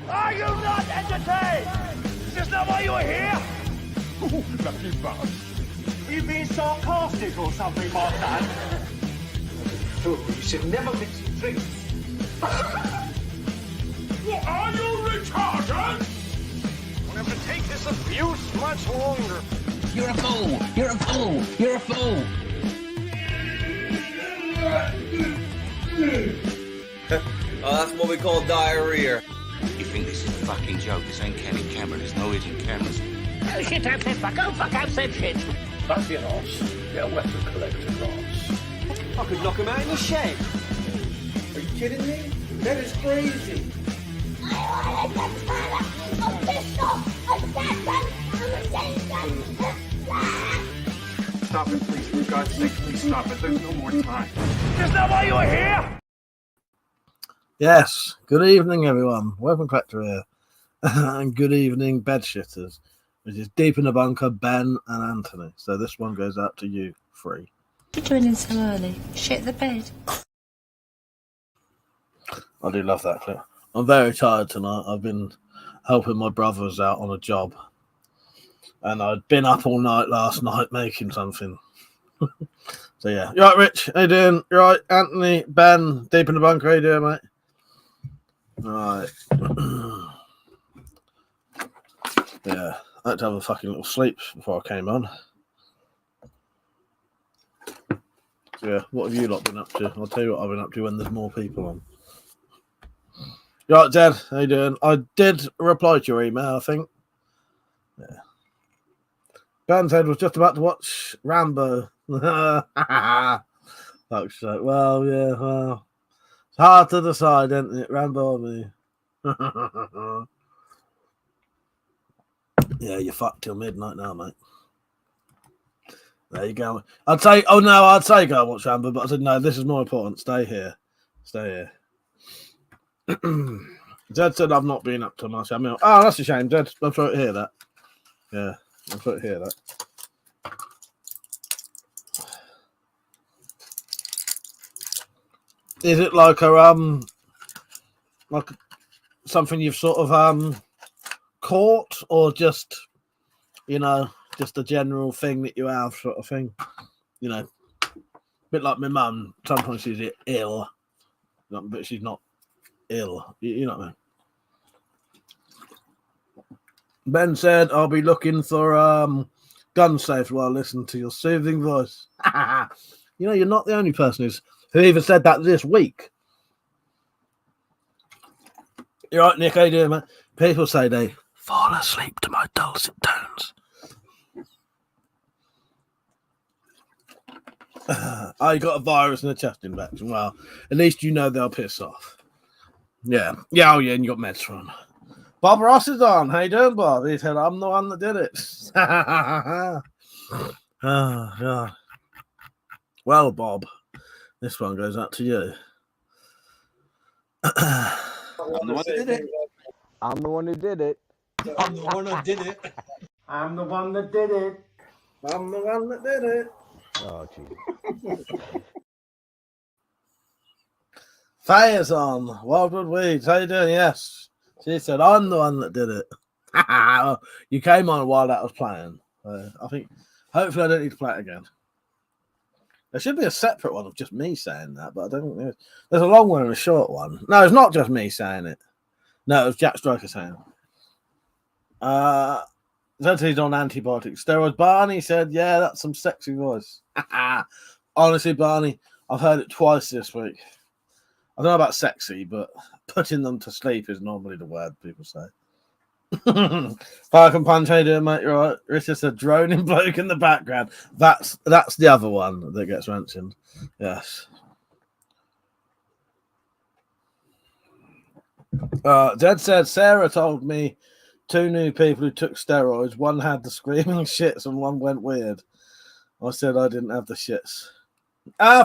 Are you not entertained? Is this not why you are here? Ooh, lucky bastard. Are you being sarcastic or something like that? Fool, you should never mix with drinks. What are you retarded? We'll have to take this abuse much longer. You're a fool! You're a fool! You're a fool! Oh, that's what we call diarrhea. You think this is a fucking joke? This ain't Kenny camera. There's no hidden cameras. Oh shit, I've said fuck. Oh fuck, I've said shit. Fancy an arse. Get a WeaponCollector glass. I could knock him out in the shed. Are you kidding me? That is crazy. Stop it, please. For God's sake, please stop it. There's no more time. Is this not why you are here? Yes, good evening, everyone. WeaponCollector here. And good evening, bedshitters, which is Deep in the Bunker, Ben and Anthony. So this one goes out to you, free. What are you doing in so early? Shit the bed. I do love that clip. I'm very tired tonight. I've been helping my brothers out on a job. And I'd been up all night last night making something. So yeah. You right, Rich? How you doing? You right, Anthony, Ben, Deep in the Bunker, how you doing, mate? Alright. Yeah, I had to have a fucking little sleep before I came on. So yeah, what have you lot been up to? I'll tell you what I've been up to when there's more people on. You right, Dad? How you doing? I did reply to your email, I think. Yeah. Ben's head was just about to watch Rambo. Fuck's sake. Well, yeah, well. It's hard to decide, isn't it? Rambo or me? Yeah, you're fucked till midnight now, mate. There you go. I'd say go watch Rambo, but I said, no, this is more important. Stay here. Stay here. Jed said I've not been up to much. I mean, oh, that's a shame, Jed. I'm sorry to hear that. Yeah, I'm sorry to hear that. Is it like like something you've sort of caught, or just, just a general thing that you have, sort of thing? A bit like my mum. Sometimes she's ill, but she's not ill. You know what I mean? Ben said, I'll be looking for gun safe while listening to your soothing voice. You're not the only person who even said that this week. You're right, Nick, how you doing, man? People say they fall asleep to my dulcet tones. I got a virus and a chest infection. Well, at least they'll piss off. Yeah. Yeah, oh yeah, and you got meds for them. Bob Ross is on. How you doing, Bob? He said, I'm the one that did it. Oh, God. Well, Bob, this one goes out to you. I'm the one that did it. I'm the one who did it. I'm the one that did it. I'm the one that did it. I'm the one that did it. Oh, jeez. Fire's on. Wildwood Weeds. How you doing? Yes. She said, I'm the one that did it. You came on while that was playing. I think, hopefully I don't need to play it again. There should be a separate one of just me saying that, but I don't think there's a long one and a short one. No, it's not just me saying it. No, it was Jack Striker saying it. Zed's on antibiotics. Steroids. Barney said, yeah, that's some sexy voice. Honestly, Barney, I've heard it twice this week. I don't know about sexy, but putting them to sleep is normally the word people say. Falcon Punch, how you doing, mate? You're right. It's just a droning bloke in the background. That's the other one that gets mentioned. Yes. Jed said, Sarah told me 2 new people who took steroids. One had the screaming shits and one went weird. I said I didn't have the shits.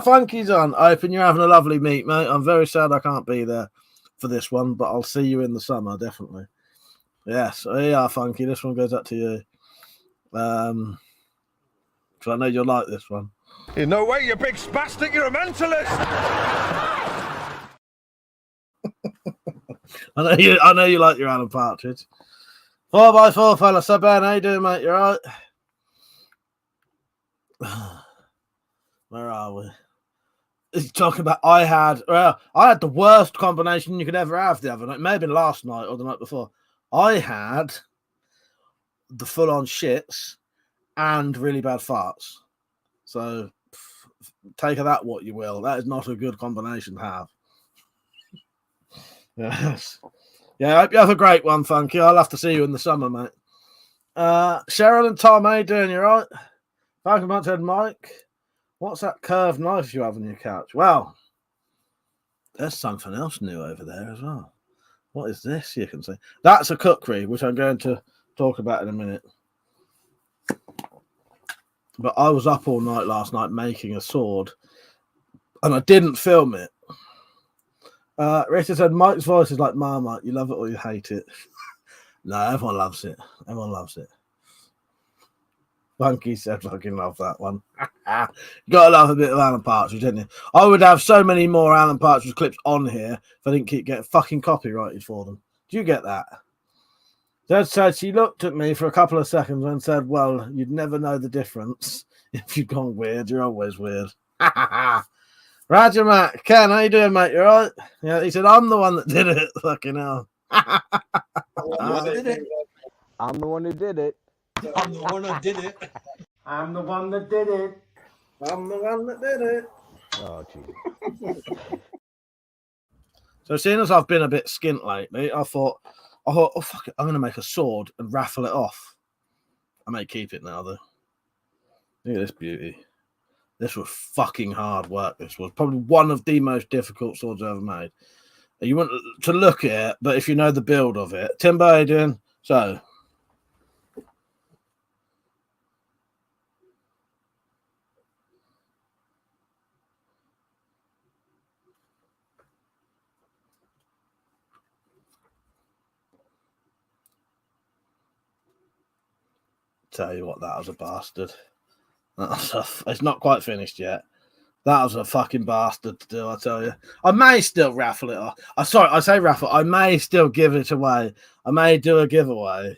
Funky's on. I hope you're having a lovely meet, mate. I'm very sad I can't be there for this one, but I'll see you in the summer, definitely. Yes, yeah, Funky. This one goes up to you. Because I know you'll like this one. In no way, you big spastic. You're a mentalist. I know you like your Alan Partridge. 4x4 fella. So Ben, how you doing, mate? You alright? Where are we? He's talking about I had the worst combination you could ever have the other night. Maybe last night or the night before. I had the full-on shits and really bad farts. So take of that what you will. That is not a good combination to have. Yes. Yeah, I hope you have a great one, Funky. I'll have to see you in the summer, mate. Cheryl and Tom, how you doing? You right? Thank you much, Mike. What's that curved knife you have on your couch? Well, there's something else new over there as well. What is this? You can see that's a cookery, which I'm going to talk about in a minute. But I was up all night last night making a sword, and I didn't film it. Richard said, Mike's voice is like Marmite. You love it or you hate it. No, everyone loves it. Everyone loves it. Funky said, fucking love that one. You gotta love a bit of Alan Partridge, didn't you? I would have so many more Alan Partridge clips on here if I didn't keep getting fucking copyrighted for them. Do you get that? Dad said she looked at me for a couple of seconds and said, well, you'd never know the difference. If you've gone weird, you're always weird. Roger, Matt. Ken, how you doing, mate? You all right? Yeah, he said, I'm the one that did it. Fucking hell. I'm the one who did it. I'm the one that did it. I'm the one that did it. I'm the one that did it. Oh, gee. So seeing as I've been a bit skint lately, I thought, oh, fuck it, I'm going to make a sword and raffle it off. I may keep it now, though. Look at this beauty. This was fucking hard work. This was probably one of the most difficult swords I've ever made. You want to look at it, but if you know the build of it. Timber, how you doing? So... Tell you what, that was a bastard. It's not quite finished yet. That was a fucking bastard to do, I tell you. I may still raffle it off. I say raffle. I may still give it away. I may do a giveaway.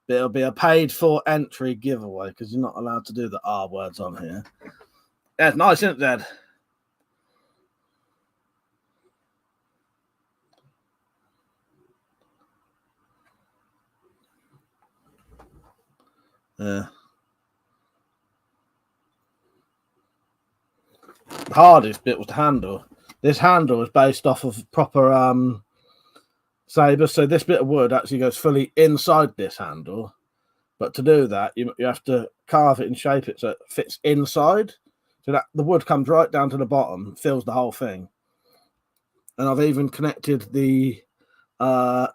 But it'll be a paid-for entry giveaway because you're not allowed to do the R words on here. Yeah, it's nice, isn't it, Dad? Yeah. The hardest bit was the handle. This handle is based off of proper saber, so this bit of wood actually goes fully inside this handle. But to do that, you have to carve it and shape it so it fits inside, so that the wood comes right down to the bottom, fills the whole thing. And I've even connected the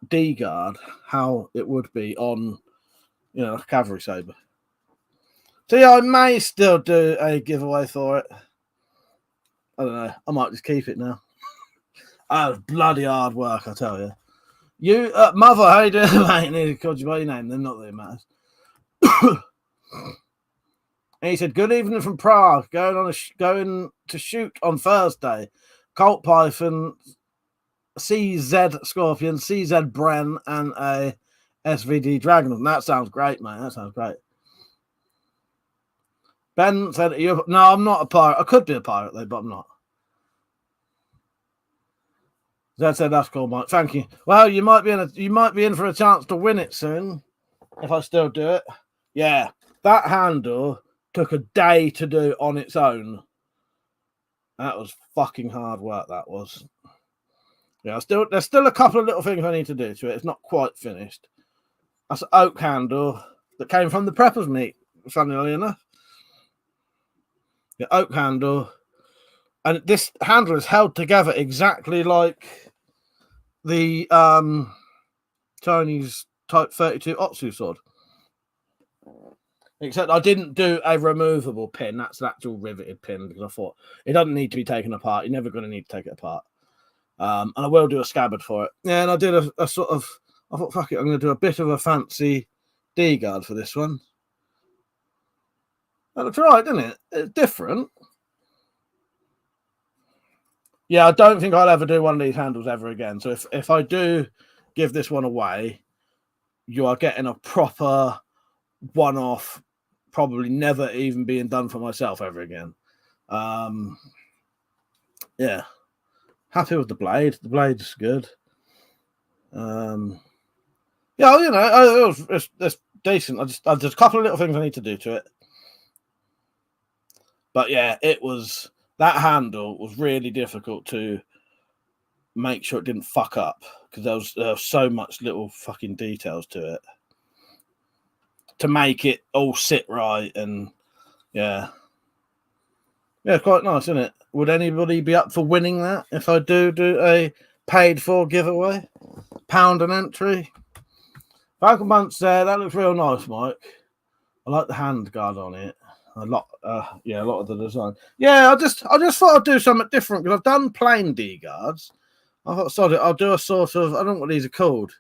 D guard how it would be on, you know, a cavalry saber. So yeah, I may still do a giveaway for it. I don't know. I might just keep it now. That was bloody hard work, I tell you. You, Mother, how you doing, mate? Nearly called you by your name. Then not that it matters. And he said, "Good evening from Prague. Going to shoot on Thursday. Colt Python, CZ Scorpion, CZ Bren, and a SVD Dragon." And that sounds great, mate. That sounds great. Ben said, "No, I'm not a pirate. I could be a pirate though, but I'm not." Zed said, "That's cool, Mike. Thank you." Well, you might be in for a chance to win it soon if I still do it. Yeah, that handle took a day to do on its own. That was fucking hard work. That was. Yeah, there's still a couple of little things I need to do to it. It's not quite finished. That's an oak handle that came from the prepper's meat, funnily enough. The oak handle, and this handle is held together exactly like the Chinese Type 32 Otsu sword, except I didn't do a removable pin. That's an actual riveted pin because I thought it doesn't need to be taken apart. You're never going to need to take it apart. And I will do a scabbard for it. Yeah, and I did a sort of, I thought, fuck it, I'm going to do a bit of a fancy D guard for this one. That looks right, doesn't it? It's different. Yeah, I don't think I'll ever do one of these handles ever again. So if I do give this one away, you are getting a proper one-off, probably never even being done for myself ever again. Yeah, happy with the blade. The blade's good. Yeah, you know, it's decent. There's a couple of little things I need to do to it, but yeah, that handle was really difficult to make sure it didn't fuck up because there was so much little fucking details to it to make it all sit right. And yeah, quite nice, isn't it? Would anybody be up for winning that if I do a paid for giveaway? £1 an entry. Falcon Bunch there, that looks real nice, Mike. I like the hand guard on it. A lot of the design. Yeah, I just thought I'd do something different because I've done plain D guards. I thought, sorry, I'll do a sort of, I don't know what these are called.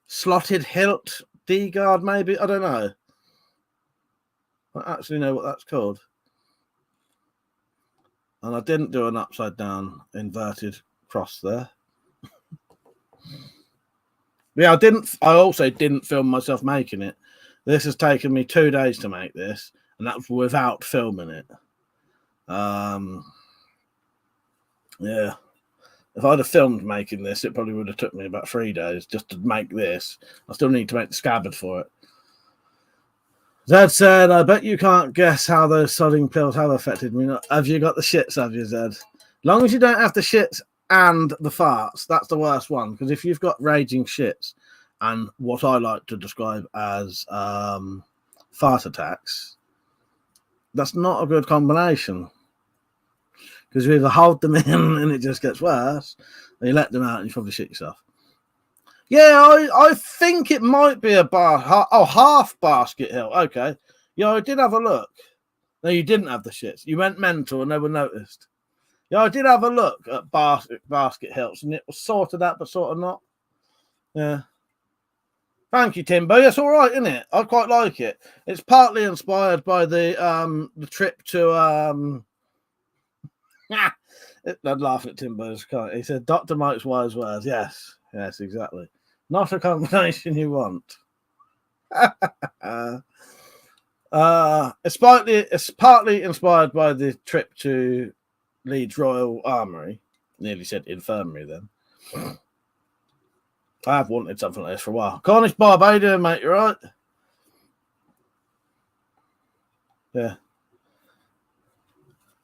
Slotted hilt D guard, maybe. I don't know. I don't actually know what that's called. And I didn't do an upside down inverted cross there. Yeah, I also didn't film myself making it. This has taken me 2 days to make this, and that's without filming it. Yeah. If I'd have filmed making this, it probably would have took me about 3 days just to make this. I still need to make the scabbard for it. Zed said, I bet you can't guess how those sodding pills have affected me. Have you got the shits, have you, Zed? As long as you don't have the shits and the farts, that's the worst one. Because if you've got raging shits and what I like to describe as fart attacks, that's not a good combination. Because you either hold them in and it just gets worse, or you let them out and you probably shit yourself. Yeah, I think it might be a half basket hill. Okay. Yeah, I did have a look. No, you didn't have the shits. You went mental and never noticed. Yeah, I did have a look at basket hills and it was sort of that, but sort of not. Yeah. Thank you, Timbo. It's all right, isn't it? I quite like it. It's partly inspired by the trip to I'd laugh at Timbo's comment. He said, Dr. Mike's wise words. Yes, exactly. Not a combination you want. It's partly inspired by the trip to Leeds Royal Armoury. Nearly said infirmary then. I have wanted something like this for a while. Cornish Bob, how you doing, mate? You right? Yeah.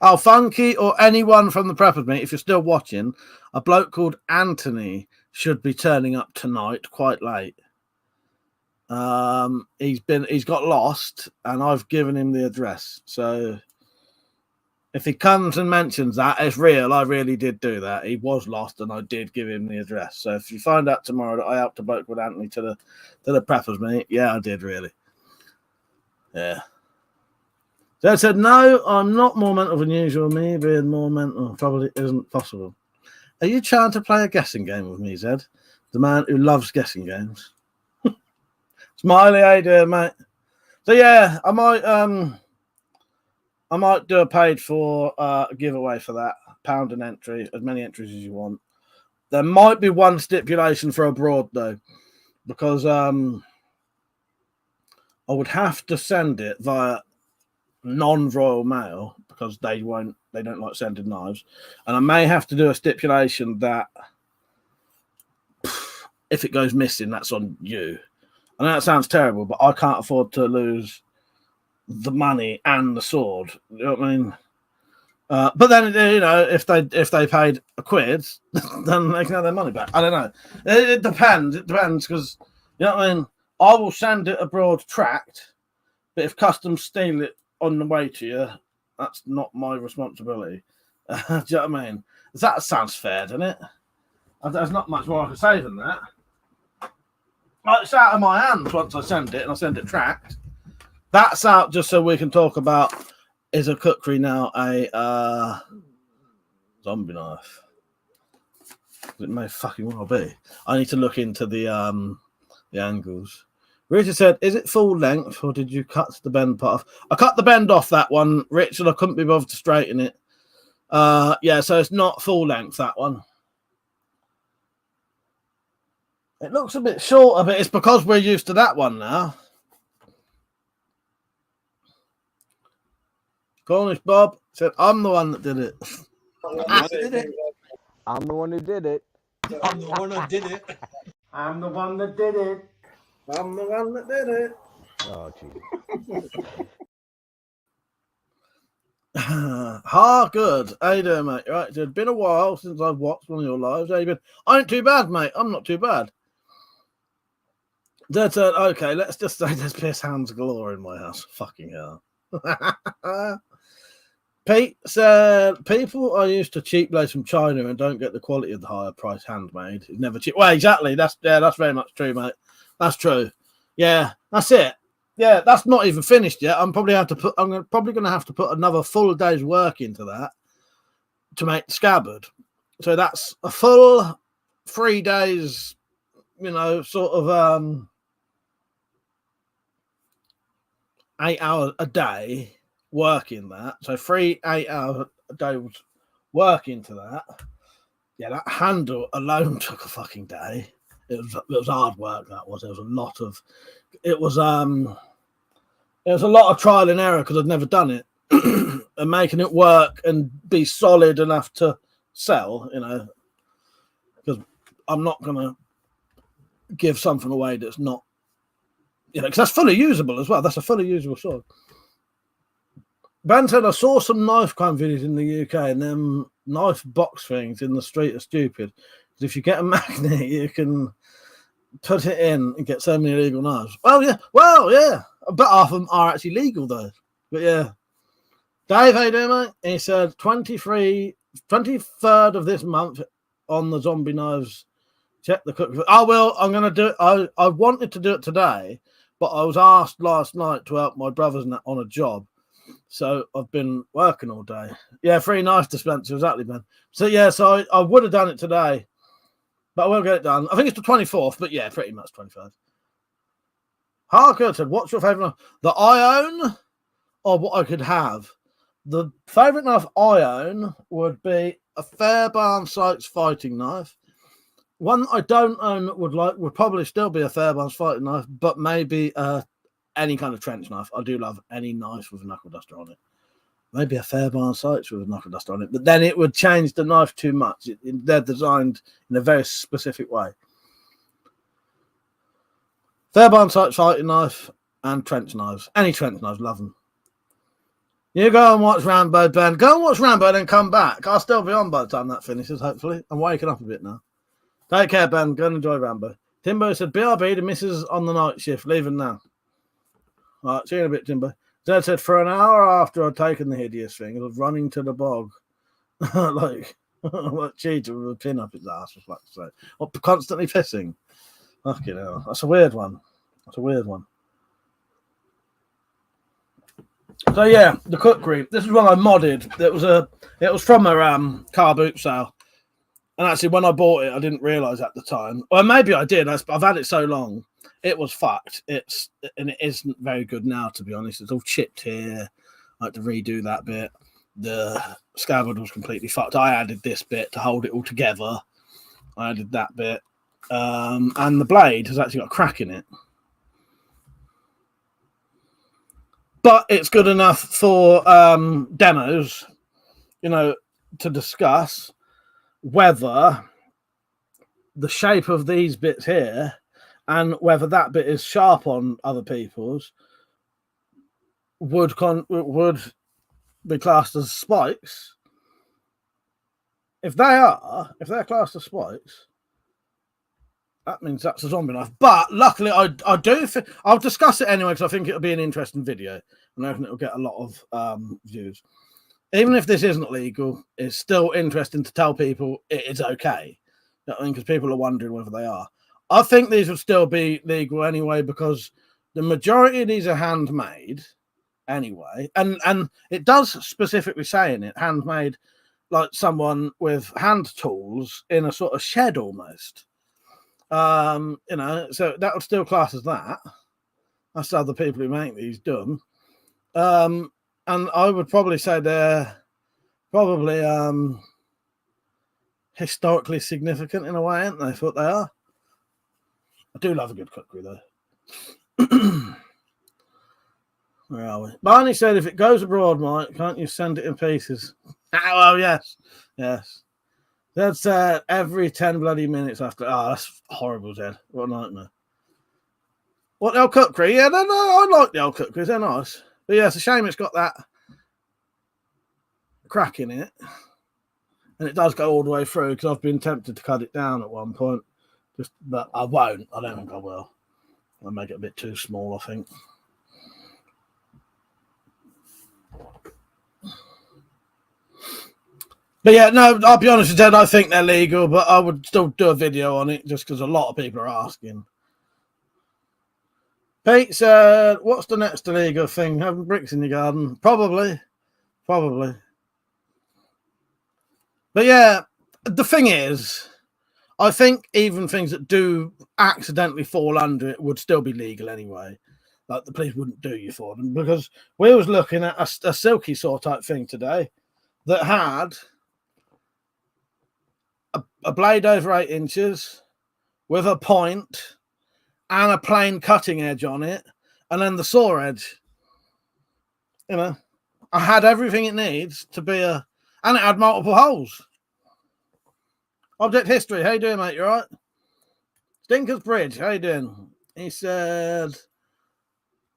Oh, Funky or anyone from the Preppers, mate, if you're still watching, a bloke called Anthony should be turning up tonight quite late. He's got lost and I've given him the address. So if he comes and mentions that, it's real. I really did do that. He was lost and I did give him the address. So if you find out tomorrow that I helped a bloke called Anthony to the Preppers, mate, yeah, I did really. Yeah. So I said, no, I'm not more mental than usual. Me being more mental probably isn't possible. Are you trying to play a guessing game with me, Zed? The man who loves guessing games. Smiley, how you doing, mate? So yeah, I might do a paid for giveaway for that. £1 an entry, as many entries as you want. There might be one stipulation for abroad though, because I would have to send it via non-royal mail because they don't like sending knives, and I may have to do a stipulation that if it goes missing, that's on you. I know that sounds terrible, but I can't afford to lose the money and the sword. You know what I mean? But then, you know, if they paid £1, then they can have their money back. I don't know. It depends. It depends because, you know what I mean? I will send it abroad tracked, but if customs steal it on the way to you, that's not my responsibility. Do you know what I mean? That sounds fair, doesn't it? There's not much more I can say than that. Like, it's out of my hands once I send it, and I send it tracked. That's out just so we can talk about, is a cookery now a zombie knife? It may fucking well be. I need to look into the angles. Richard said, is it full length or did you cut the bend part off? I cut the bend off that one, Richard. I couldn't be bothered to straighten it. Yeah, so it's not full length, that one. It looks a bit shorter, but it's because we're used to that one now. Cornish Bob said, I'm the one that did it. I did it. I'm the one who did it. I'm the one that did it. I'm the one that did it. I'm the one that did it. Oh, gee. Good. How you doing, mate? Right, it's been a while since I've watched one of your lives. How you been? I ain't too bad, mate. I'm not too bad. That's okay. Let's just say there's piss hands galore in my house. Fucking hell. Pete said, people are used to cheap lace from China and don't get the quality of the higher price handmade. It's never cheap. Well, exactly. That's very much true, mate. That's true. Yeah, that's it. Yeah, that's not even finished yet. I'm probably going to have to put another full day's work into that to make the scabbard. So that's a full 3 days, sort of 8 hours a day working that. So 3 8-hour days work into that. Yeah, that handle alone took a fucking day. It was hard work. That was. There was a lot of. It was a lot of trial and error because I'd never done it, and making it work and be solid enough to sell. Because I'm not gonna give something away that's not. Because that's fully usable as well. That's a fully usable sword. Ben said, I saw some knife crime videos in the UK, and them knife box things in the street are stupid. Because if you get a magnet, you can put it in and get so many illegal knives. Well, yeah. But half of them are actually legal, though. But yeah. Dave, how you doing, mate? He said 23rd of this month on the zombie knives. Check the cook. I will. I'm going to do it. I wanted to do it today, but I was asked last night to help my brothers on a job. So I've been working all day. Yeah, free knife dispenser, exactly, man. So yeah, so I would have done it today, but I will get it done. I think it's the 24th, but yeah, pretty much 23rd. Harker said, what's your favourite knife? That I own or what I could have? The favourite knife I own would be a Fairbairn Sykes fighting knife. One I don't own would probably still be a Fairbairn fighting knife, but maybe any kind of trench knife. I do love any knife with a knuckle duster on it. Maybe a Fairbairn Sykes with a knuckle duster on it, but then it would change the knife too much. They're designed in a very specific way. Fairbairn Sykes fighting knife and trench knives. Any trench knives, love them. You go and watch Rambo, Ben. Go and watch Rambo, then come back. I'll still be on by the time that finishes, hopefully. I'm waking up a bit now. Take care, Ben. Go and enjoy Rambo. Timbo said, BRB, the missus on the night shift, leaving now. All right, see you in a bit, Timbo. Zed said, for an hour after I'd taken the hideous thing, I was running to the bog. like cheater with a pin up his ass, was like to say. Or constantly pissing. Fucking hell. That's a weird one. So yeah, the cookery. This is one I modded. It was from a car boot sale. And actually, when I bought it, I didn't realise at the time. Or maybe I did. I've had it so long. It was fucked. It isn't very good now, to be honest. It's all chipped here. I had to redo that bit. The scabbard was completely fucked. I added this bit to hold it all together. I added that bit. And the blade has actually got a crack in it. But it's good enough for demos, to discuss whether the shape of these bits here and whether that bit is sharp on other people's would be classed as spikes. If they're classed as spikes, that means that's a zombie knife. But luckily, I'll discuss it anyway because I think it'll be an interesting video and I reckon it'll get a lot of views. Even if this isn't legal, it's still interesting to tell people it is okay. You know what I mean? Because people are wondering whether they are. I think these would still be legal anyway because the majority of these are handmade anyway. And it does specifically say in it, handmade, like someone with hand tools in a sort of shed almost. So that would still class as that. That's how the people who make these done. And I would probably say they're probably historically significant in a way, aren't they? For what they are. I do love a good cookery, though. Where are we? Barney said, if it goes abroad, Mike, can't you send it in pieces? Oh, yes. Yes. That's every 10 bloody minutes after. Oh, that's horrible, Zed. What a nightmare. What, the old cookery? Yeah, no, I like the old cookeries. They're nice. But yeah, it's a shame it's got that crack in it. And it does go all the way through because I've been tempted to cut it down at one point. But I won't. I don't think I will. I'll make it a bit too small, I think. But yeah, no, I'll be honest with you, I think they're legal, but I would still do a video on it just because a lot of people are asking. Pete said, what's the next illegal thing? Having bricks in your garden? Probably. But yeah, the thing is, I think even things that do accidentally fall under it would still be legal anyway. Like the police wouldn't do you for them, because we was looking at a silky saw type thing today that had a blade over 8 inches with a point and a plain cutting edge on it, and then the saw edge. You know, I had everything it needs to be and it had multiple holes. Object history, how you doing, mate? You all right? Stinker's Bridge, how you doing? He said,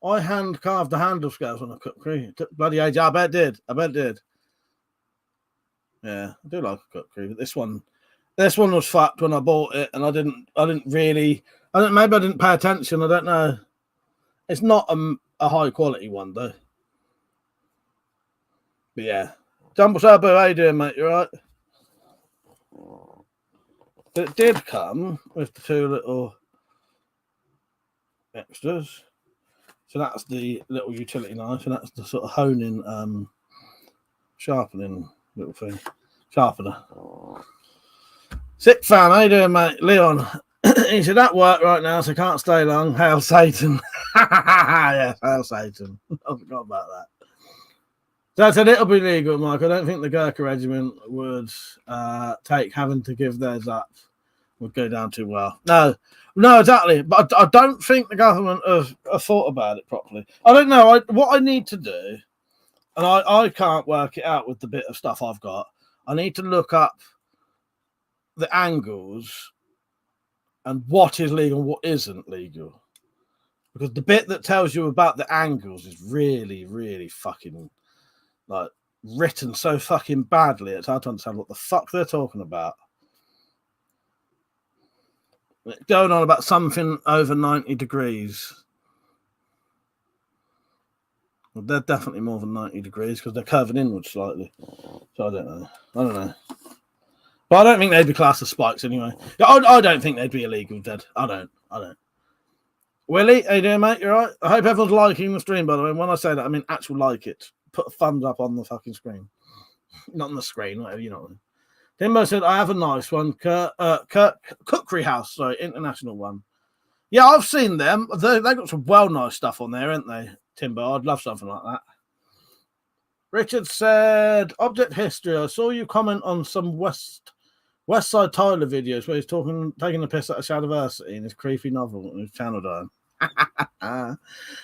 I hand carved the handle scales on a cookery. It took bloody age. I bet it did. Yeah, I do like a cookery, but this one was fucked when I bought it, and I didn't maybe I didn't pay attention. I don't know. It's not a high quality one though. But yeah, Jumbo Sabu, how you doing, mate? You all right? But it did come with the 2 little extras. So that's the little utility knife, and that's the sort of honing, sharpening little thing. Sharpener. Sick fan, how you doing, mate? Leon. He said, that work right now, so can't stay long. Hail Satan. Yes, hail Satan. I forgot about that. So I said it'll be legal, Mike. I don't think the Gurkha regiment would take having to give theirs up. Would go down too well. No, exactly. But I don't think the government have thought about it properly. I don't know. What I need to do, and I can't work it out with the bit of stuff I've got, I need to look up the angles and what is legal and what isn't legal. Because the bit that tells you about the angles is really, really fucking, like, written so fucking badly. It's hard to understand what the fuck they're talking about. Going on about something over 90 degrees. Well, they're definitely more than 90 degrees because they're curving inward slightly. So I don't know. But I don't think they'd be classed as spikes anyway. I don't think they'd be illegal, Dead. I don't. Willie, how you doing, mate? You all right? I hope everyone's liking the stream, by the way. When I say that, I mean actual like it. Put a thumbs up on the fucking screen. Not on the screen, whatever, you know what I mean. Timbo said, I have a nice one. Cookery House, sorry, international one. Yeah, I've seen them. They got some well nice stuff on there, haven't they, Timbo? I'd love something like that. Richard said, object history. I saw you comment on some West Side Tyler videos where he's taking the piss out of Shadowversity in his creepy novel and his channel down. Dan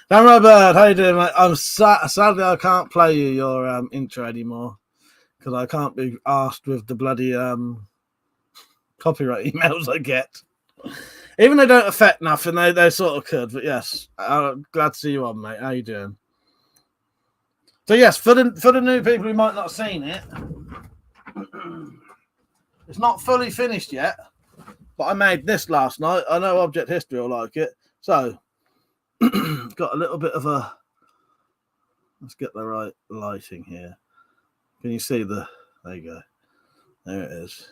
Robert, how you doing, mate? I'm sadly I can't play you your intro anymore. Because I can't be asked with the bloody copyright emails I get. Even they don't affect nothing, they sort of could. But yes, I'm glad to see you on, mate. How you doing? So yes, for the new people who might not have seen it, it's not fully finished yet. But I made this last night. I know Object History will like it. So, got a little bit of a... Let's get the right lighting here. Can you see the... There you go. There it is.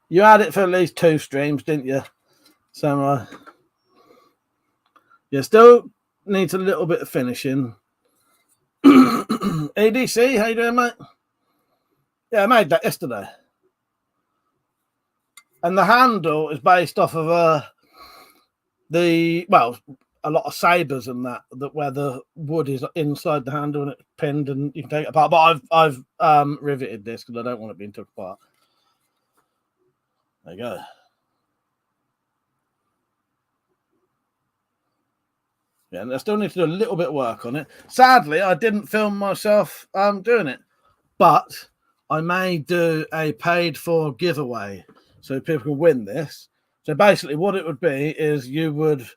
You had it for at least 2 streams, didn't you, Samurai? You still needs a little bit of finishing. ADC, how you doing, mate? Yeah, I made that yesterday. And the handle is based off of a lot of sabers and that where the wood is inside the handle and it's pinned and you can take it apart. But I've riveted this because I don't want it being took apart. There you go. Yeah, and I still need to do a little bit of work on it. Sadly, I didn't film myself doing it, but I may do a paid-for giveaway so people can win this. So basically, what it would be is you would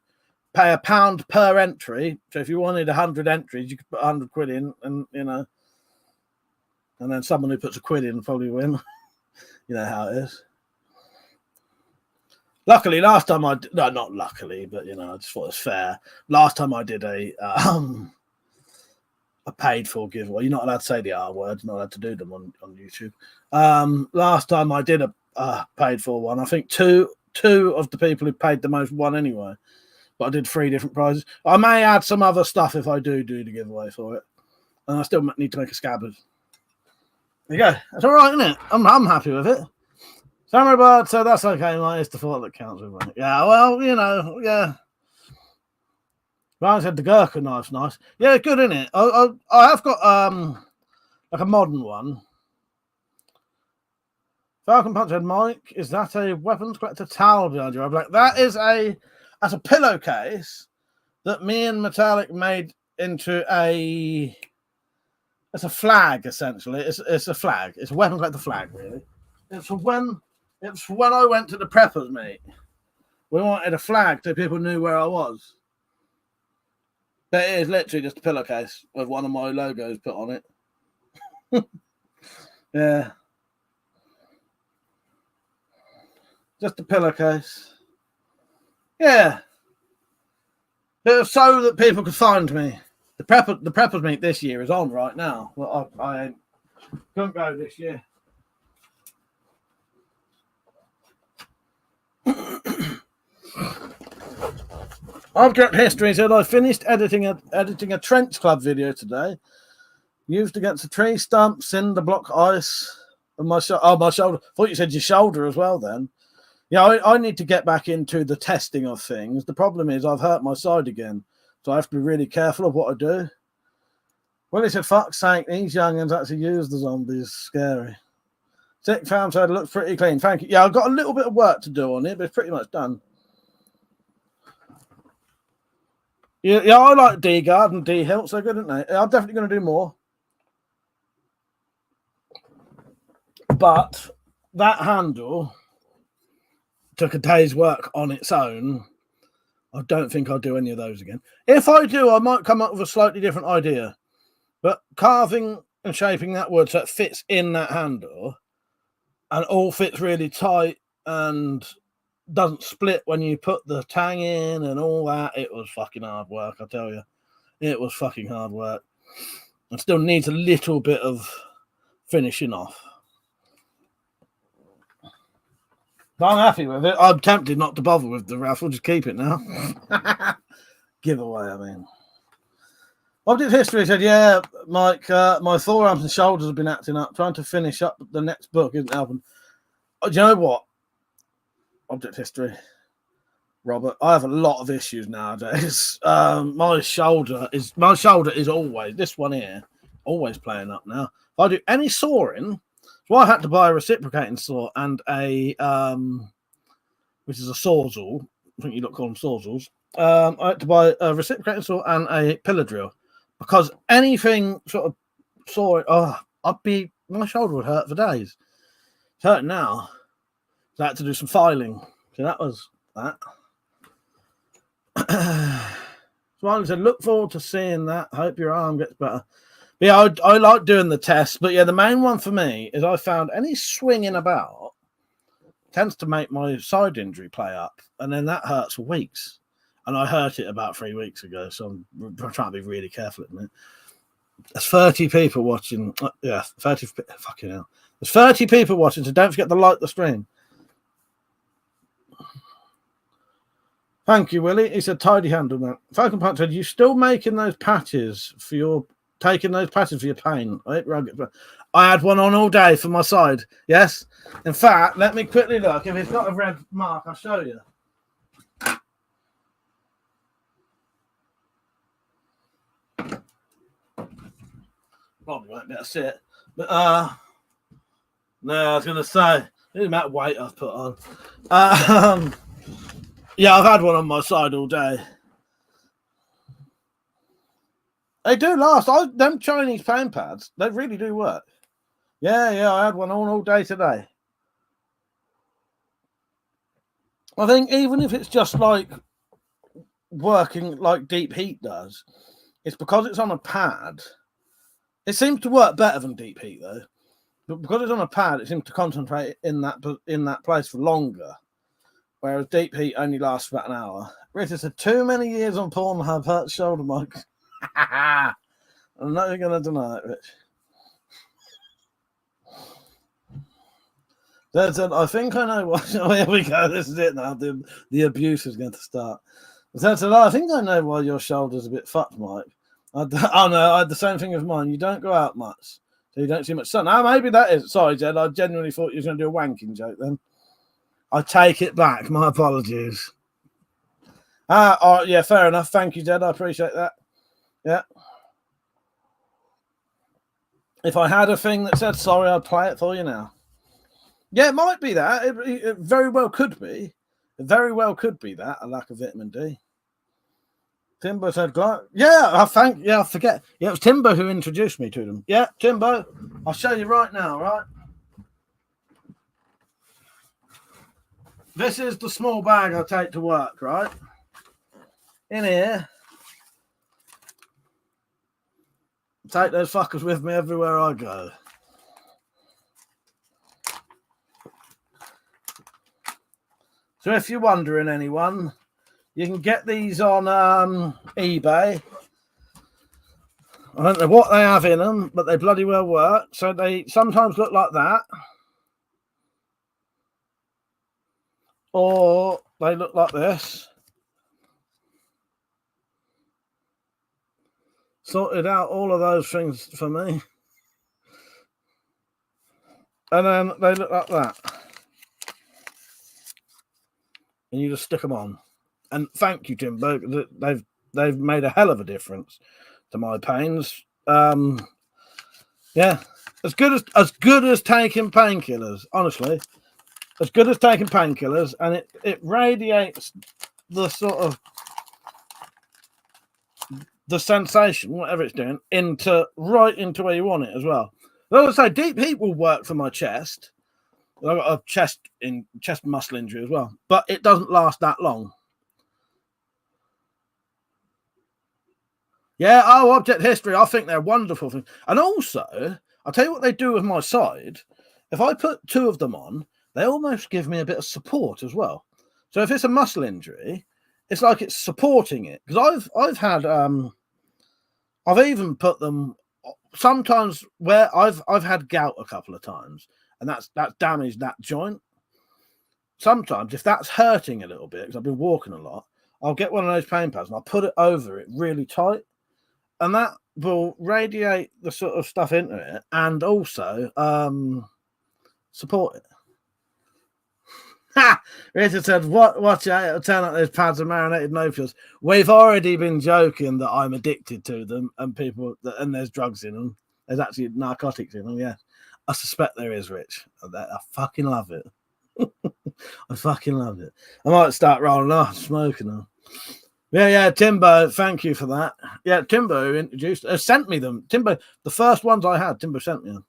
pay £1 per entry. So if you wanted 100 entries, you could put 100 quid in, and and then someone who puts a quid in will probably win. You know how it is. Luckily, last time not luckily, but I just thought it was fair. Last time I did a paid for giveaway. You're not allowed to say the R word. You're not allowed to do them on YouTube. Last time I did a paid for one. I think two of the people who paid the most won anyway. But I did 3 different prizes. I may add some other stuff if I do the giveaway for it. And I still need to make a scabbard. There you go. That's all right, isn't it? I'm happy with it. Samurai Bard said that's okay, mate. It's the thought that counts with it. Yeah, well, yeah. Ryan said the Gurkha knife's nice. Yeah, good, isn't it? I have got like a modern one. Falcon Punch said, Mike, is that a weapons collector towel behind you? I'm like, that's a pillowcase that me and Metallic made into it's a flag, essentially. It's a flag. It's a weapons collector flag, really. It's when I went to the preppers, mate. We wanted a flag so people knew where I was. But it is literally just a pillowcase with one of my logos put on it. Yeah. Just a pillowcase. Yeah. It was so that people could find me. The preppers meet this year is on right now. Well, I couldn't go this year. Object History said, I finished editing a Trench Club video today. Used against a tree stump, cinder block ice. And my shoulder. Thought you said your shoulder as well then. Yeah, I need to get back into the testing of things. The problem is I've hurt my side again. So I have to be really careful of what I do. Well, he said, fuck's sake, these youngins actually use the zombies. Scary. Sick Fam said, it looks pretty clean. Thank you. Yeah, I've got a little bit of work to do on it, but it's pretty much done. Yeah, I like D-Guard and D-Hilt. So good, aren't they? I'm definitely going to do more. But that handle took a day's work on its own. I don't think I'll do any of those again. If I do, I might come up with a slightly different idea. But carving and shaping that wood so it fits in that handle and all fits really tight and doesn't split when you put the tang in and all that, it was fucking hard work, I tell you. It was fucking hard work. It still needs a little bit of finishing off. But I'm happy with it. I'm tempted not to bother with the raffle, just keep it now. Giveaway, I mean. Object History said, yeah, Mike, my forearms and shoulders have been acting up. Trying to finish up the next book isn't helping. Do you know what? Object History, Robert, I have a lot of issues nowadays. My shoulder is always, this one here, always playing up now. If I do any sawing, so I had to buy a reciprocating saw and a, which is a sawzall. I think you don't call them sawzalls. I had to buy a reciprocating saw and a pillar drill because anything sort of sawing, my shoulder would hurt for days. It's hurting now. So I had to do some filing. So that was that. Smiley said, look forward to seeing that. Hope your arm gets better. But yeah, I like doing the tests. But yeah, the main one for me is I found any swinging about tends to make my side injury play up. And then that hurts for weeks. And I hurt it about 3 weeks ago. So I'm trying to be really careful at the minute. There's 30 people watching. Yeah, 30. Fucking hell. There's 30 people watching. So don't forget to like the stream. Thank you, Willie. He said, tidy handle, man. Falcon Punch said, you still making those patches for your, taking those patches for your pain? I had one on all day for my side. Yes. In fact, let me quickly look. If it's got a red mark, I'll show you. Probably won't be able to see it. But, no, I was going to say, The amount of weight I've put on. Yeah, I've had one on my side all day. They do last. Them Chinese pain pads, they really do work. Yeah, I had one on all day today. I think even if it's just like working like deep heat does, it's because it's on a pad. It seems to work better than deep heat though. But because it's on a pad, it seems to concentrate in that place for longer. Whereas deep heat only lasts about an hour. Richard said, too many years on Pornhub hurt shoulder, Mike. I'm not even going to deny it, Rich. Said, I think I know what. Oh, here we go. This is it now. The abuse is going to start. Said, I think I know why your shoulder's a bit fucked, Mike. I had the same thing as mine. You don't go out much. So you don't see much sun. Maybe that is. Sorry, Jed. I genuinely thought you were going to do a wanking joke then. I take it back. My apologies. Yeah, fair enough. Thank you, Jed. I appreciate that. Yeah. If I had a thing that said sorry, I'd play it for you now. Yeah, it might be that. It very well could be. It very well could be that, a lack of vitamin D. Timbo said, I forget. Yeah, it was Timbo who introduced me to them. Yeah, Timbo, I'll show you right now, right? This is the small bag I take to work, right? In here. Take those fuckers with me everywhere I go. So if you're wondering, anyone, you can get these on eBay. I don't know what they have in them, but they bloody well work. So they sometimes look like that. Or they look like this. Sorted out all of those things for me. And then they look like that. And you just stick them on. And thank you, Timbo. They've made a hell of a difference to my pains. Yeah, as good as taking painkillers. Honestly, as good as taking painkillers, and it radiates the sort of the sensation, whatever it's doing, right into where you want it as well. Like I say, deep heat will work for my chest. I've got a chest muscle injury as well, but it doesn't last that long. Yeah, object history. I think they're wonderful things. And also, I'll tell you what they do with my side. If I put two of them on, they almost give me a bit of support as well. So if it's a muscle injury, it's like it's supporting it. Because I've even put them sometimes where I've had gout a couple of times, and that's damaged that joint. Sometimes if that's hurting a little bit, because I've been walking a lot, I'll get one of those pain pads and I'll put it over it really tight, and that will radiate the sort of stuff into it and also support it. Richard said, watch out, it'll turn out those pads are marinated no-pills. We've already been joking that I'm addicted to them and there's drugs in them. There's actually narcotics in them, yeah. I suspect there is, Rich. I fucking love it. I fucking love it. I might start rolling off smoking them. Yeah, Timbo, thank you for that. Yeah, Timbo sent me them. Timbo, the first ones I had, Timbo sent me them.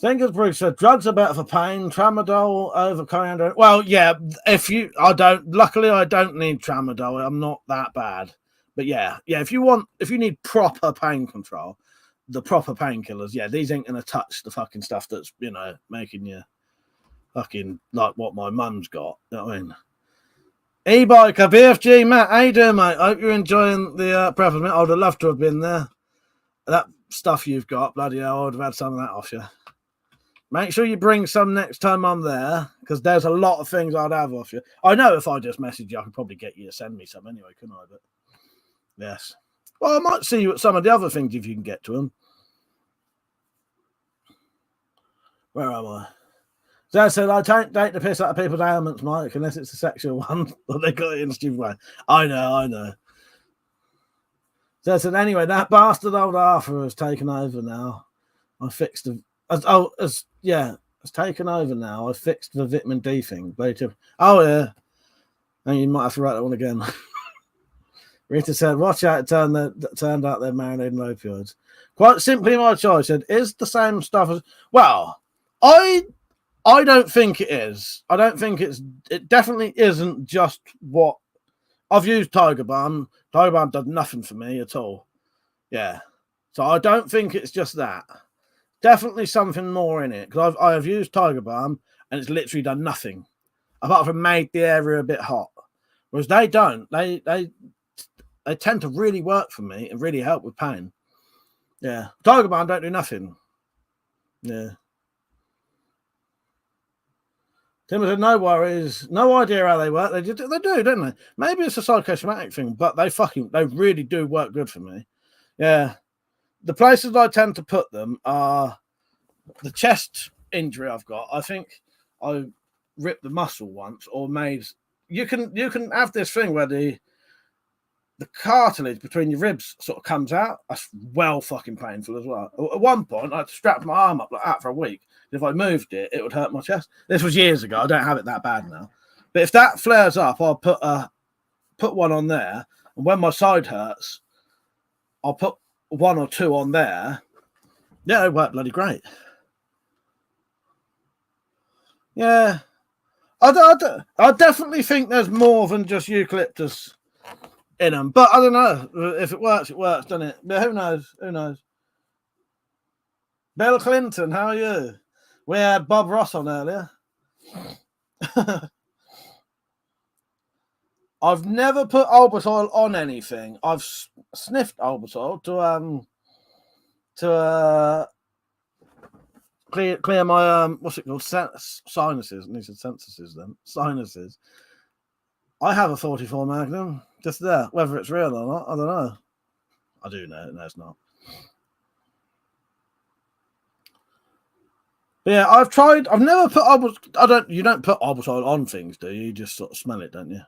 Thinkers Bruce said drugs are better for pain. Tramadol over coriander. Well, yeah, luckily I don't need tramadol. I'm not that bad. But yeah, if you need proper pain control, the proper painkillers, yeah, these ain't gonna touch the fucking stuff that's, making you fucking like what my mum's got. You know what I mean? E-biker, BFG, Matt, how you doing, mate? I hope you're enjoying the preface, mate. I would have loved to have been there. That stuff you've got, bloody hell, I would have had some of that off you. Make sure you bring some next time I'm there, because there's a lot of things I'd have off you. I know if I just message you, I could probably get you to send me some anyway, couldn't I? But yes. Well, I might see you at some of the other things if you can get to them. Where am I? So I said, I don't take the piss out of people's ailments, Mike, unless it's a sexual one, or they got it in a stupid way. I know. So I said, anyway, that bastard old Arthur has taken over now. I fixed him. As It's taken over now. I fixed the vitamin D thing. Oh, yeah. And you might have to write that one again. Rita said, watch out, it turned out they're marinating opioids. Quite simply, my choice said, is the same stuff as... Well, I don't think it is. I don't think it definitely isn't just what... I've used Tiger Balm. Tiger Balm does nothing for me at all. Yeah. So I don't think it's just that. Definitely something more in it. Because I have used Tiger Balm and it's literally done nothing. Apart from made the area a bit hot. Whereas they don't. They tend to really work for me and really help with pain. Yeah. Tiger Balm don't do nothing. Yeah. Tim said, no worries. No idea how they work. They do, don't they? Maybe it's a psychosomatic thing, but they really do work good for me. Yeah. The places I tend to put them are the chest injury I've got. I think I ripped the muscle once or made... You can have this thing where the cartilage between your ribs sort of comes out. That's well fucking painful as well. At one point, I had to strap my arm up like that for a week. If I moved it, it would hurt my chest. This was years ago. I don't have it that bad now. But if that flares up, I'll put one on there. And when my side hurts, I'll put 1 or 2 on there. Yeah, it worked bloody great. Yeah. I definitely think there's more than just eucalyptus in them. But I don't know. If it works, doesn't it? But who knows? Who knows? Bill Clinton, how are you? We had Bob Ross on earlier. I've never put Albertoil on anything. I've sniffed Albertoil to clear my what's it called, sinuses. And he said sentences then sinuses. I have a 44 Magnum just there. Whether it's real or not, I don't know. I do know. No, it's not. But yeah, I've tried. I've never put You don't put Albertoil on things, do you? You just sort of smell it, don't you?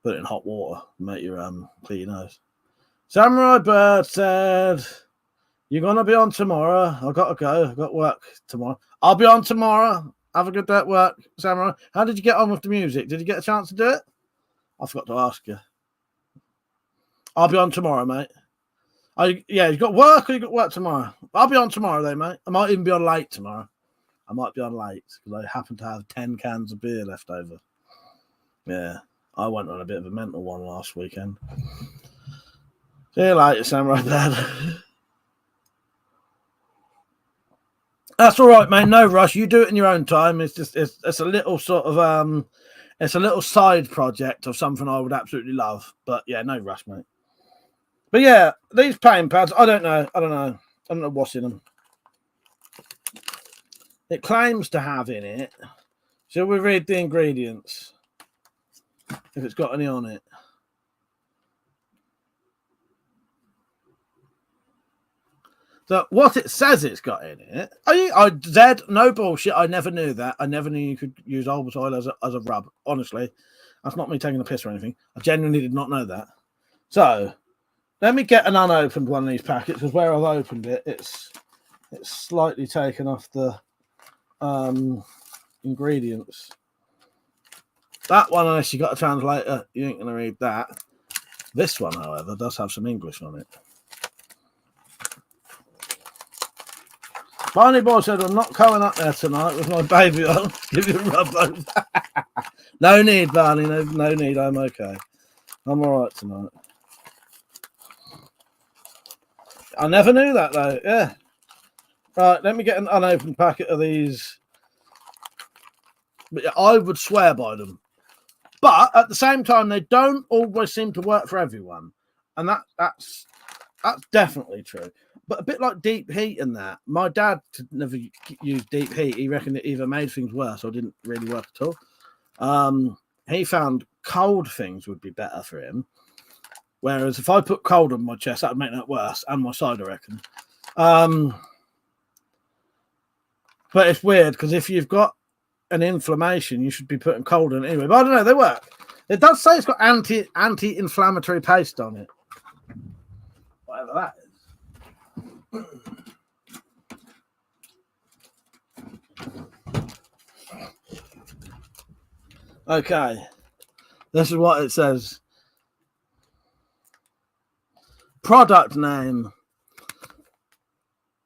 Put it in hot water, make your clear your nose. Samurai Bird said, "You're gonna be on tomorrow. I gotta go. I got work tomorrow. I'll be on tomorrow. Have a good day at work, Samurai. How did you get on with the music? Did you get a chance to do it? I forgot to ask you. I'll be on tomorrow, mate. Yeah, you got work or you got work tomorrow? I'll be on tomorrow, though, mate. I might even be on late tomorrow. I might be on late because I happen to have 10 cans of beer left over. Yeah, I went on a bit of a mental one last weekend. See you later, Samurai Dad. That's all right, mate. No rush. You do it in your own time. It's just it's a little sort of it's a little side project of something I would absolutely love. But yeah, no rush, mate. But yeah, these pain pads, I don't know what's in them. It claims to have in it. Shall we read the ingredients? If it's got any on it. So what it says it's got in it. Zed, no bullshit. I never knew that. I never knew you could use Albertoil as a rub. Honestly, that's not me taking a piss or anything. I genuinely did not know that. So let me get an unopened one of these packets because where I've opened it, it's slightly taken off the ingredients. That one, unless you got a translator, you ain't gonna read that. This one, however, does have some English on it. Barney Boy said, I'm not coming up there tonight with my baby on. Give you a rub over. No need, Barney. No need. I'm okay. I'm all right tonight. I never knew that, though. Yeah. Right, let me get an unopened packet of these. But yeah, I would swear by them. But at the same time, they don't always seem to work for everyone. And that's definitely true. But a bit like deep heat and that. My dad never used deep heat. He reckoned it either made things worse or didn't really work at all. He found cold things would be better for him. Whereas if I put cold on my chest, that would make that worse. And my side, I reckon. But it's weird because if you've got an inflammation, you should be putting cold on it anyway. But I don't know, they work. It does say it's got anti-inflammatory paste on it. Whatever that is. Okay. This is what it says. Product name.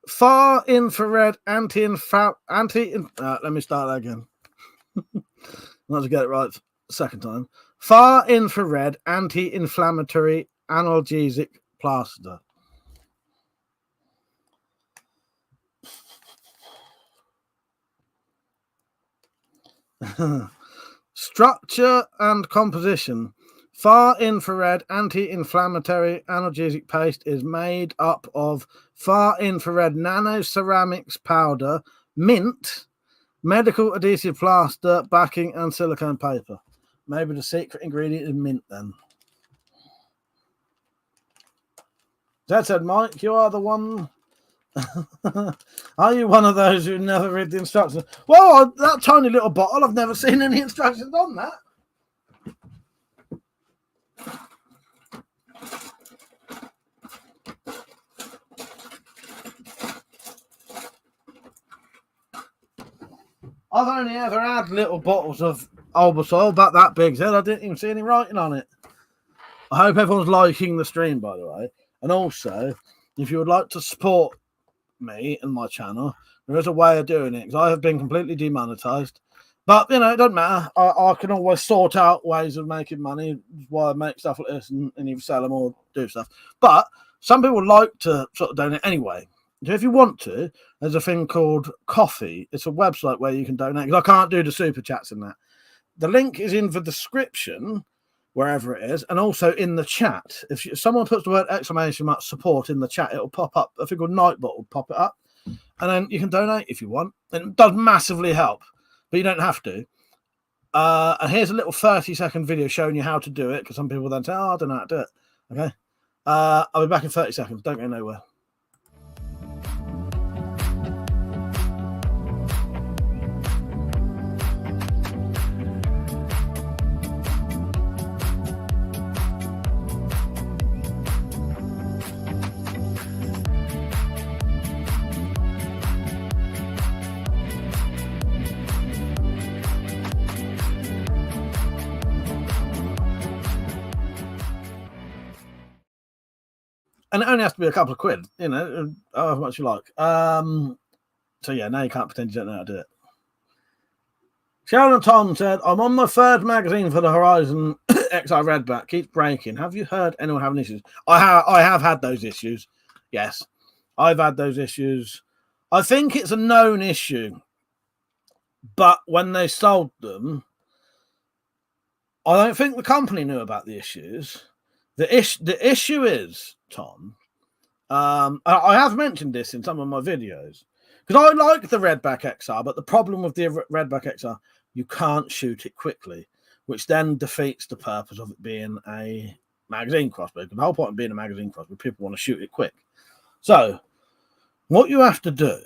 Far infrared let me start that again. Let's get it right second time. Far infrared anti-inflammatory analgesic plaster. Structure and composition. Far infrared anti-inflammatory analgesic paste is made up of far infrared nanoceramics powder, mint, medical adhesive plaster, backing, and silicone paper. Maybe the secret ingredient is mint then. That said, Mike, you are the one. Are you one of those who never read the instructions? Well, that tiny little bottle, I've never seen any instructions on that. I've only ever had little bottles of Albasol about that big, so I didn't even see any writing on it. I hope everyone's liking the stream, by the way. And also, if you would like to support me and my channel, there is a way of doing it, because I have been completely demonetized. But, you know, it doesn't matter. I can always sort out ways of making money, why I make stuff like this and either sell them or do stuff. But some people like to sort of donate anyway. So if you want to, there's a thing called Coffee. It's a website where you can donate, because I can't do the super chats in that. The link is in the description, wherever it is, and also in the chat. If someone puts the word ! support in the chat, it'll pop up. A thing called Nightbot will pop it up, and then you can donate if you want. And it does massively help, but you don't have to. And here's a little 30-second video showing you how to do it, because some people then say, oh, I don't know how to do it. Okay. I'll be back in 30 seconds. Don't go nowhere. And it only has to be a couple of quid, you know, however much you like. So, yeah, now you can't pretend you don't know how to do it. Sharon Tom said, I'm on my third magazine for the Horizon XR Redback. Keeps breaking. Have you heard anyone having issues? I have had those issues. Yes, I've had those issues. I think it's a known issue. But when they sold them, I don't think the company knew about the issues. The issue is, Tom, I have mentioned this in some of my videos, because I like the Redback XR, but the problem with the Redback XR, you can't shoot it quickly, which then defeats the purpose of it being a magazine crossbow. The whole point of being a magazine crossbow, people want to shoot it quick. So what you have to do,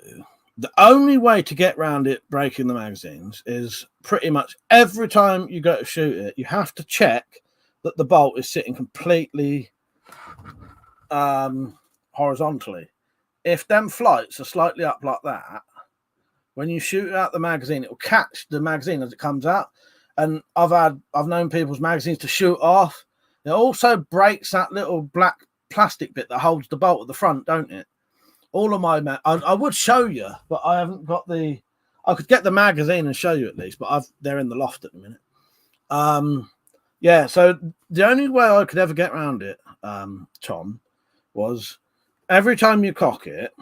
the only way to get around it breaking the magazines is pretty much every time you go to shoot it, you have to check that the bolt is sitting completely horizontally. If them flights are slightly up like that, when you shoot out the magazine, it will catch the magazine as it comes out. And I've known people's magazines to shoot off. It also breaks that little black plastic bit that holds the bolt at the front, don't it? All of my I would show you, but I haven't got the. I could get the magazine and show you at least, but they're in the loft at the minute. Yeah, so the only way I could ever get around it, Tom, was every time you cock it,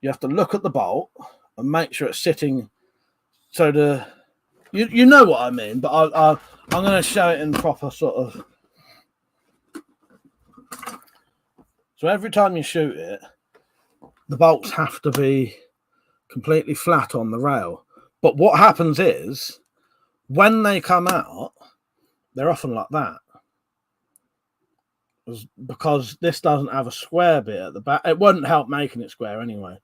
you have to look at the bolt and make sure it's sitting. So you know what I mean, but I'm going to show it in proper sort of. So every time you shoot it, the bolts have to be completely flat on the rail. But what happens is, when they come out, they're often like that. Because this doesn't have a square bit at the back. It wouldn't help making it square anyway.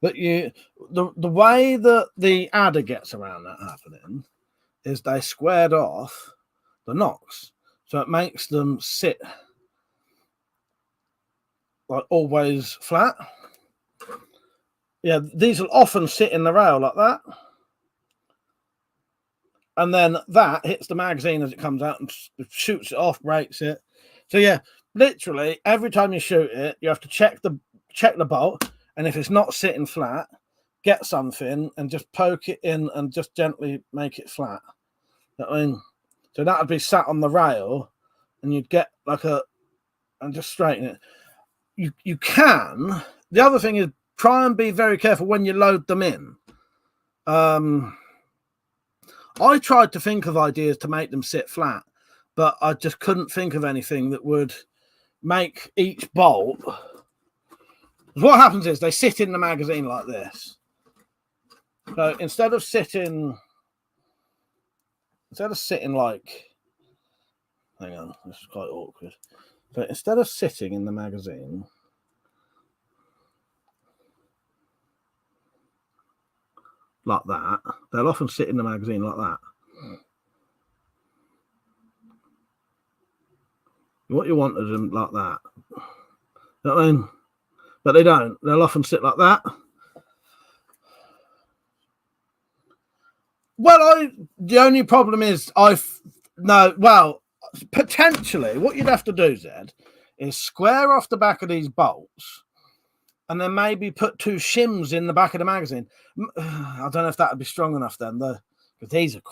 But the way that the adder gets around that happening is they squared off the nocks. So it makes them sit like always flat. Yeah, these will often sit in the rail like that. and then that hits the magazine as it comes out and shoots it off, breaks it. So yeah, literally every time you shoot it, you have to check the bolt, and if it's not sitting flat, get something and just poke it in and just gently make it flat. You know what I mean? So that would be sat on the rail, and you'd get like and just straighten it. You can. The other thing is try and be very careful when you load them in. I tried to think of ideas to make them sit flat, but I just couldn't think of anything that would make each bolt. What happens is they sit in the magazine like this. So instead of sitting like, hang on, this is quite awkward. So instead of sitting in the magazine, like that, they'll often sit in the magazine like that. What you want is them like that. You know what I mean? But they don't. They'll often sit like that. Well, the only problem is potentially what you'd have to do, Zed, is square off the back of these bolts and then maybe put 2 shims in the back of the magazine. I don't know if that would be strong enough then, though, because these are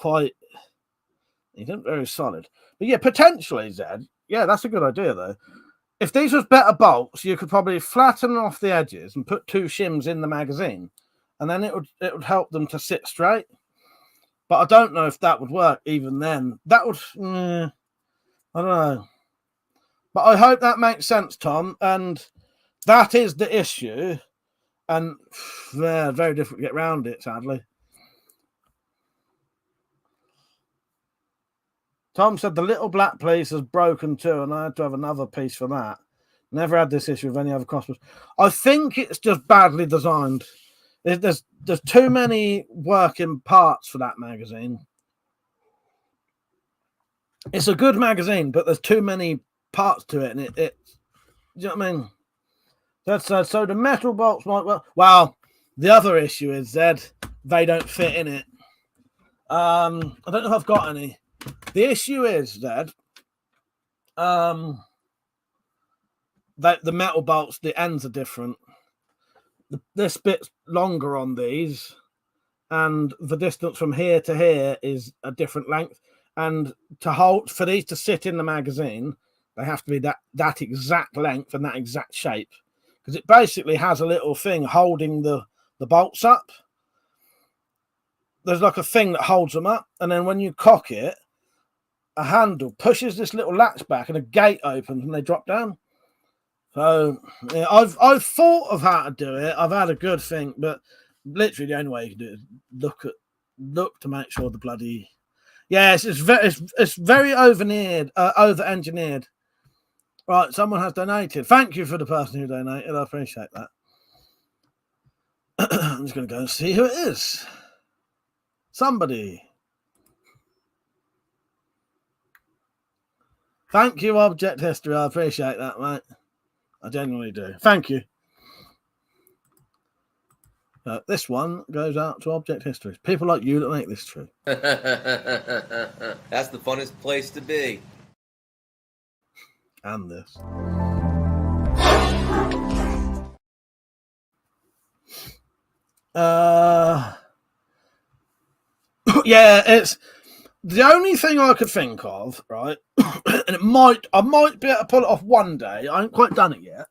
very solid. But yeah, potentially, Zed, yeah, that's a good idea, though. If these was better bolts, you could probably flatten off the edges and put 2 shims in the magazine, and then it would help them to sit straight. But I don't know if that would work even then. That would, I don't know. But I hope that makes sense, Tom. And that is the issue. And very difficult to get around it, sadly. Tom said the little black piece has broken too, and I had to have another piece for that. Never had this issue with any other crossbows. I think it's just badly designed. There's too many working parts for that magazine. It's a good magazine, but there's too many parts to it, and it you know what I mean? That's so the metal bolts might work. Well, the other issue is Zed, they don't fit in it. I don't know if I've got any. The issue is Zed, that the metal bolts, the ends are different. This bit's longer on these, and the distance from here to here is a different length. And for these to sit in the magazine, they have to be that exact length and that exact shape, because it basically has a little thing holding the bolts up. There's like a thing that holds them up, and then when you cock it, a handle pushes this little latch back, and a gate opens, and they drop down. So yeah, I've thought of how to do it. I've had a good think, but literally the only way you can do it is look to make sure the bloody it's very over engineered. Right, someone has donated. Thank you for the person who donated. I appreciate that. I'm just going to go and see who it is. Somebody. Thank you, Object History. I appreciate that, mate. I genuinely do. Thank you. This one goes out to Object History. People like you that make this true. That's the funnest place to be. And this. Yeah, it's the only thing I could think of, right? And I might be able to pull it off one day. I haven't quite done it yet.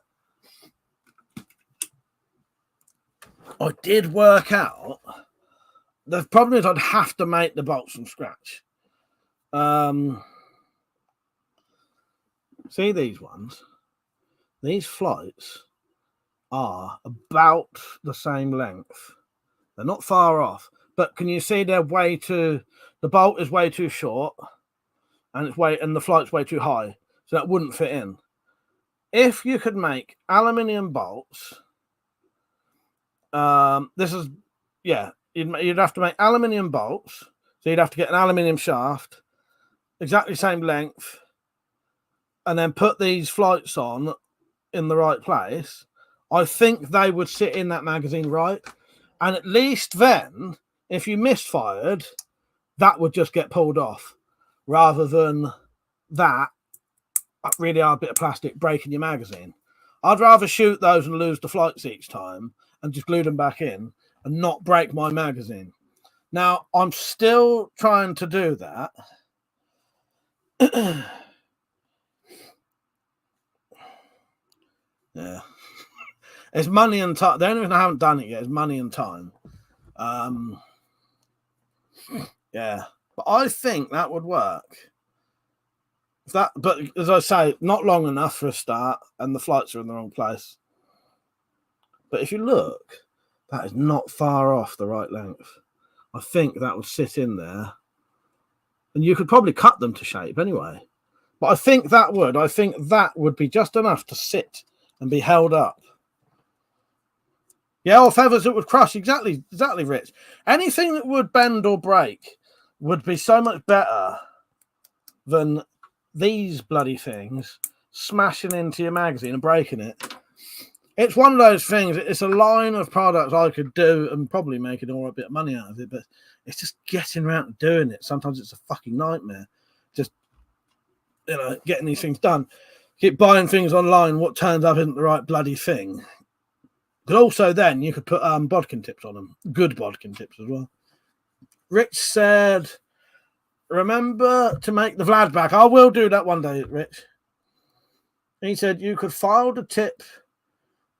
I did work out. The problem is I'd have to make the bolts from scratch. See these ones? These flights are about the same length. They're not far off, but can you see the bolt is way too short, and the flight's way too high, so that wouldn't fit in. If you could make aluminium bolts, you'd have to make aluminium bolts, so you'd have to get an aluminium shaft, exactly same length, and then put these flights on in the right place. I think they would sit in that magazine right, and at least then, if you misfired, that would just get pulled off rather than that really hard bit of plastic breaking your magazine. I'd rather shoot those and lose the flights each time and just glue them back in and not break my magazine. Now, I'm still trying to do that. Yeah. It's money and time. The only reason I haven't done it yet is money and time. Yeah. But I think that would work. But as I say, not long enough for a start, and the flights are in the wrong place. But if you look, that is not far off the right length. I think that would sit in there. And you could probably cut them to shape anyway. But I think that would be just enough to sit and be held up. Yeah, or feathers that would crush. Exactly, Rich. Anything that would bend or break would be so much better than these bloody things smashing into your magazine and breaking it. It's one of those things. It's a line of products I could do and probably make an all right bit of money out of it, but it's just getting around to doing it. Sometimes it's a fucking nightmare. Just, getting these things done. Keep buying things online. What turns up isn't the right bloody thing. But also then you could put bodkin tips on them. Good bodkin tips as well. Rich said, remember to make the Vlad back. I will do that one day, Rich. He said you could file the tip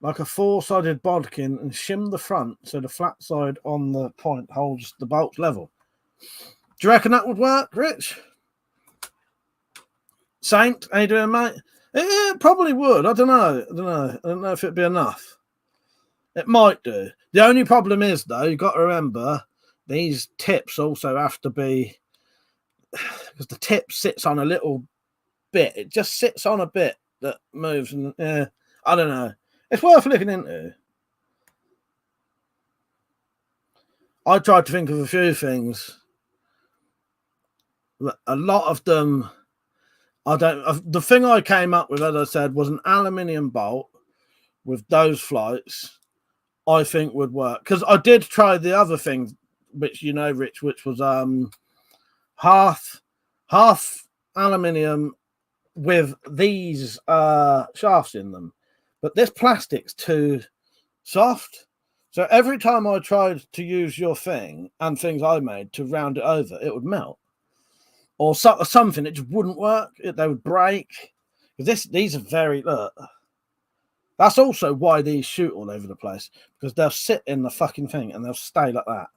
like a four-sided bodkin and shim the front so the flat side on the point holds the bolts level. Do you reckon that would work, Rich? Saint, how you doing, mate? It probably would. I don't know. I don't know if it'd be enough. It might do. The only problem is, though, you've got to remember these tips also have to be, because the tip sits on a little bit. It just sits on a bit that moves. And I don't know. It's worth looking into. I tried to think of a few things. A lot of them, the thing I came up with, as I said, was an aluminium bolt with those flights. I think would work, because I did try the other thing, which Rich, which was half aluminium with these shafts in them, but this plastic's too soft. So every time I tried to use your thing and things I made to round it over, it would melt, or something. It just wouldn't work. They would break. These are very look. That's also why these shoot all over the place, because they'll sit in the fucking thing and they'll stay like that.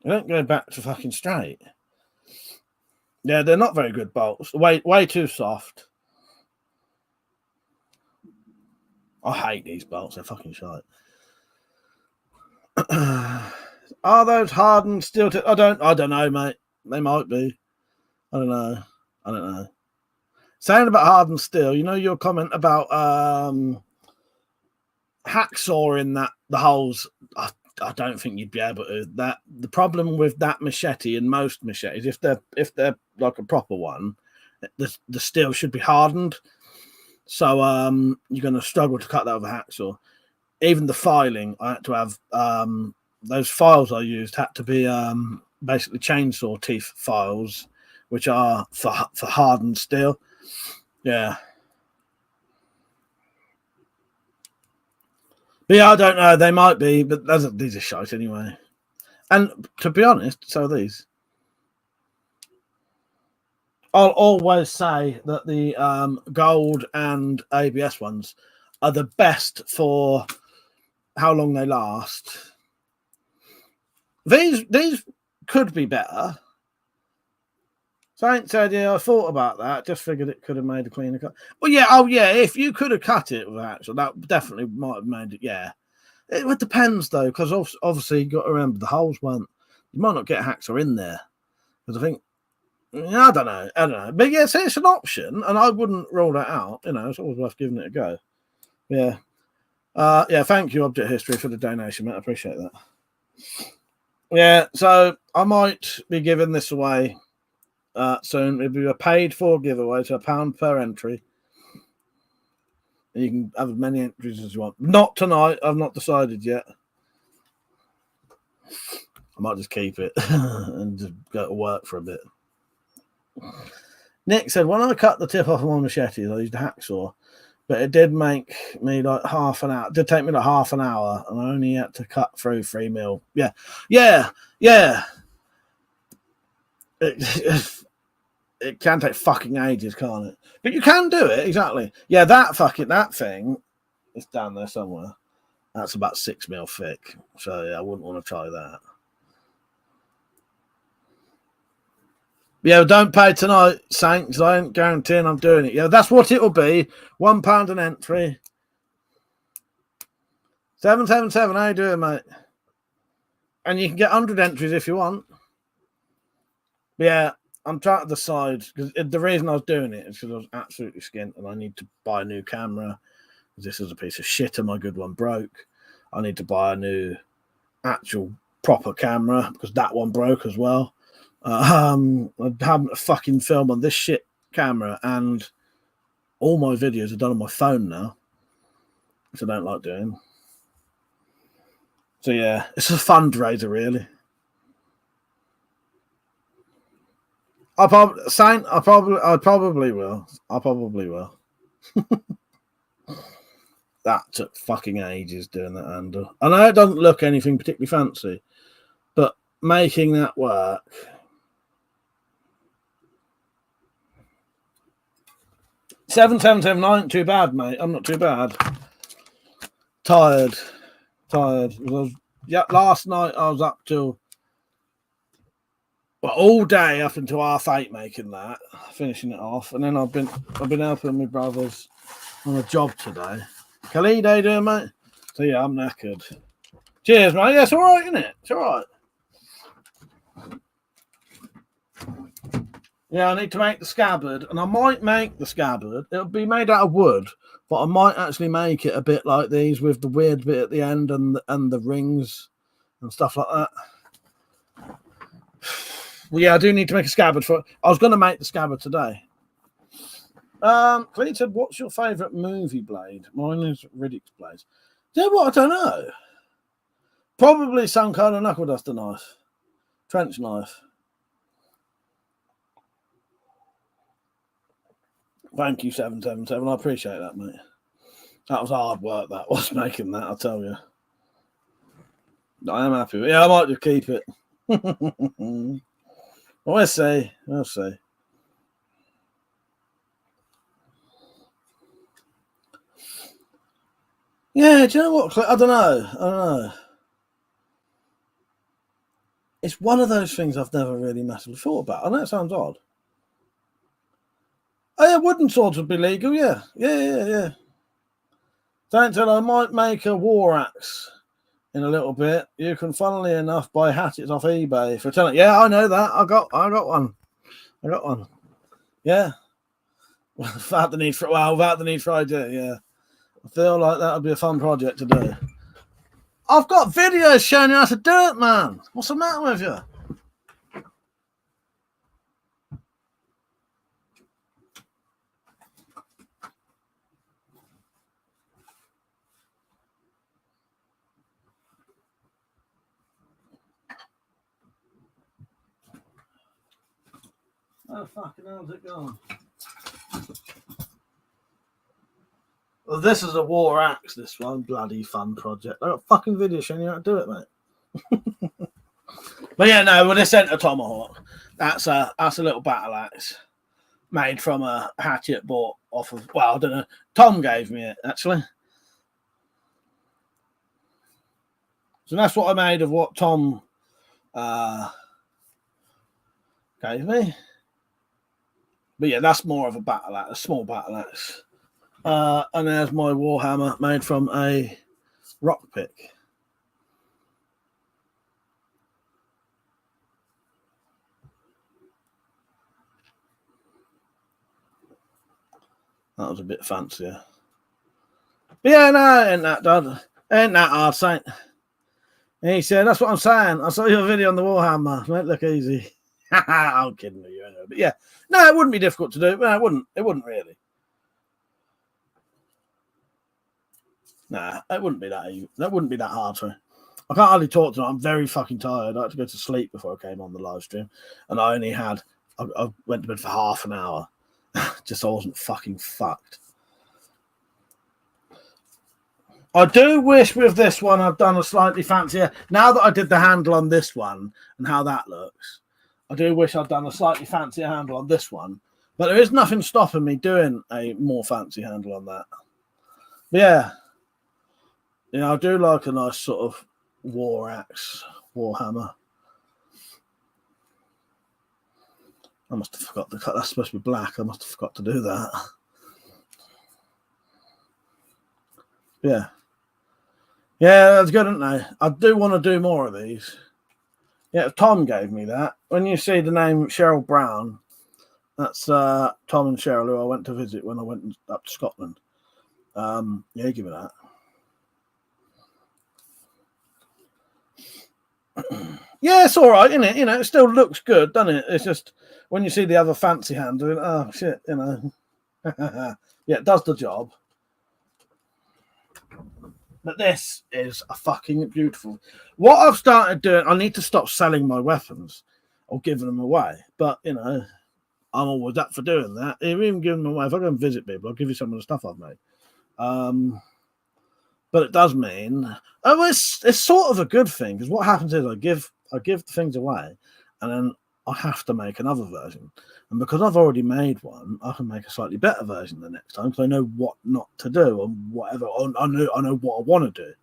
They don't go back to fucking straight. Yeah, they're not very good bolts. Way too soft. I hate these bolts. They're fucking shite. Are those hardened steel tips? I don't know, mate. They might be. I don't know. Saying about hardened steel, your comment about hacksaw in the holes. I don't think you'd be able to. The problem with that machete and most machetes, if they're like a proper one, the steel should be hardened. So you're going to struggle to cut that with a hacksaw. Even the filing, I had to have those files I used had to be basically chainsaw teeth files, which are for hardened steel. Yeah. But yeah, I don't know. They might be, but these are shite anyway. And to be honest, so are these. I'll always say that the gold and ABS ones are the best for how long they last. These could be better. Saint said, yeah, I thought about that. Just figured it could have made a cleaner cut. Well, yeah, if you could have cut it with hacksaw, that definitely might have made it, yeah. It depends, though, because obviously you've got to remember the holes weren't, you might not get a hacksaw in there. Because I think, I don't know. But yeah, so it's an option, and I wouldn't rule that out. It's always worth giving it a go. Yeah. Yeah, thank you, Object History, for the donation, mate. I appreciate that. Yeah, so I might be giving this away soon. It'll be a paid for giveaway, so £1 per entry. And you can have as many entries as you want. Not tonight. I've not decided yet. I might just keep it and just go to work for a bit. Nick said, when I cut the tip off of my machetes, I used a hacksaw, but it did make me like half an hour. It did take me like half an hour, and I only had to cut through 3 mil. Yeah. It can take fucking ages, can't it? But you can do it, exactly. Yeah, that thing is down there somewhere. That's about 6 mil thick. So yeah, I wouldn't want to try that. Yeah, don't pay tonight, Saint, because I ain't guaranteeing I'm doing it. Yeah, that's what it'll be. £1 an entry. 777, how you doing, mate? And you can get 100 entries if you want. Yeah, I'm trying to decide, because the reason I was doing it is because I was absolutely skint and I need to buy a new camera. This is a piece of shit and my good one broke. I need to buy a new actual proper camera because that one broke as well. I'm having a fucking film on this shit camera, and all my videos are done on my phone now, which I don't like doing. So yeah, it's a fundraiser, really. I probably will. That took fucking ages doing that handle. I know it doesn't look anything particularly fancy, but making that work. $777 too bad, mate. I'm not too bad. Tired. Last night I was up till all day up until 8:30 making that, finishing it off, and then I've been helping my brothers on a job today. Khalid, how you doing, mate? So yeah, I'm knackered. Cheers, mate. Yeah, it's all right, isn't it? It's all right. Yeah, I need to make the scabbard, and I might make the scabbard. It'll be made out of wood, but I might actually make it a bit like these with the weird bit at the end and the rings and stuff like that. Well, yeah, I do need to make a scabbard for. I was going to make the scabbard today. Clean said, "What's your favourite movie blade?" Mine is Riddick's blade. You know what? I don't know. Probably some kind of knuckle duster knife, trench knife. Thank you, 777. I appreciate that, mate. That was hard work, that was, making that, I'll tell you. I am happy with it. Yeah, I might just keep it. We'll see. We'll see. Yeah, do you know what? I don't know. It's one of those things I've never really massively thought about. I know it sounds odd. Oh, yeah, wooden swords would be legal, yeah. Yeah. Don't tell I might make a war axe in a little bit. You can, funnily enough, buy hatchets off eBay for telling. Yeah, I know that. I got one. Yeah. Without the need for idea, yeah. I feel like that would be a fun project to do. I've got videos showing you how to do it, man. What's the matter with you? Oh, fucking hell's it gone? Well, this is a war axe, this one. Bloody fun project. I got fucking video showing you how to do it, mate. But yeah, no, well, this Enter Tomahawk. That's a little battle axe made from a hatchet bought off of, well, I don't know. Tom gave me it, actually. So that's what I made of what Tom gave me. But yeah, that's more of a battle axe, a small battle axe. And there's my warhammer made from a rock pick. That was a bit fancier. But yeah, no, ain't that done. Ain't that hard, Saint. And he said, that's what I'm saying. I saw your video on the warhammer. Might look easy. I'm kidding with you anyway. But yeah, no, it wouldn't be difficult to do. No, it wouldn't. It wouldn't really. Nah, it wouldn't be that easy. That wouldn't be that hard for me. I can't hardly talk tonight. I'm very fucking tired. I had to go to sleep before I came on the live stream, and I only had. I went to bed for half an hour, just so I wasn't fucking fucked. I do wish with this one I've done a slightly fancier. Now that I did the handle on this one and how that looks, I do wish I'd done a slightly fancier handle on this one. But there is nothing stopping me doing a more fancy handle on that. But yeah. You know, I do like a nice sort of war axe, war hammer. I must have forgot to cut. That's supposed to be black. I must have forgot to do that. Yeah. Yeah, that's good, isn't they? I do want to do more of these. Yeah, Tom gave me that. When you see the name Cheryl Brown, that's Tom and Cheryl, who I went to visit when I went up to Scotland. Yeah, give me that. Yeah, it's all right, isn't it? You know, it still looks good, doesn't it? It's just when you see the other fancy hand doing, oh shit, you know. Yeah, it does the job. But this is a fucking beautiful. What I've started doing, I need to stop selling my weapons or giving them away. But, you know, I'm always up for doing that. Even giving them away. If I go and visit people, I'll give you some of the stuff I've made. But it does mean, it's sort of a good thing, because what happens is I give the things away, and then I have to make another version. And because I've already made one, I can make a slightly better version the next time, because I know what not to do and whatever. I know what I want to do.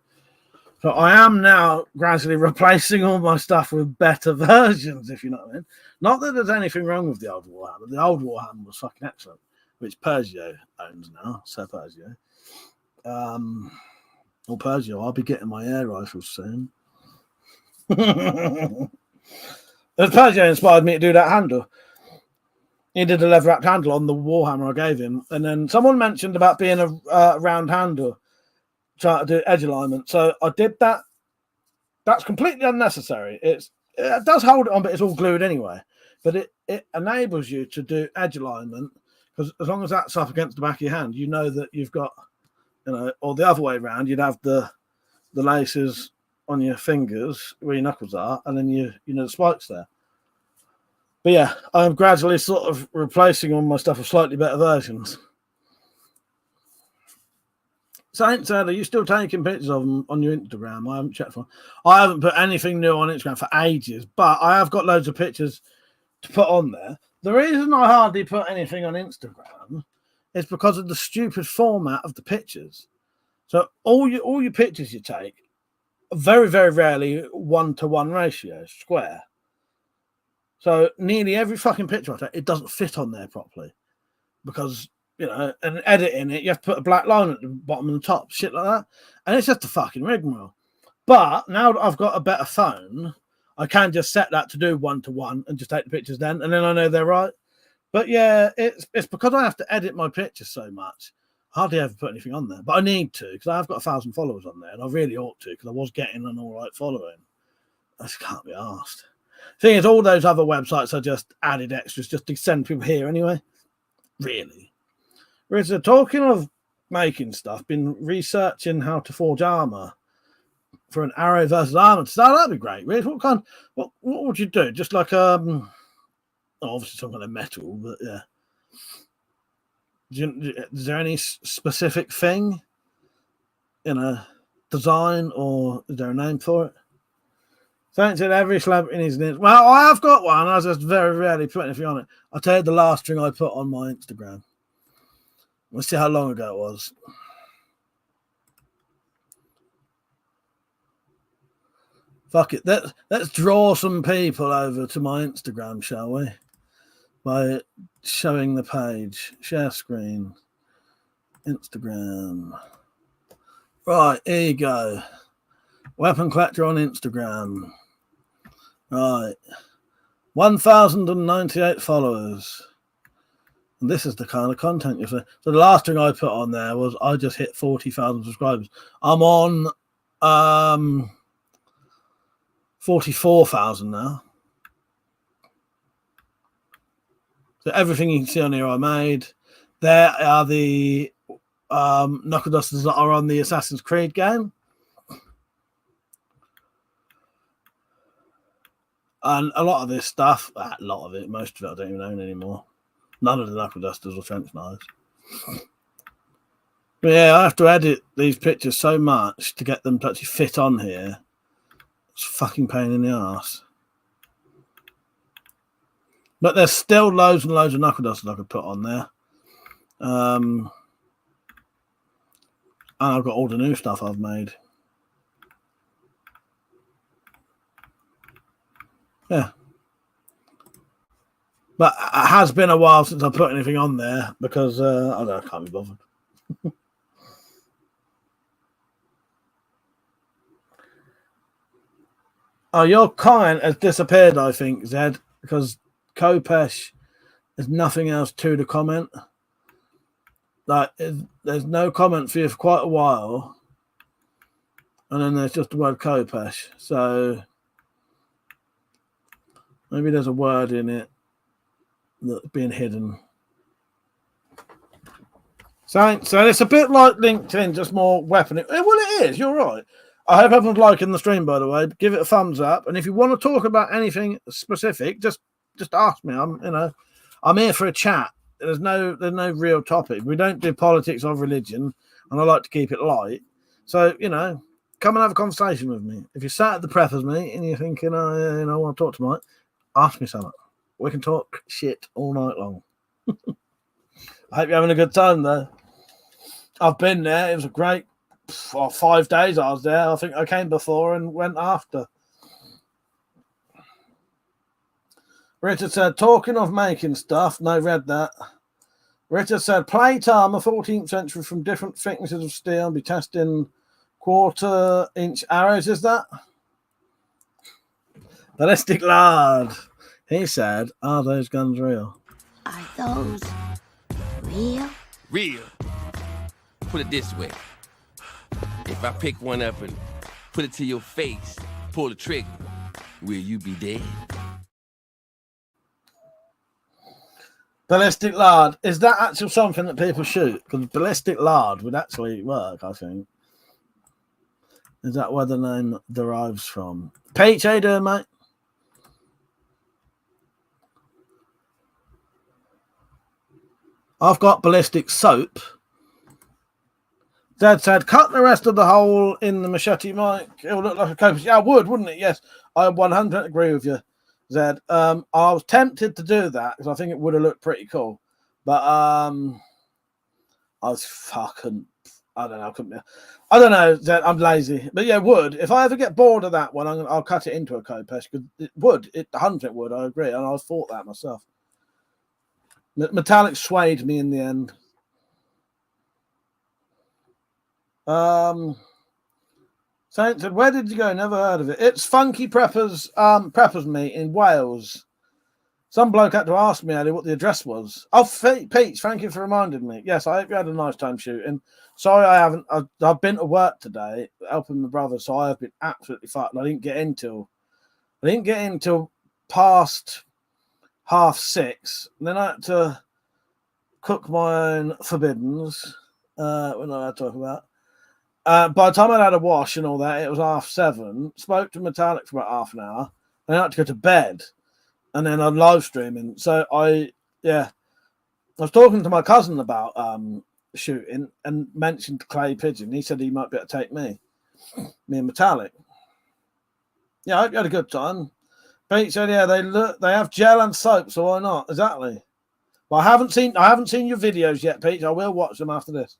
So I am now gradually replacing all my stuff with better versions, if you know what I mean. Not that there's anything wrong with the old Warhammer. The old Warhammer was fucking excellent, which Pergio owns now, Sir Pergio. Or Pergio, I'll be getting my air rifles soon. Pergio inspired me to do that handle. He did a leather wrapped handle on the Warhammer I gave him. And then someone mentioned about being a round handle, trying to do edge alignment. So I did that. That's completely unnecessary. It does hold it on, but it's all glued anyway. But it enables you to do edge alignment, because as long as that's up against the back of your hand, you know that you've got, you know, or the other way around, you'd have the laces on your fingers where your knuckles are, and then you know the spikes there. But yeah, I'm gradually sort of replacing all my stuff with slightly better versions. Saint said, are you still taking pictures of them on your Instagram? I haven't checked for. I haven't put anything new on Instagram for ages, but I have got loads of pictures to put on there. The reason I hardly put anything on Instagram is because of the stupid format of the pictures. So all your pictures you take, very, very rarely 1-to-1 ratio, square. So nearly every fucking picture I take, it doesn't fit on there properly. Because, you know, and editing it, you have to put a black line at the bottom and the top, shit like that. And it's just a fucking rigmarole. But now that I've got a better phone, I can just set that to do 1-to-1 and just take the pictures then, and then I know they're right. But yeah, it's because I have to edit my pictures so much. I hardly ever put anything on there, but I need to, because I've got 1,000 followers on there, and I really ought to, because I was getting an all right following. I just can't be arsed. Thing is, all those other websites are just added extras just to send people here anyway. Really. Richard, talking of making stuff, been researching how to forge armor for an arrow versus armor. So that'd be great. Rich, what would you do? Just like obviously some kind of metal, but yeah. Is there any specific thing in a design, or is there a name for it? Thanks to every celebrity needs an Instagram. Well, I have got one. I just very rarely put anything on it. I'll tell you the last thing I put on my Instagram. Let's see how long ago it was. Fuck it. Let's draw some people over to my Instagram, shall we? By showing the page. Share screen. Instagram. Right, here you go. WeaponCollector on Instagram. Right. 1,098 followers. And this is the kind of content you say. So the last thing I put on there was I just hit 40,000 subscribers. I'm on 44,000 now. So everything you can see on here I made. There are the knuckle dusters that are on the Assassin's Creed game. And a lot of this stuff, most of it I don't even own anymore. None of the knuckle dusters or trench knives. But yeah, I have to edit these pictures so much to get them to actually fit on here. It's a fucking pain in the ass. But there's still loads and loads of knuckle dusters I could put on there. And I've got all the new stuff I've made. Yeah. But it has been a while since I put anything on there because I can't be bothered. Oh, your comment has disappeared, I think, Zed, because Kopesh, there's nothing else to the comment. Like, there's no comment for you for quite a while. And then there's just the word Kopesh. So maybe there's a word in it that's being hidden. So it's a bit like LinkedIn, just more weapon. Well, it is. You're right. I hope everyone's liking the stream, by the way. Give it a thumbs up. And if you want to talk about anything specific, just ask me. I'm here for a chat. There's no real topic. We don't do politics or religion, and I like to keep it light. So, come and have a conversation with me. If you're sat at the preppers meet and you're thinking, I want to talk to Mike, ask me something. We can talk shit all night long. I hope you're having a good time, though. I've been there. It was a great 5 days I was there. I think I came before and went after. Richard said, talking of making stuff, no, read that. Richard said, plate armor, 14th century from different thicknesses of steel, be testing 1/4-inch arrows, is that? Ballistic lard. He said, are those guns real? Are those real? Real. Put it this way. If I pick one up and put it to your face, pull the trigger, will you be dead? Ballistic lard. Is that actually something that people shoot? Because ballistic lard would actually work, I think. Is that where the name derives from? Peach, how you doing, mate? I've got ballistic soap. Dad said, cut the rest of the hole in the machete, Mike. It will look like a copus. Yeah, it would, wouldn't it? Yes, I 100% agree with you, Zed. I was tempted to do that because I think it would have looked pretty cool. But I was fucking, I don't know, Zed, I'm lazy. But yeah, wood. If I ever get bored of that one, I'll cut it into a Kopesh because it would. It 100% would, I agree. And I thought that myself. Metallic swayed me in the end. Saint said, where did you go? Never heard of it. It's Funky Preppers meet in Wales. Some bloke had to ask me earlier what the address was. Oh, Peach, thank you for reminding me. Yes, I hope you had a nice time shooting. Sorry, I haven't. I've been to work today helping my brother, so I have been absolutely fucked. I didn't get in till past 6:30. And then I had to cook my own forbiddens. We're not allowed to talk about. By the time I had a wash and all that, it was 7:30. Spoke to Metallic for about half an hour. And I had to go to bed. And then I'm live streaming. So I was talking to my cousin about shooting and mentioned Clay Pigeon. He said he might be able to take me and Metallic. Yeah, I hope you had a good time. Pete said, yeah, they have gel and soap, so why not? Exactly. But I haven't seen your videos yet, Pete. I will watch them after this.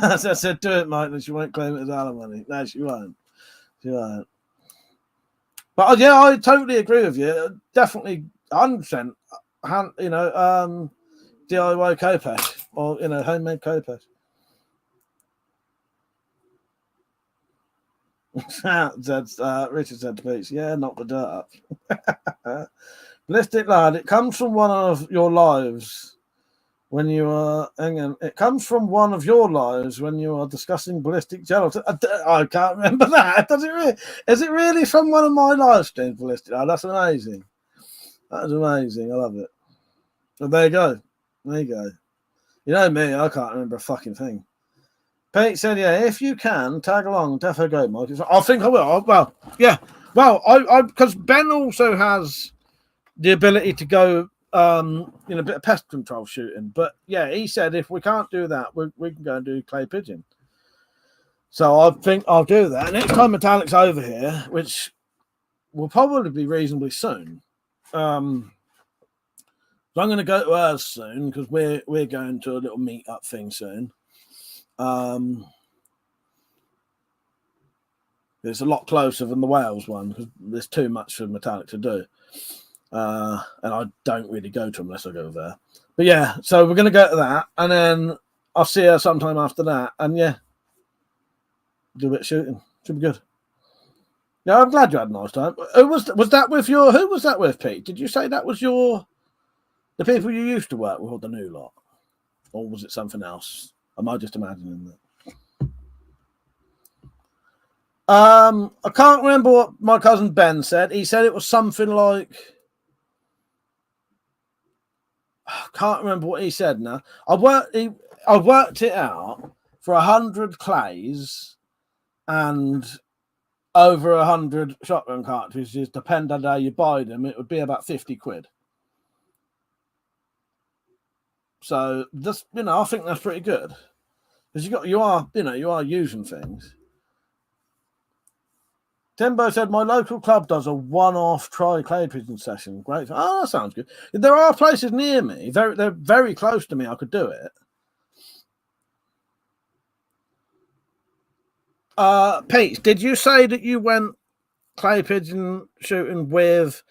As I said, do it, Mike, and she won't claim it as alimony. No, she won't. She won't. But yeah, I totally agree with you. Definitely 100%. DIY Kopesh or homemade Kopesh. Richard said to Peach, yeah, knock the dirt up. Ballistic lad, it comes from one of your lives when you are. It comes from one of your lives when you are discussing ballistic gel. I can't remember that. Does it really? Is it really from one of my live streams, ballistic lad? That's amazing. That is amazing. I love it. So there you go. There you go. You know me, I can't remember a fucking thing. Pete said, yeah, if you can, tag along, defo go, Mike. I think I will. Well, yeah, Well, I because Ben also has the ability to go in a bit of pest control shooting. But yeah, he said if we can't do that, we can go and do clay pigeon. So I think I'll do that. Next time Metallic's over here, which will probably be reasonably soon. So I'm going to go to hers soon because we're going to a little meet-up thing soon. It's a lot closer than the Wales one because there's too much for Metallic to do. And I don't really go to them unless I go there. But yeah, so we're going to go to that. And then I'll see her sometime after that. And yeah, do a bit of shooting. Should be good. Yeah, I'm glad you had a nice time. Was that with, Pete? Did you say that was the people you used to work with or the new lot? Or was it something else? Am I just imagining that? I can't remember what my cousin Ben said. He said it was something like, I can't remember what he said now. I worked it out for 100 clays and over 100 shotgun cartridges, depending on how you buy them, it would be about 50 quid. So this, I think that's pretty good. Because you are using things. Timbo said, my local club does a one-off try clay pigeon session. Great. Oh, that sounds good. There are places near me. They're very close to me. I could do it. Pete, did you say that you went clay pigeon shooting with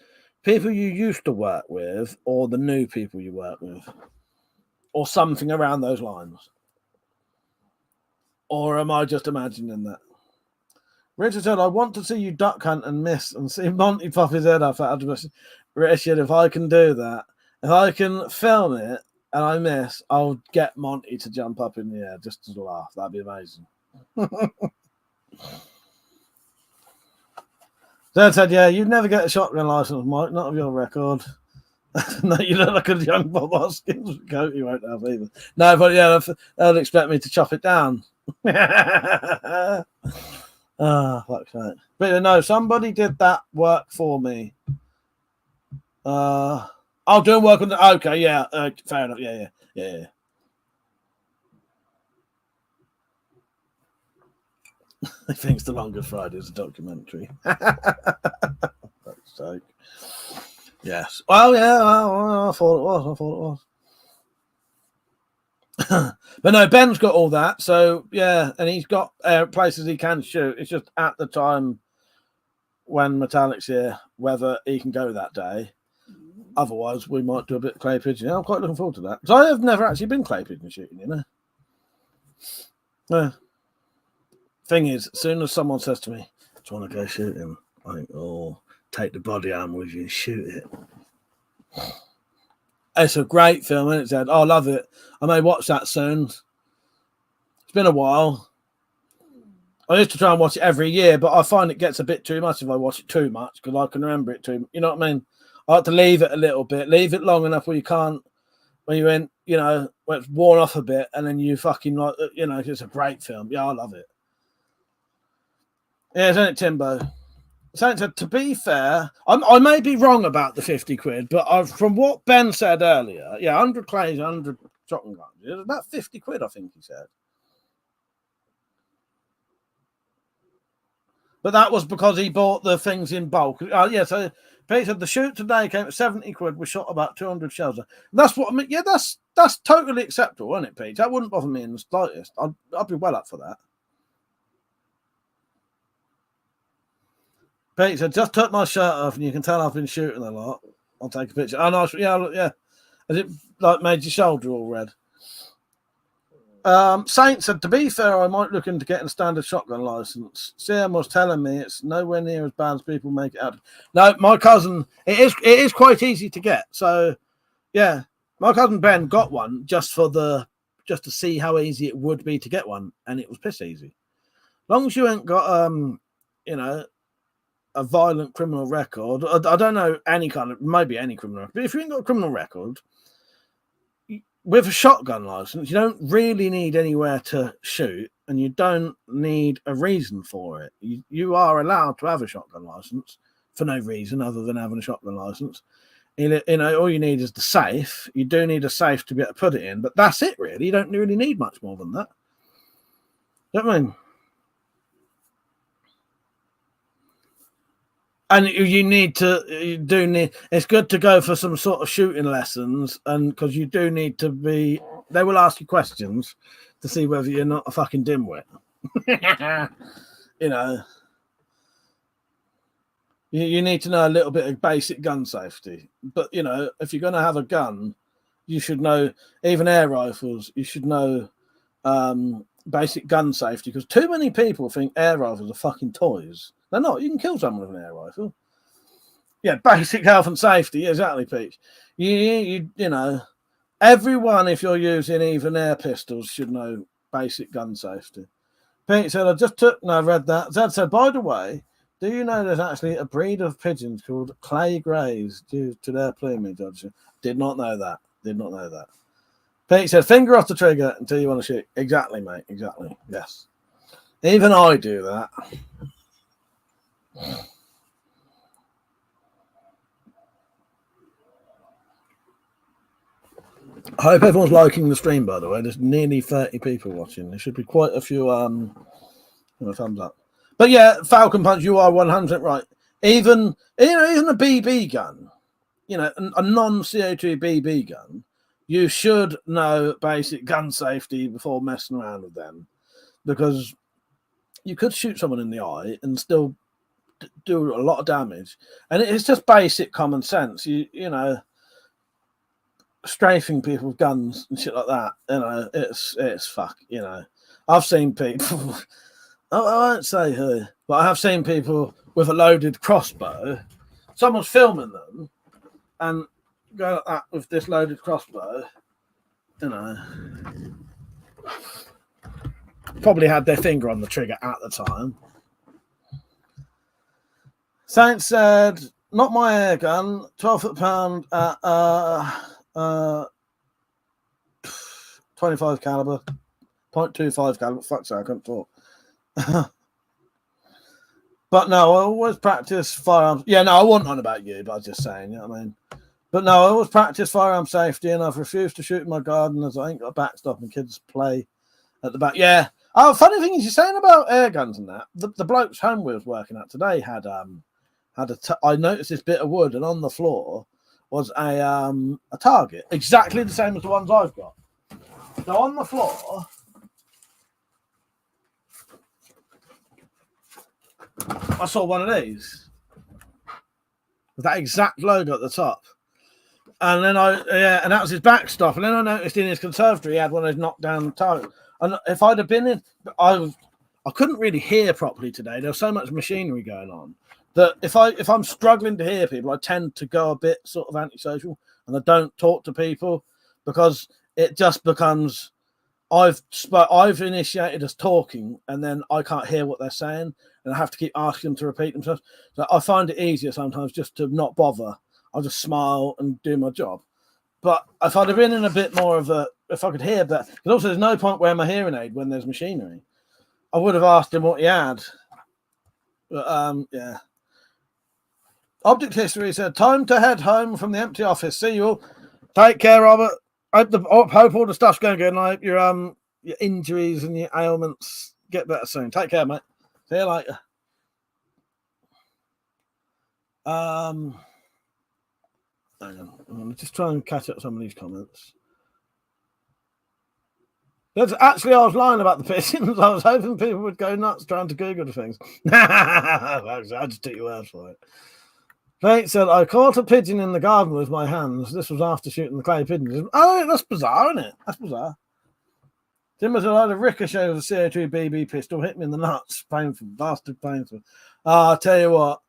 people you used to work with or the new people you work with? Or something around those lines? Or am I just imagining that? Richard said, I want to see you duck hunt and miss and see Monty pop his head off at Richard, if I can do that, if I can film it and I miss, I'll get Monty to jump up in the air just to laugh. That'd be amazing. Dad said, yeah, you'd never get a shotgun license, Mike, not of your record. No, you look like a young Bob Hoskins coat you won't have either. No, but yeah, they'll expect me to chop it down. Fuck's sake. But no, somebody did that work for me. I'll do work on the. Okay, yeah, fair enough. Yeah. He thinks The Longest Friday is a documentary. Fuck's sake. Yes. Well, yeah, I thought it was. But no, Ben's got all that. So, yeah, and he's got places he can shoot. It's just at the time when Metallic's here, whether he can go that day. Otherwise, we might do a bit of clay pigeon. I'm quite looking forward to that. Because I have never actually been clay pigeon shooting, Thing is, as soon as someone says to me, do you want to go shooting? I think, take the body armor with you and shoot it. It's a great film, isn't it, Zed? I love it. I may watch that soon. It's been a while. I used to try and watch it every year, but I find it gets a bit too much if I watch it too much because I can remember it too. You know what I mean? I like to leave it a little bit, leave it long enough where you can't, when you're in, when it's worn off a bit, and then you fucking it's a great film. Yeah, I love it. Yeah, isn't it, Timbo? So to be fair, I may be wrong about the 50 quid, but from what Ben said earlier, 100 clays, 100 shotgun guns, it was about 50 quid, I think he said. But that was because he bought the things in bulk. So Pete said the shoot today came at 70 quid. We shot about 200 shells. That's what I mean. Yeah, that's totally acceptable, isn't it, Pete? That wouldn't bother me in the slightest. I'd be well up for that. Pete said, just took my shirt off and you can tell I've been shooting a lot. I'll take a picture. Oh, nice. Yeah. Has it made your shoulder all red? Saint said, to be fair, I might look into getting a standard shotgun license. CM was telling me it's nowhere near as bad as people make it out. No, my cousin, it is quite easy to get. So, yeah, my cousin Ben got one just to see how easy it would be to get one, and it was piss easy. As long as you ain't got, a violent criminal record. I don't know maybe any criminal record, but if you ain't got a criminal record, with a shotgun license, you don't really need anywhere to shoot. and you don't need a reason for it. You are allowed to have a shotgun license for no reason other than having a shotgun license. You know, all you need is the safe. You do need a safe to be able to put it in, but that's it, really. You don't really need much more than that. You know what I mean? And you do need, it's good to go for some sort of shooting lessons, and because you do need to be, they will ask you questions to see whether you're not a fucking dimwit. You know, you need to know a little bit of basic gun safety. But, you know, if you're going to have a gun, you should know, even air rifles, you should know basic gun safety, because too many people think air rifles are fucking toys. They're not. You can kill someone with an air rifle. Yeah, basic health and safety. Exactly, Pete. You know, everyone, if you're using even air pistols, should know basic gun safety. Pete said, I read that. Zed said, by the way, do you know there's actually a breed of pigeons called clay greys due to their plumage? Did not know that. Did not know that. Pete said, finger off the trigger until you want to shoot. Exactly, mate. Exactly. Yes. Even I do that. I hope everyone's liking the stream, by the way. There's nearly 30 people watching. There should be quite a few thumbs up. But yeah, Falcon Punch, you are 100% right. Even a BB gun, you know, a non-CO2 BB gun, you should know basic gun safety before messing around with them, because you could shoot someone in the eye and still do a lot of damage. And it's just basic common sense. You know, strafing people with guns and shit like that, you know, it's fuck, you know. I've seen people, I won't say who, but I have seen people with a loaded crossbow. Someone's filming them and go like that with this loaded crossbow, you know. Probably had their finger on the trigger at the time. Saint said, not my air gun, 12 pound at 25 caliber, 0.25 caliber. Fuck's sake, I couldn't talk. But no, I always practice firearms. Yeah, no, I wasn't on about you, but I was just saying, you know what I mean? But no, I always practice firearm safety, and I've refused to shoot in my garden as I ain't got a backstop and kids play at the back. Yeah. Oh, funny thing is, you're saying about air guns and that. The bloke's home we was working at today had I noticed this bit of wood, and on the floor was a target, exactly the same as the ones I've got. So on the floor, I saw one of these with that exact logo at the top, and then and that was his backstop. And then I noticed in his conservatory he had one of those knockdown targets. And if I'd have been in, I couldn't really hear properly today. There was so much machinery going on that if I'm struggling to hear people, I tend to go a bit sort of antisocial, and I don't talk to people, because it just becomes I've initiated us talking, and then I can't hear what they're saying, and I have to keep asking them to repeat themselves. So I find it easier sometimes just to not bother. I'll just smile and do my job. But if I'd have been in a bit more of if I could hear that, because also there's no point wearing my hearing aid when there's machinery. I would have asked him what he had. But yeah. Object History said, time to head home from the empty office. See you all. Take care, Robert. I hope all the stuff's going good, and I hope your injuries and your ailments get better soon. Take care, mate. See you later. Hang on. I'm going to just try and catch up some of these comments. Actually, I was lying about the pigeons. I was hoping people would go nuts trying to Google the things. I just took your word for it. Nate said, I caught a pigeon in the garden with my hands. This was after shooting the clay pigeons. Oh, that's bizarre, isn't it? That's bizarre. Tim said, I had a ricochet with a CO2 BB pistol. Hit me in the nuts. Painful. Bastard painful. I'll tell you what.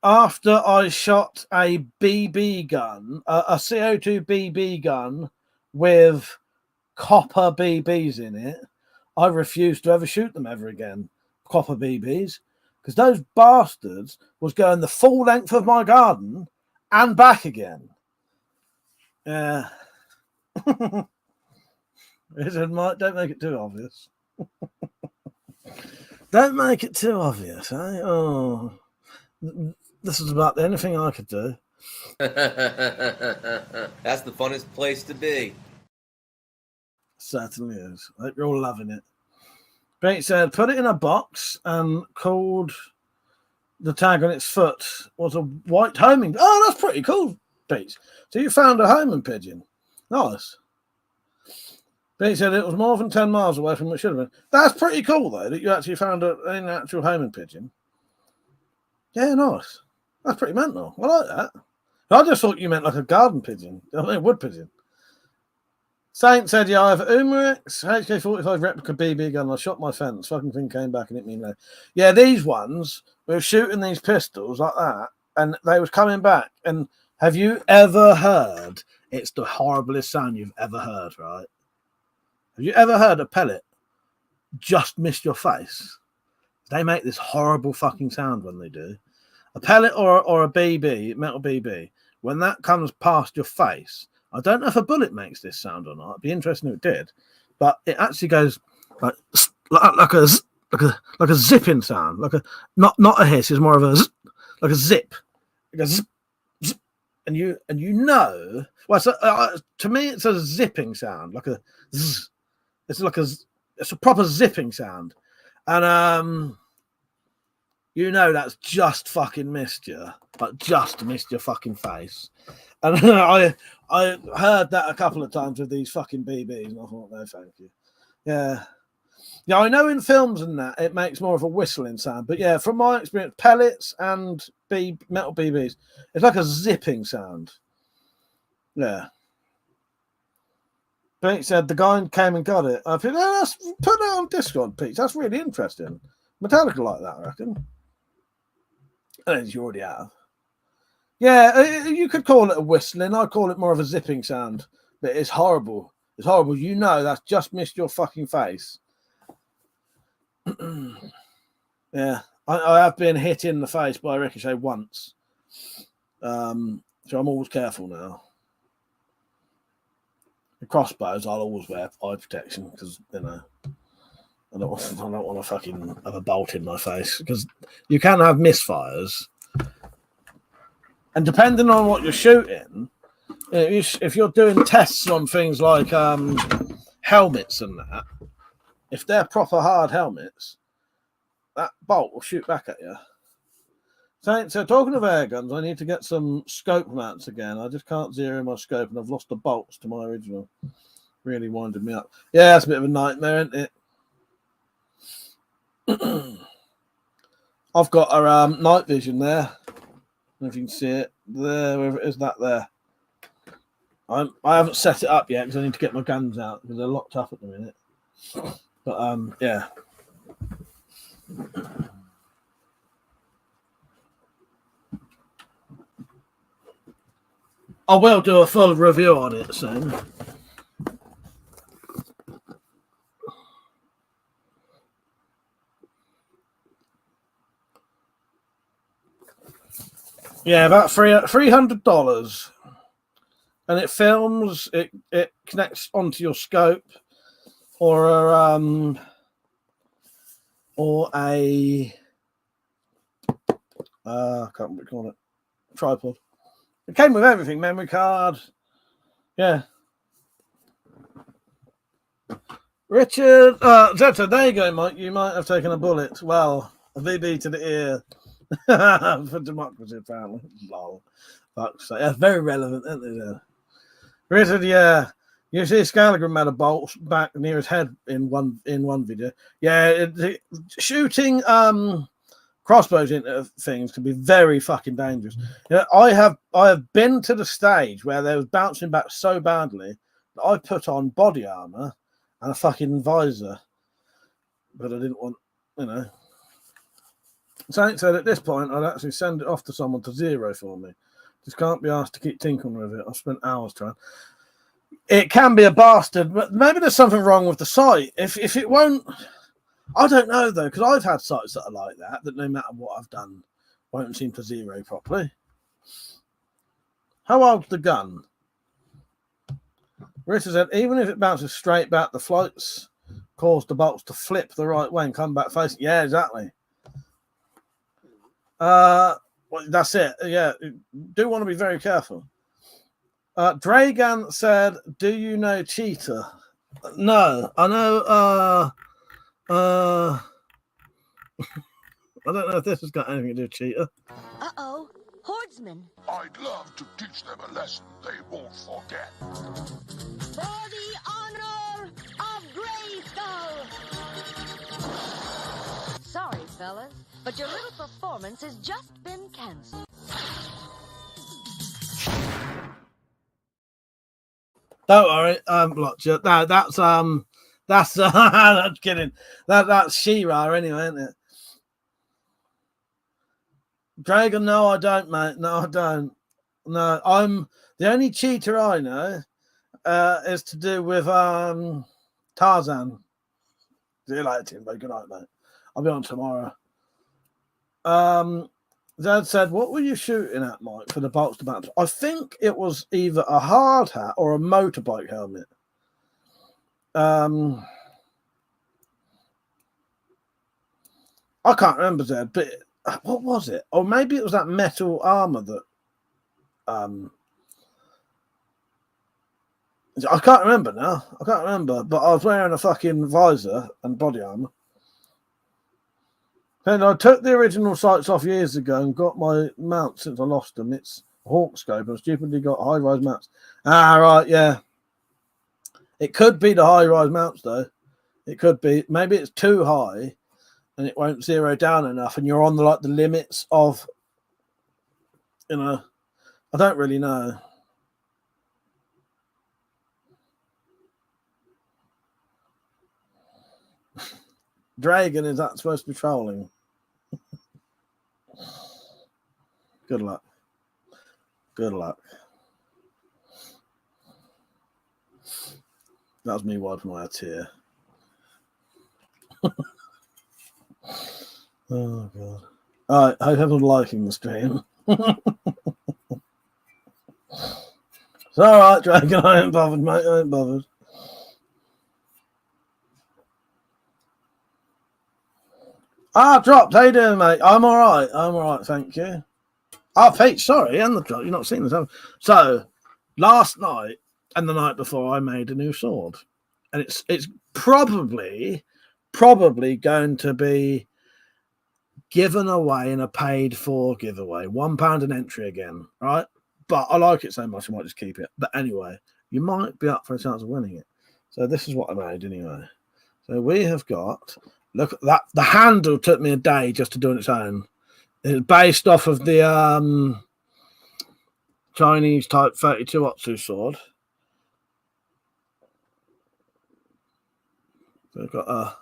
After I shot a BB gun, a CO2 BB gun with copper BBs in it, I refused to ever shoot them ever again. Copper BBs. Because those bastards was going the full length of my garden and back again. Yeah. Don't make it too obvious. Don't make it too obvious, eh? Oh, this is about the only thing I could do. That's the funnest place to be. Certainly is. I hope you're all loving it. Pete said, put it in a box and called the tag on its foot was a white homing. Oh, that's pretty cool, Pete. So you found a homing pigeon. Nice. Pete said it was more than 10 miles away from what it should have been. That's pretty cool, though, that you actually found an actual homing pigeon. Yeah, nice. That's pretty mental. I like that. I just thought you meant like a garden pigeon. I mean, wood pigeon. Saint said, yeah, I have Umarex HK-45 replica BB gun. I shot my fence. Fucking thing came back and hit me in the head. Yeah, these ones, we were shooting these pistols like that, and they was coming back. And have you ever heard? It's the horriblest sound you've ever heard, right? Have you ever heard a pellet just miss your face? They make this horrible fucking sound when they do. A pellet or a BB, metal BB, when that comes past your face, I don't know if a bullet makes this sound or not. It'd be interesting if it did, but it actually goes like a zipping sound, like a not a hiss. It's more of a like a zip. It goes zip, zip, and you know. Well, so, to me, it's a zipping sound, like a zzz. It's a proper zipping sound, and you know that's just fucking missed you, like just missed your fucking face. And I heard that a couple of times with these fucking BBs, and I thought, no, thank you. Yeah, I know in films and that it makes more of a whistling sound, but yeah, from my experience, pellets and metal BBs, it's like a zipping sound. Yeah. Pete said the guy came and got it. I think, let's put that on Discord, Pete. That's really interesting. Metallica like that, I reckon. As you already have. Yeah, you could call it a whistling. I call it more of a zipping sound, but it's horrible. It's horrible. You know that's just missed your fucking face. Yeah, I have been hit in the face by a ricochet once, so I'm always careful now. The crossbows, I'll always wear eye protection because I don't want to fucking have a bolt in my face, because you can have misfires. And depending on what you're shooting, if you're doing tests on things like helmets and that, if they're proper hard helmets, that bolt will shoot back at you. So talking of air guns, I need to get some scope mounts again. I just can't zero my scope, and I've lost the bolts to my original. Really winded me up. Yeah, it's a bit of a nightmare, isn't it? I've got a night vision there. I don't know if you can see it there, wherever it is, that there. I haven't set it up yet because I need to get my guns out because they're locked up at the minute. But yeah. I will do a full review on it soon. Yeah, about $300, and it films. It connects onto your scope, or a I can't recall it, tripod. It came with everything, memory card. Yeah. Richard, Zeta, there you go, Mike. You might have taken a bullet. Well, a VB to the ear. For democracy, apparently. Lol. Fuck's sake. That's very relevant, isn't it? Richard, yeah. You see Scaliger had a bolt back near his head in one video. Yeah, shooting crossbows into things can be very fucking dangerous. You know, I have been to the stage where they was bouncing back so badly that I put on body armor and a fucking visor, but I didn't want, Saint said at this point I'd actually send it off to someone to zero for me. Just can't be asked to keep tinkering with it. I've spent hours trying. It can be a bastard, but maybe there's something wrong with the site. If it won't, I don't know though, because I've had sites that are like that no matter what I've done, won't seem to zero properly. How old's the gun? Rita said even if it bounces straight back, the flights caused the bolts to flip the right way and come back facing. Yeah, exactly. Well, that's it. Yeah, do want to be very careful. Dragan said, "Do you know Cheetah?" No, I know. I don't know if this has got anything to do with Cheetah. Uh-oh. Hordsman. I'd love to teach them a lesson they won't forget. For the honor of Grayskull. Sorry, fellas, but your little performance has just been canceled. Don't worry, blocked you. No, that's I'm kidding. That's She-Ra anyway, isn't it? Dragon, no, I don't, mate. No, I don't. No, I'm the only cheater I know is to do with Tarzan. See you later, Timbo. Good night, mate. I'll be on tomorrow. Dad said, "What were you shooting at, Mike, for the bolts to bounce?" I think it was either a hard hat or a motorbike helmet. I can't remember, Zed, but what was it? Or maybe it was that metal armor that I can't remember now. I can't remember, but I was wearing a fucking visor and body armor. And I took the original sights off years ago and got my mount since I lost them. It's a hawk scope and I stupidly got high-rise mounts. Ah, right, yeah. It could be the high-rise mounts, though. It could be. Maybe it's too high and it won't zero down enough and you're on the limits of, I don't really know. Dragon, is that supposed to be trolling? Good luck. Good luck. That was me wiping my tear. Oh, God. All right. I hope everyone's liking the stream. It's all right, Dragon. I ain't bothered, mate. I ain't bothered. Dropped. How you doing, mate? I'm all right. I'm all right, thank you. Pete, sorry, and the drop. You're not seeing this. So, last night and the night before, I made a new sword, and it's probably going to be given away in a paid-for giveaway. £1 an entry again, right? But I like it so much, I might just keep it. But anyway, you might be up for a chance of winning it. So this is what I made anyway. So we have got. Look at that. The handle took me a day just to do on its own. It's based off of the Chinese type 32 Otsu sword. So we've got a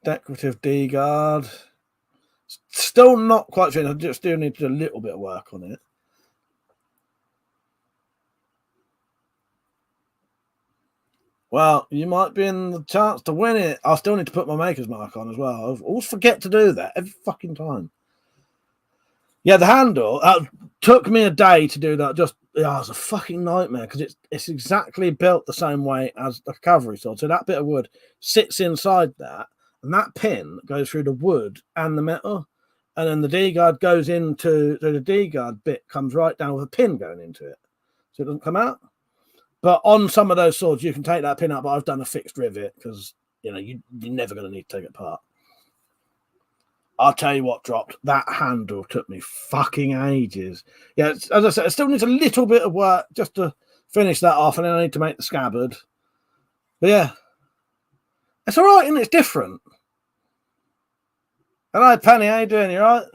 decorative D guard. Still not quite finished. I just still need to do a little bit of work on it. Well, you might be in the chance to win it. I still need to put my maker's mark on as well. I always forget to do that every fucking time. Yeah, the handle took me a day to do that. It was a fucking nightmare because it's exactly built the same way as the cavalry sword. So that bit of wood sits inside that, and that pin goes through the wood and the metal, and then the D guard goes into the D guard bit comes right down with a pin going into it, so it doesn't come out. But on some of those swords, you can take that pin out, but I've done a fixed rivet because, you're never going to need to take it apart. I'll tell you what dropped. That handle took me fucking ages. Yeah, as I said, it still needs a little bit of work just to finish that off, and then I need to make the scabbard. But yeah, it's all right, and it's different. Hello, Penny. How you doing? You all right?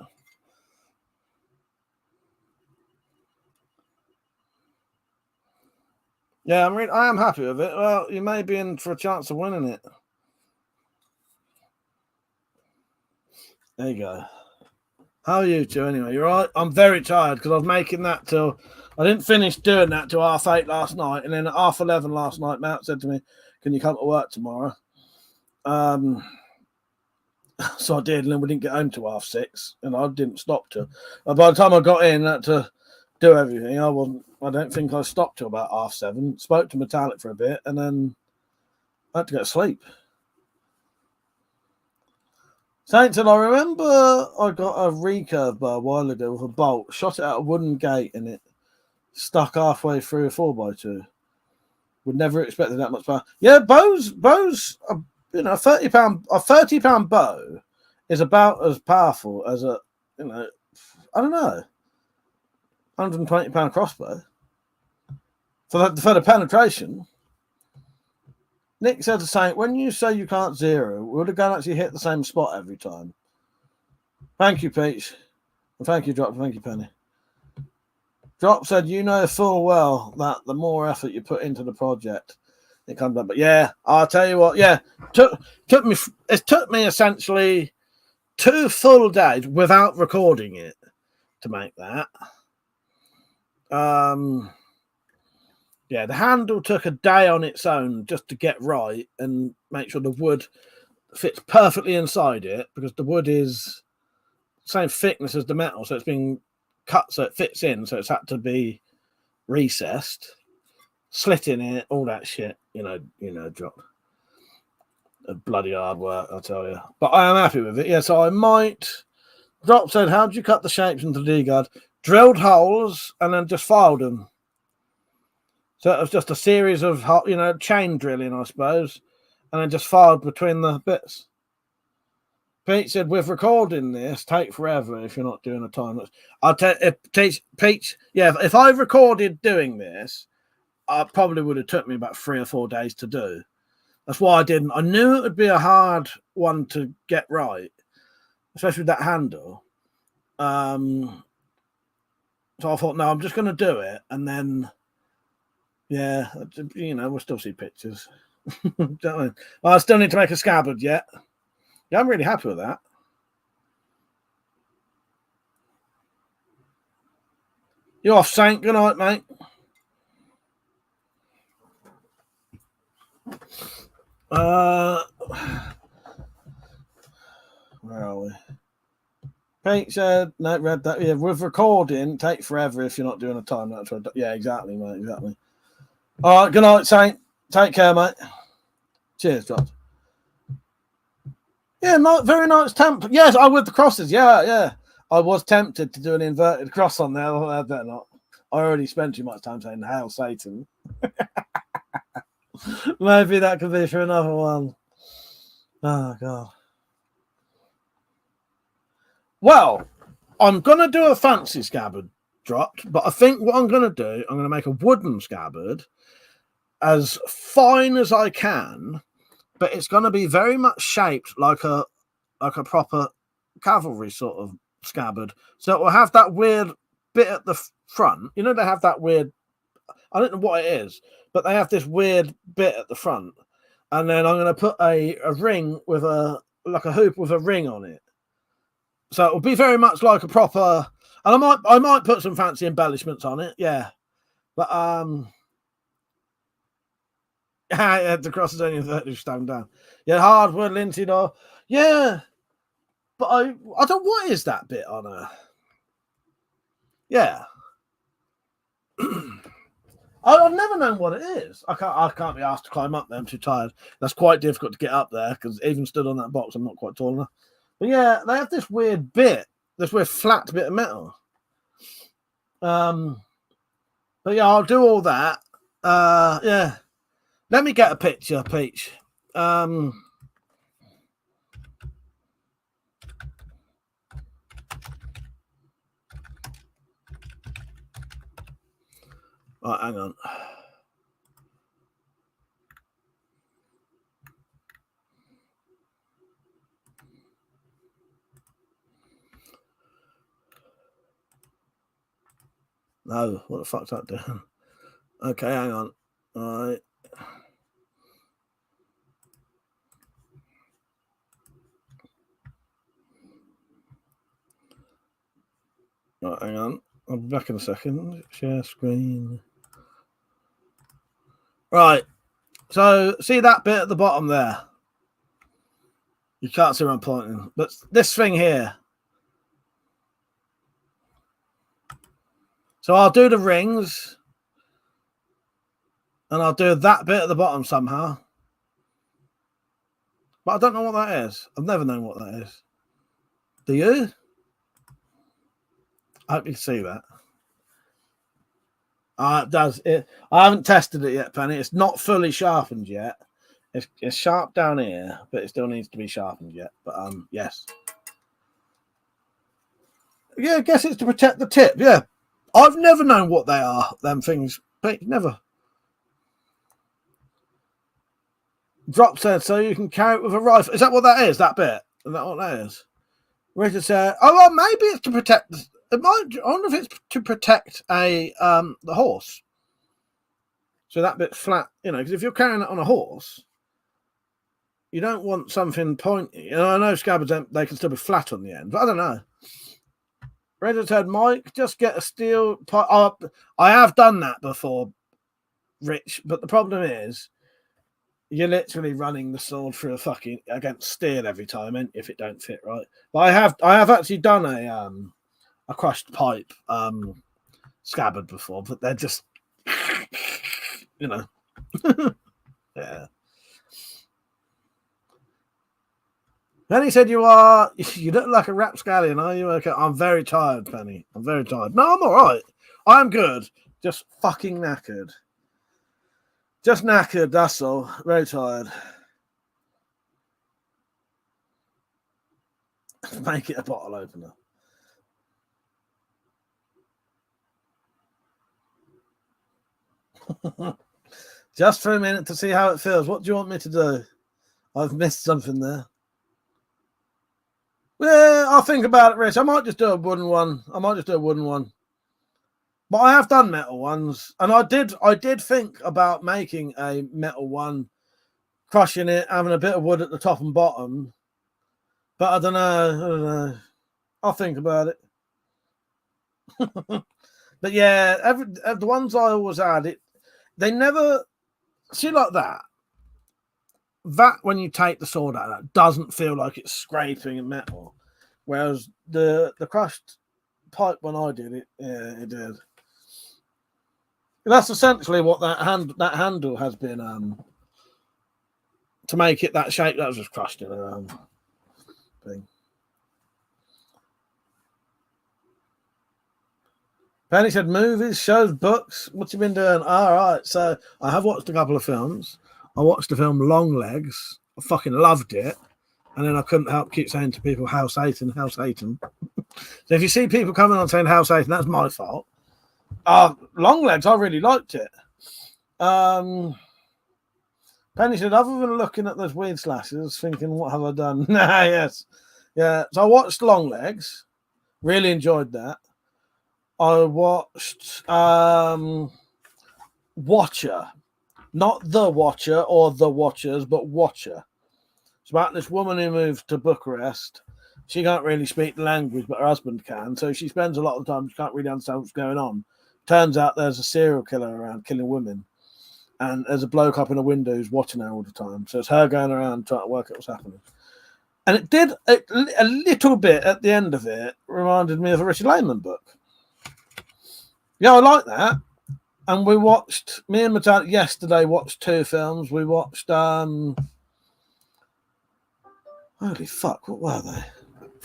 Yeah, I am happy with it. Well, you may be in for a chance of winning it. There you go. How are you two anyway? You all right? I'm very tired because I was making that till... I didn't finish doing that till 8:30 last night. And then at 11:30 last night, Matt said to me, "Can you come to work tomorrow?" So I did, and then we didn't get home till 6:30. And I didn't stop till... By the time I got in, I had to do everything. I don't think I stopped till about 7:30. Spoke to Metallic for a bit, and then I had to go to sleep. Saint said, I remember I got a recurve bow a while ago with a bolt, shot it at a wooden gate, and it stuck halfway through a 4x2. Would never expected that much power. Yeah, bows, you know, a £30 bow is about as powerful as a, you know, I don't know, £120 crossbow for the penetration. Nick said the same. When you say you can't zero, will the gun actually hit the same spot every time? Thank you, Peach. And thank you, Drop. Thank you, Penny. Drop said, you know full well that the more effort you put into the project, it comes up. But yeah, I'll tell you what. Yeah, it took me essentially 2 full days without recording it to make that. Yeah, the handle took a day on its own just to get right and make sure the wood fits perfectly inside it, because the wood is the same thickness as the metal, so it's been cut so it fits in, so it's had to be recessed, slit in it, all that shit, you know, Drop. A bloody hard work, I'll tell you. But I am happy with it. Yeah, so I might. Drop said, how did you cut the shapes into the D-guard? Drilled holes and then just filed them. So it was just a series of, you know, chain drilling, I suppose, and then just filed between the bits. Pete said, with recording this, take forever if you're not doing a time lapse. I'll tell Pete, yeah, if I recorded doing this, I probably would have took me about 3 or 4 days to do. That's why I didn't. I knew it would be a hard one to get right, especially with that handle. So I thought, no, I'm just going to do it, and then, yeah, you know, we'll still see pictures. I still need to make a scabbard yet. Yeah, I'm really happy with that. You off, Saint? Good night, mate. Where are we? Pete said, no, read that. Yeah, with recording, take forever if you're not doing a time lapse. Yeah, exactly, mate. Exactly. All right, good night, Saint. Take care, mate. Cheers, Josh. Yeah, very nice temp. Yes, I with the crosses. Yeah. I was tempted to do an inverted cross on there. I better not. I already spent too much time saying "Hail Satan." Maybe that could be for another one. Oh God. Well, I'm gonna do a fancy scabbard dropped, but I think what I'm gonna do, I'm gonna make a wooden scabbard as fine as I can, but it's gonna be very much shaped like a proper cavalry sort of scabbard. So it will have that weird bit at the front. You know, they have that weird, I don't know what it is, but they have this weird bit at the front. And then I'm going to put a ring with a hoop with a ring on it. So it will be very much like a proper, and I might put some fancy embellishments on it. Yeah. But, yeah, the cross is only 30 stone down. Yeah, hardwood, linted or, yeah. But I don't, what is that bit on her? Yeah. I've never known what it is. I can't be asked to climb up there. I'm too tired. That's quite difficult to get up there because even stood on that box, I'm not quite tall enough. But yeah, they have this weird bit, this weird flat bit of metal. But yeah, I'll do all that. Yeah. Let me get a picture, Peach. Right, hang on. No, what the fuck's that doing? Okay, hang on. All right. Right, hang on. I'll be back in a second. Share screen. Right. So, see that bit at the bottom there? You can't see where I'm pointing. But this thing here. So, I'll do the rings. And I'll do that bit at the bottom somehow. But I don't know what that is. I've never known what that is. Do you? I hope you can see that. It does. I haven't tested it yet, Penny. It's not fully sharpened yet. It's sharp down here, but it still needs to be sharpened yet. But yes. Yeah, I guess it's to protect the tip. Yeah, I've never known what they are. Them things, but never. Drop said so you can carry it with a rifle. Is that what that is? That bit? Is that what that is? Richard said, "Oh, well, maybe it's to protect." I wonder if it's to protect the horse. So that bit's flat, because if you're carrying it on a horse, you don't want something pointy. I know scabbards, they can still be flat on the end, but I don't know. Reddit said, Mike, just get a steel pipe. I have done that before, Rich, but the problem is you're literally running the sword through against steel every time, and if it don't fit right. But I have actually done a crushed pipe scabbard before, but they're just yeah. Penny said you look like a rapscallion, are you? Okay, I'm very tired, Penny. I'm very tired. No, I'm all right. I'm good. Just fucking knackered. Just knackered, that's all. Very tired. Make it a bottle opener. Just for a minute to see how it feels. What do you want me to do? I've missed something there. Yeah, I'll think about it, Rich. I might just do a wooden one. But I have done metal ones, and I did think about making a metal one, crushing it, having a bit of wood at the top and bottom. But I don't know. I'll think about it. But yeah, the ones I always had, they never see like that. That when you take the sword out, that doesn't feel like it's scraping metal, whereas the crushed pipe when I did it, yeah, it did. That's essentially what that handle has been to make it that shape. That was just crushed in a thing. Penny said movies, shows, books. What you been doing? All right, so I have watched a couple of films. I watched the film Long Legs. I fucking loved it. And then I couldn't help keep saying to people, House Satan, House Satan. So if you see people coming on saying House Satan, that's my fault. Long Legs, I really liked it. Penny said, other than looking at those weed slashes, thinking, what have I done? Yes. Yeah, so I watched Long Legs. Really enjoyed that. I watched Watcher. Not The Watcher or The Watchers, but Watcher. It's about this woman who moved to Bucharest. She can't really speak the language, but her husband can. So she spends a lot of the time, she can't really understand what's going on. Turns out there's a serial killer around killing women. And there's a bloke up in a window who's watching her all the time. So it's her going around trying to work out what's happening. And it did a little bit at the end of it, reminded me of a Richard Lehman book. Yeah, I like that. And we watched, me and Metallic yesterday watched two films. We watched, holy fuck, what were they?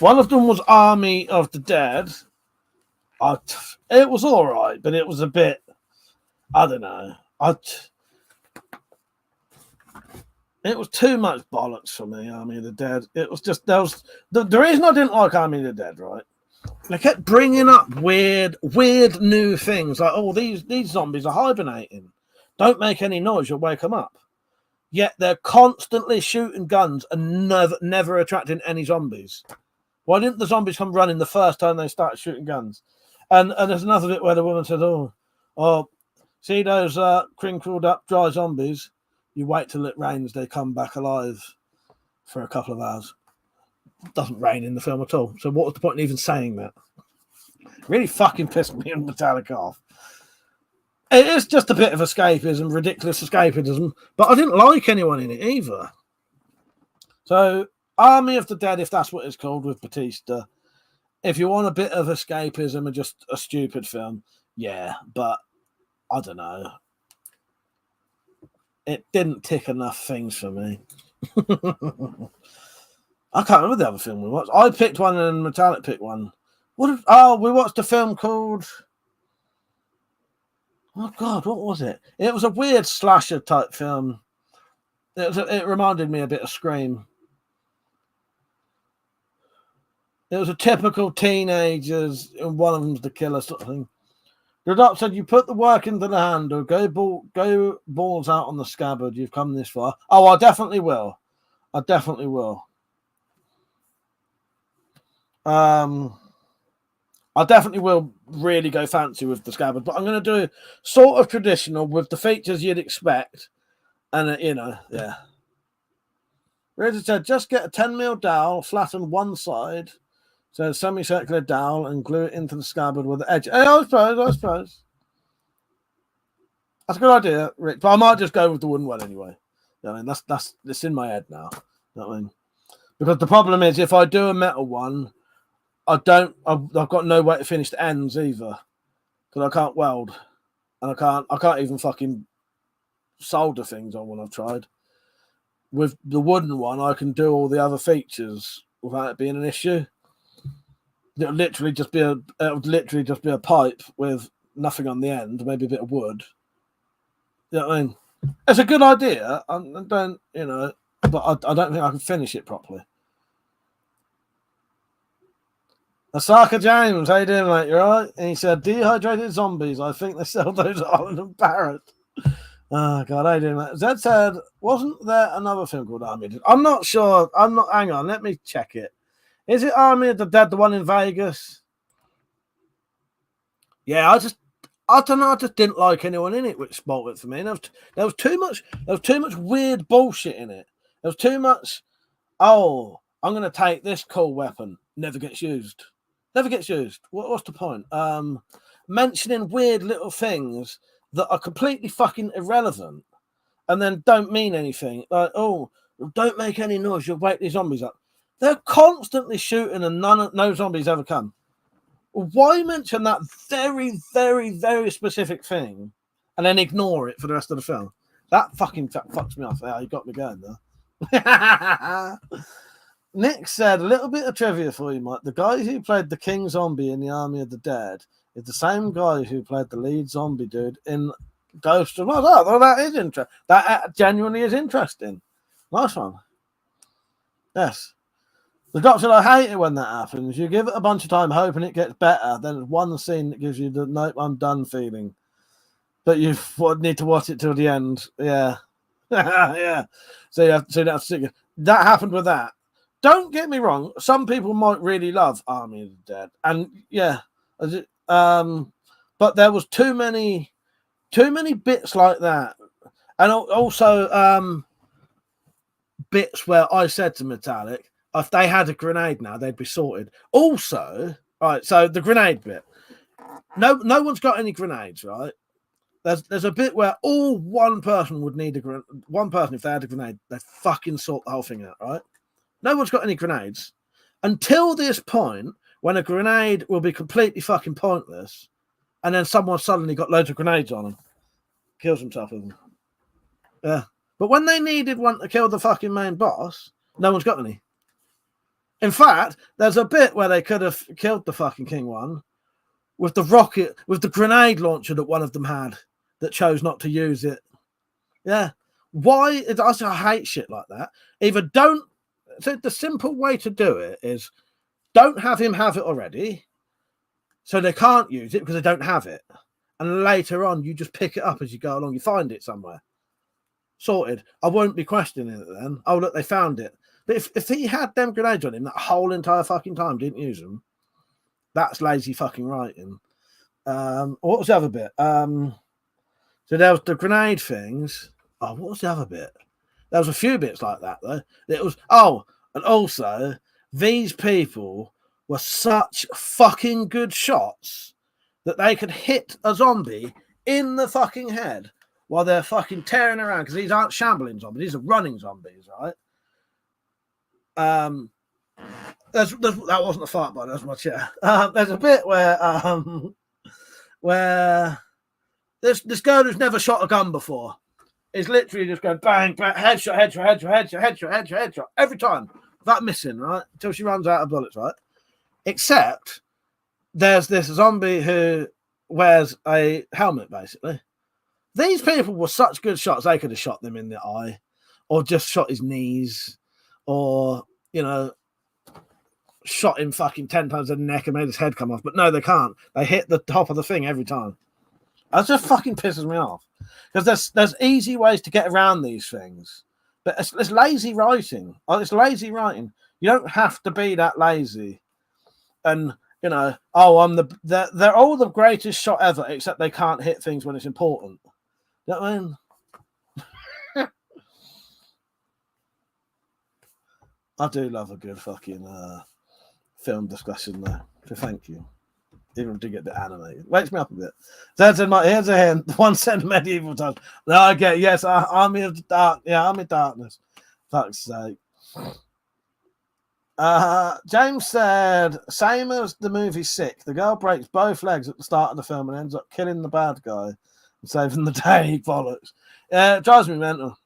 One of them was Army of the Dead. It was all right, but it was a bit, I don't know. It was too much bollocks for me, Army of the Dead. It was just, the reason I didn't like Army of the Dead, right? They kept bringing up weird new things like, oh, these zombies are hibernating. Don't make any noise, you'll wake them up. Yet they're constantly shooting guns and never attracting any zombies. Why didn't the zombies come running the first time they started shooting guns? And there's another bit where the woman said, oh, see those crinkled up dry zombies? You wait till it rains, they come back alive for a couple of hours. Doesn't rain in the film at all. So what was the point in even saying that? Really fucking pissed me and Metallica off. It is just a bit of escapism, ridiculous escapism, but I didn't like anyone in it either. So Army of the Dead, if that's what it's called, with Batista. If you want a bit of escapism and just a stupid film, yeah, but I don't know. It didn't tick enough things for me. I can't remember the other film we watched. I picked one and Metallic picked one. We watched a film called... Oh, God, what was it? It was a weird slasher type film. It reminded me a bit of Scream. It was a typical teenagers, and one of them's the killer sort of thing. The doctor said, you put the work into the handle, go balls out on the scabbard, you've come this far. Oh, I definitely will. I definitely will. I definitely will really go fancy with the scabbard, but I'm going to do sort of traditional with the features you'd expect. And, yeah. Richard said, just get a 10mm dowel, flatten one side, so semicircular dowel, and glue it into the scabbard with the edge. Hey, I suppose. That's a good idea, Rick, but I might just go with the wooden one anyway. You know what I mean? That's in my head now. You know what I mean? Because the problem is, if I do a metal one, I've got no way to finish the ends either, because I can't weld, and I can't even fucking solder things on when I've tried. With the wooden one, I can do all the other features without it being an issue. It would literally just be a pipe with nothing on the end, maybe a bit of wood. You know what I mean? It's a good idea. I don't, but I don't think I can finish it properly. Asaka James, how you doing, mate? You all right? And he said, dehydrated zombies. I think they sell those at Holland and Barrett. Oh, God, how you doing, mate? Zed said, wasn't there another film called Army? I'm not sure. Hang on, let me check it. Is it Army of the Dead, the one in Vegas? Yeah, I don't know. I just didn't like anyone in it, which spoiled it for me. There was too much weird bullshit in it. There was too much. Oh, I'm going to take this cool weapon. Never gets used. What's the point? Mentioning weird little things that are completely fucking irrelevant, and then don't mean anything. Like, oh, don't make any noise. You'll wake these zombies up. They're constantly shooting, and no zombies ever come. Why mention that very, very, very specific thing and then ignore it for the rest of the film? That fucking fucks me off. Yeah, you got me going there. Nick said, a little bit of trivia for you, Mike. The guy who played the King Zombie in the Army of the Dead is the same guy who played the lead zombie dude in Ghost of Mars. Oh, that is interesting. That genuinely is interesting. Nice one. Yes. The doctor said, I hate it when that happens. You give it a bunch of time hoping it gets better, then it's one scene that gives you the nope, I'm done feeling. But you need to watch it till the end. Yeah. Yeah. So you have to stick. That happened with that. Don't get me wrong. Some people might really love Army of the Dead. And yeah. But there was too many bits like that. And also bits where I said to Metallic, if they had a grenade now, they'd be sorted. Also, right, so the grenade bit. No one's got any grenades, right? There's a bit where all one person would need one person, if they had a grenade, they'd fucking sort the whole thing out, right? No one's got any grenades. Until this point, when a grenade will be completely fucking pointless, and then someone suddenly got loads of grenades on them. Kills himself with them. Yeah. But when they needed one to kill the fucking main boss, no one's got any. In fact, there's a bit where they could have killed the fucking King one with the grenade launcher that one of them had that chose not to use it. Yeah. Why? I hate shit like that. Either don't. So the simple way to do it is don't have him have it already, so they can't use it because they don't have it. And later on, you just pick it up as you go along. You find it somewhere. Sorted. I won't be questioning it then. Oh, look, they found it. But if he had them grenades on him that whole entire fucking time, didn't use them, that's lazy fucking writing. What was the other bit? So there was the grenade things. Oh, what was the other bit? There was a few bits like that, though. It was, and also, these people were such fucking good shots that they could hit a zombie in the fucking head while they're fucking tearing around, because these aren't shambling zombies, these are running zombies, right? That wasn't a fart button, that was my chair. There's a bit where this girl who's never shot a gun before is literally just going bang, bang, headshot, every time. without missing, right? Until she runs out of bullets, right? Except there's this zombie who wears a helmet, basically. These people were such good shots, they could have shot them in the eye, or just shot his knees, or, you know, shot him fucking 10 times in the neck and made his head come off. But no, they can't. They hit the top of the thing every time. That just fucking pisses me off. Because there's easy ways to get around these things. But it's lazy writing. It's lazy writing. You don't have to be that lazy. And, you know, they're all the greatest shot ever, except they can't hit things when it's important. You know what I mean? I do love a good fucking film discussion though. So thank you. Even to get the animated. Wakes me up a bit. Here's a hint. One said medieval times. No, I get yes, Army of the Dark. Yeah, Army of Darkness. Fuck's sake. James said, same as the movie Sick. The girl breaks both legs at the start of the film and ends up killing the bad guy and saving the day. Bollocks. It drives me mental.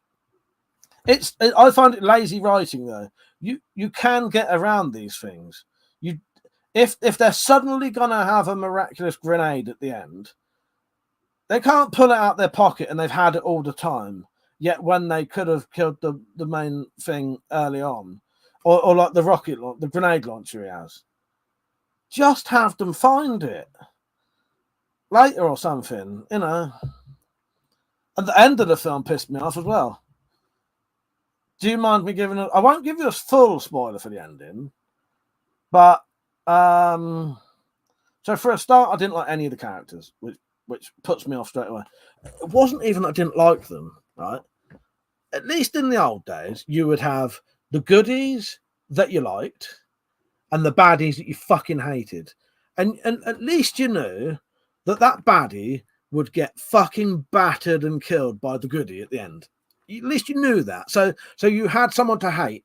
I find it lazy writing though. You can get around these things. If they're suddenly gonna have a miraculous grenade at the end, they can't pull it out their pocket and they've had it all the time. Yet when they could have killed the main thing early on, or like the grenade launcher he has, just have them find it later or something, you know. And the end of the film pissed me off as well. Do you mind me giving I won't give you a full spoiler for the ending, but so for a start, I didn't like any of the characters, which puts me off straight away. It wasn't even that I didn't like them, right? At least in the old days, you would have the goodies that you liked and the baddies that you fucking hated. And at least you knew that baddie would get fucking battered and killed by the goodie at the end. At least you knew that. So you had someone to hate,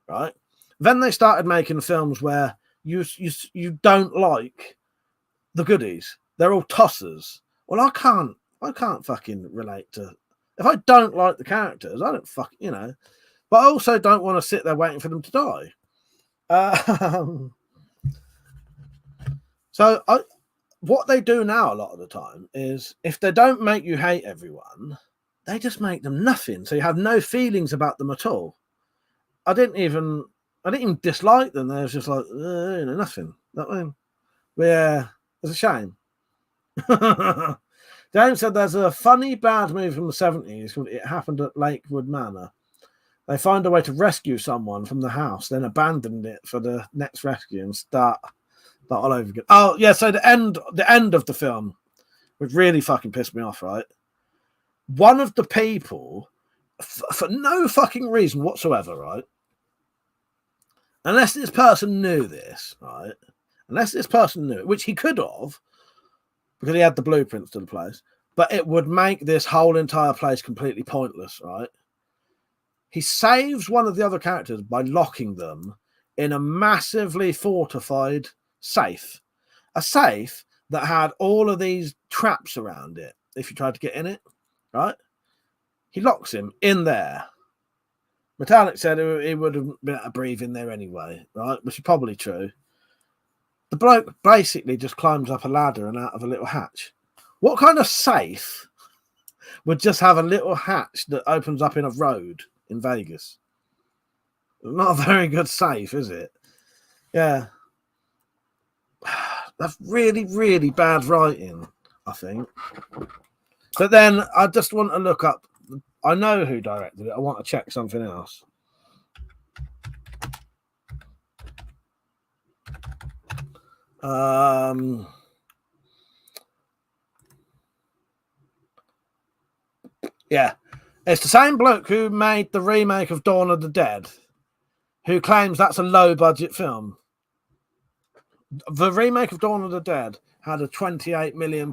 right? Then they started making films where you don't like the goodies. They're all tossers. Well, I can't fucking relate to. If I don't like the characters, I don't fucking, you know. But I also don't want to sit there waiting for them to die. So what they do now a lot of the time is if they don't make you hate everyone, they just make them nothing. So you have no feelings about them at all. I didn't even dislike them. They was just like, you know, nothing. Yeah, it's a shame. James said there's a funny bad movie from the 70s called It Happened at Lakewood Manor. They find a way to rescue someone from the house, then abandon it for the next rescue and start all over again. Oh, yeah, so the end of the film, which really fucking pissed me off, right? One of the people, for no fucking reason whatsoever, right? Unless this person knew this, right? Unless this person knew it, which he could have, because he had the blueprints to the place, but it would make this whole entire place completely pointless, right? He saves one of the other characters by locking them in a massively fortified safe. A safe that had all of these traps around it if you tried to get in it, right? He locks him in there. Metallic said he would have been able to breathe in there anyway, right? Which is probably true. The bloke basically just climbs up a ladder and out of a little hatch. What kind of safe would just have a little hatch that opens up in a road in Vegas? Not a very good safe, is it? Yeah. That's really, really bad writing, I think. But then I just want to look up. I know who directed it. I want to check something else. Yeah, it's the same bloke who made the remake of Dawn of the Dead, who claims that's a low-budget film. The remake of Dawn of the Dead had a £28 million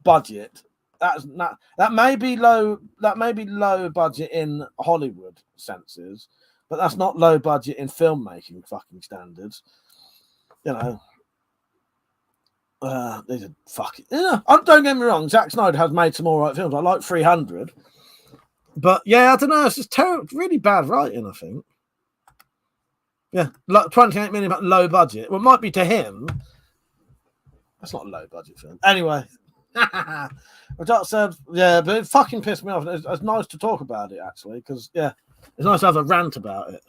budget. That may be low. That may be low budget in Hollywood senses, but that's not low budget in filmmaking fucking standards. You know, these are fucking. Yeah, don't get me wrong. Zack Snyder has made some all right films. I like 300, but yeah, I don't know. It's just terrible, really bad writing, I think. Yeah, 28 million, but low budget. Well, it might be to him. That's not a low budget film. Anyway, I just said, yeah, but it fucking pissed me off. It's nice to talk about it, actually, because, yeah, it's nice to have a rant about it.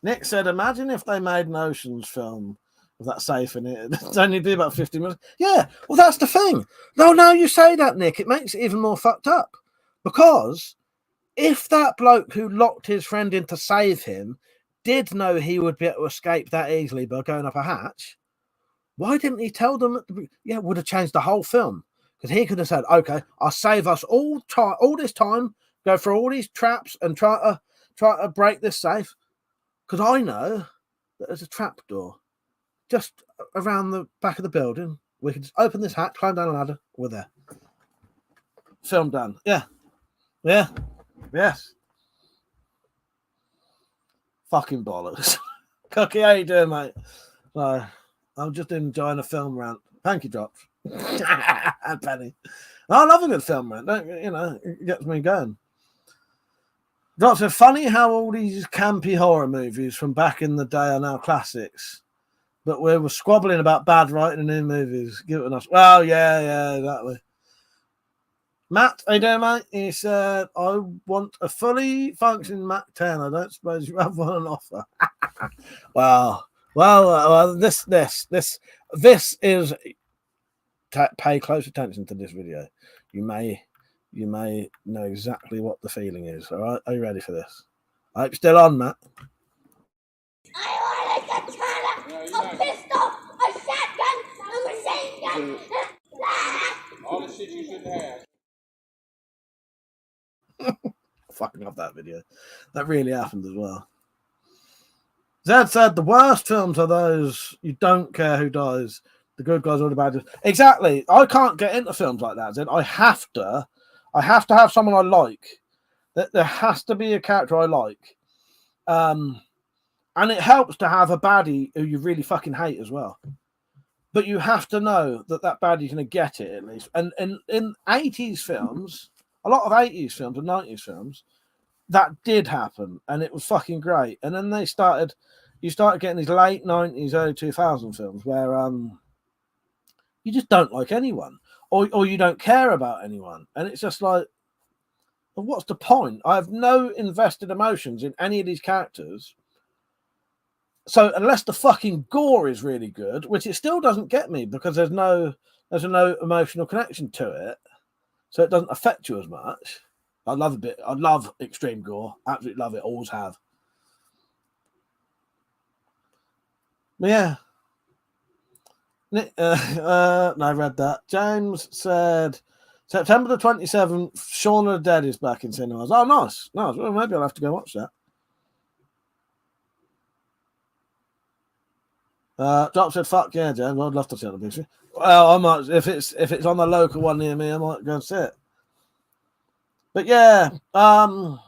Nick said, imagine if they made an Oceans film with that safe in it. It'd only be about 50 minutes. Yeah, well, that's the thing. No, you say that, Nick. It makes it even more fucked up. Because if that bloke who locked his friend in to save him did know he would be able to escape that easily by going up a hatch, why didn't he tell them? Yeah, it would have changed the whole film. Because he could have said, okay, I'll save us all this time, go through all these traps and try to break this safe. Because I know that there's a trap door just around the back of the building. We can just open this hatch, climb down a ladder, we're there. Film done. Yeah. Yes. Fucking bollocks. Cookie, how you doing, mate? So, I'm just enjoying a film rant. Thank you, Drops. Penny. I love a good film rant. It gets me going. Drops are funny how all these campy horror movies from back in the day are now classics. But we were squabbling about bad writing in new movies. Give it us. Well, yeah, exactly. Matt, how you doing, mate? He said, I want a fully functioning Mac 10. I don't suppose you have one on offer. Well, this is pay close attention to this video. You may know exactly what the feeling is. All right, are you ready for this? I hope you're still on, Matt. I want a katana, a pistol, a shotgun, a machine gun. All the shit you shouldn't have. Fucking love that video. That really happened as well. Zed said the worst films are those you don't care who dies. The good guys or the bad guys. Exactly. I can't get into films like that, Zed. I have to have someone I like. There has to be a character I like. And it helps to have a baddie who you really fucking hate as well. But you have to know that baddie's going to get it at least. And in 80s films, a lot of 80s films and 90s films, that did happen. And it was fucking great. And then you started getting these late 90s, early 2000 films where you just don't like anyone. Or you don't care about anyone. And it's just like, well, what's the point? I have no invested emotions in any of these characters. So unless the fucking gore is really good, which it still doesn't get me because there's no emotional connection to it, so it doesn't affect you as much. I love extreme gore. Absolutely love it. Always have. But yeah. No, I read that. James said September the 27th, Shaun of the Dead is back in cinemas. Oh, nice. Well, maybe I'll have to go watch that. Drop said, "Fuck yeah, James! I'd love to see it on the picture." Well, I might if it's on the local one near me, I might go and see it. But yeah, I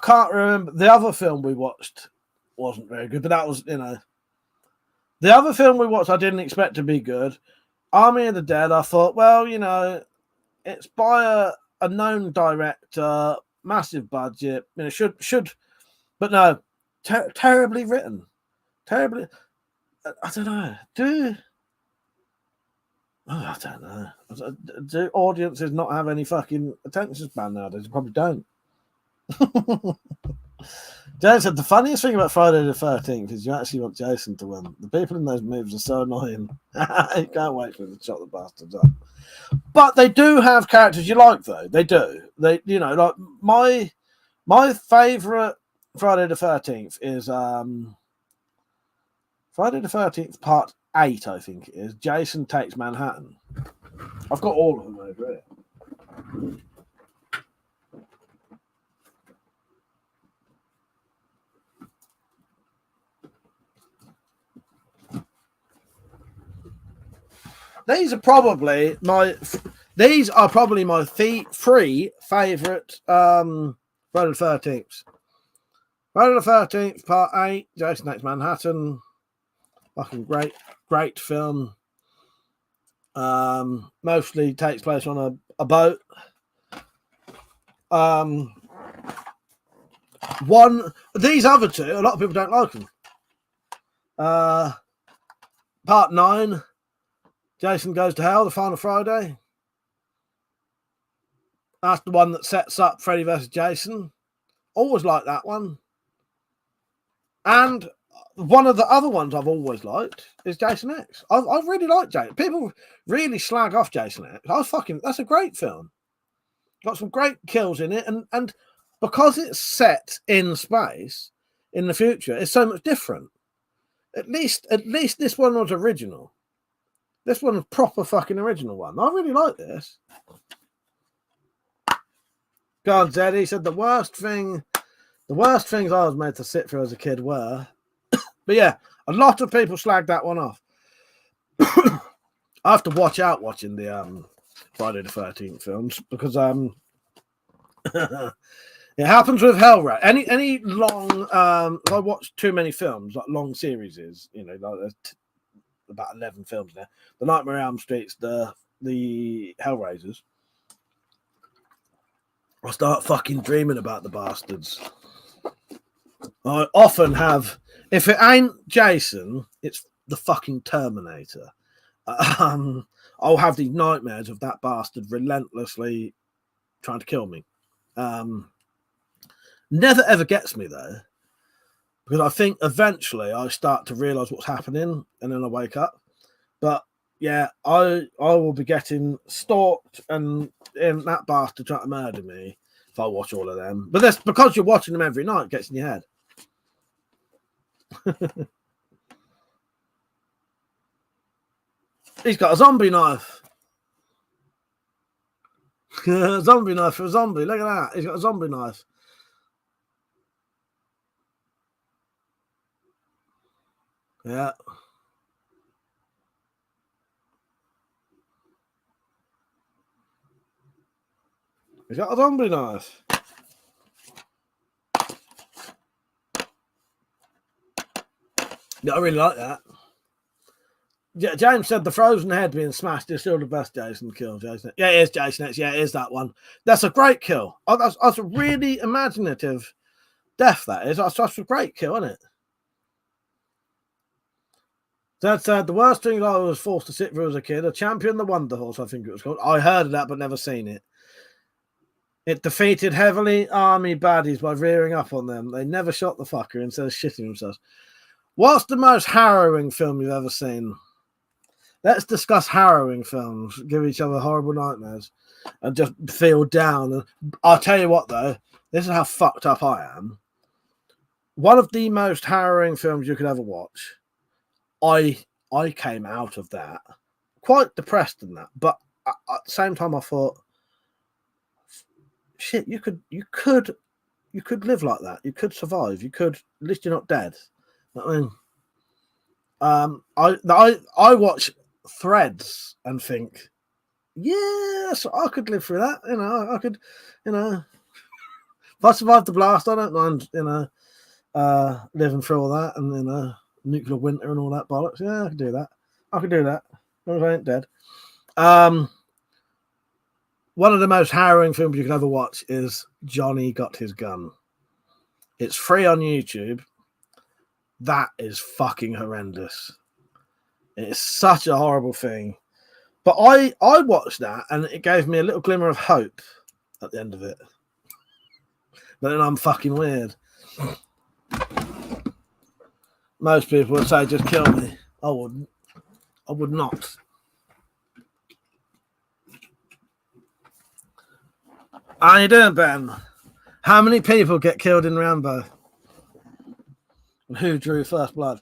can't remember the other film we watched wasn't very good, but that was the other film we watched. I didn't expect to be good. Army of the Dead. I thought, well, it's by a known director, massive budget. Should, but no, terribly written, terribly. I don't know. I don't know. Do audiences not have any fucking attention span nowadays? They probably don't. Jason said the funniest thing about Friday the 13th is you actually want Jason to win. The people in those movies are so annoying. You can't wait for them to shut the bastards up. But they do have characters you like, though. They do. They, like my favorite Friday the 13th is Friday the 13th Part 8, I think it is. Jason Takes Manhattan. I've got all of them over here. These are probably my three favorite Friday the 13th. Friday the 13th Part 8, Jason Takes Manhattan. Fucking great film. Mostly takes place on a boat. These other two, a lot of people don't like them. Part 9, Jason Goes to Hell, the final Friday. That's the one that sets up Freddy vs. Jason. Always like that one. And one of the other ones I've always liked is Jason X. I really like Jason. People really slag off Jason X. That's a great film. Got some great kills in it, and because it's set in space in the future, it's so much different. At least this one was original. This one was proper fucking original one. I really like this. Go on, Zed. He said the worst things I was made to sit through as a kid were. But yeah, a lot of people slagged that one off. I have to watch out watching the Friday the 13th films because it happens with Hellrat. Any long if I watch too many films, like long series, like there's about 11 films there. The Nightmare on Elm Streets, the Hellraisers. I start fucking dreaming about the bastards. I often have, if it ain't Jason, it's the fucking Terminator. I'll have these nightmares of that bastard relentlessly trying to kill me. Never ever gets me though, because I think eventually I start to realise what's happening and then I wake up. But yeah, I will be getting stalked and that bastard trying to murder me if I watch all of them. But that's because you're watching them every night, it gets in your head. He's got a zombie knife. Zombie knife for a zombie. Look at that. He's got a zombie knife. Yeah. He's got a zombie knife. Yeah, I really like that. Yeah, James said the frozen head being smashed is still the best Jason kill. Jason, yeah, it is Jason X. Yeah, it is that one. That's a great kill. Oh, that's a really imaginative death. That is. That's a great kill, isn't it? That said, the worst thing I was forced to sit through as a kid, a Champion the Wonder Horse, I think it was called. I heard of that, but never seen it. It defeated heavily army baddies by rearing up on them. They never shot the fucker instead of shitting themselves. What's the most harrowing film you've ever seen? Let's discuss harrowing films. Give each other horrible nightmares and just feel down. And I'll tell you what, though. This is how fucked up I am. One of the most harrowing films you could ever watch. I came out of that quite depressed in that, but at the same time I thought, shit, you could live like that. You could survive. You could, at least you're not dead. I mean, I watch Threads and think, yes, I could live through that. I could, if I survive the blast, I don't mind, living through all that and nuclear winter and all that bollocks. Yeah, I could do that. I could do that. As I ain't dead. One of the most harrowing films you can ever watch is Johnny Got His Gun. It's free on YouTube. That is fucking horrendous. It's such a horrible thing. But I watched that and it gave me a little glimmer of hope at the end of it. But then I'm fucking weird. Most people would say just kill me. I wouldn't. I would not. How you doing, Ben? How many people get killed in Rambo? Who drew first blood?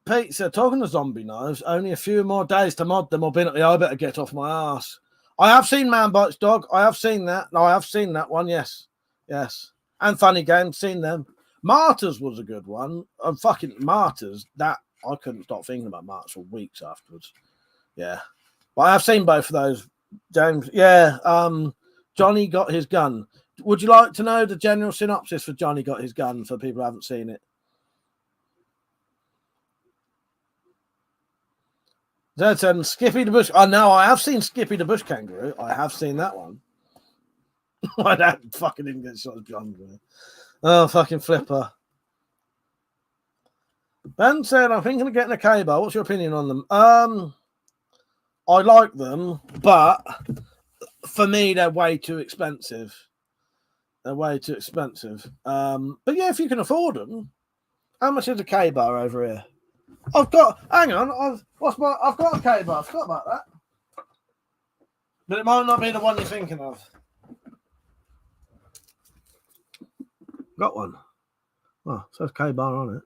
Pete said, talking to zombie knives, only a few more days to mod them or bin. I better get off my ass. I have seen Man Bites Dog. I have seen that. No, I have seen that one. Yes. Yes. And Funny Games, seen them. Martyrs was a good one. Fucking Martyrs. That I couldn't stop thinking about Martyrs for weeks afterwards. Yeah. But I have seen both of those. James. Yeah. Johnny Got His Gun. Would you like to know the general synopsis for Johnny Got His Gun for people who haven't seen it? That's Skippy the Bush. Oh, no, I have seen Skippy the Bush Kangaroo. I have seen that one. My dad fucking didn't get shot as John. Oh, fucking flipper. Ben said, I'm thinking of getting a K-bar. What's your opinion on them? I like them, but for me, they're way too expensive. They're way too expensive. But yeah, if you can afford them, how much is a K-bar over here? Hang on, I've got a K-bar. I forgot about that. But it might not be the one you're thinking of. Got one. Oh, it says K-bar on it.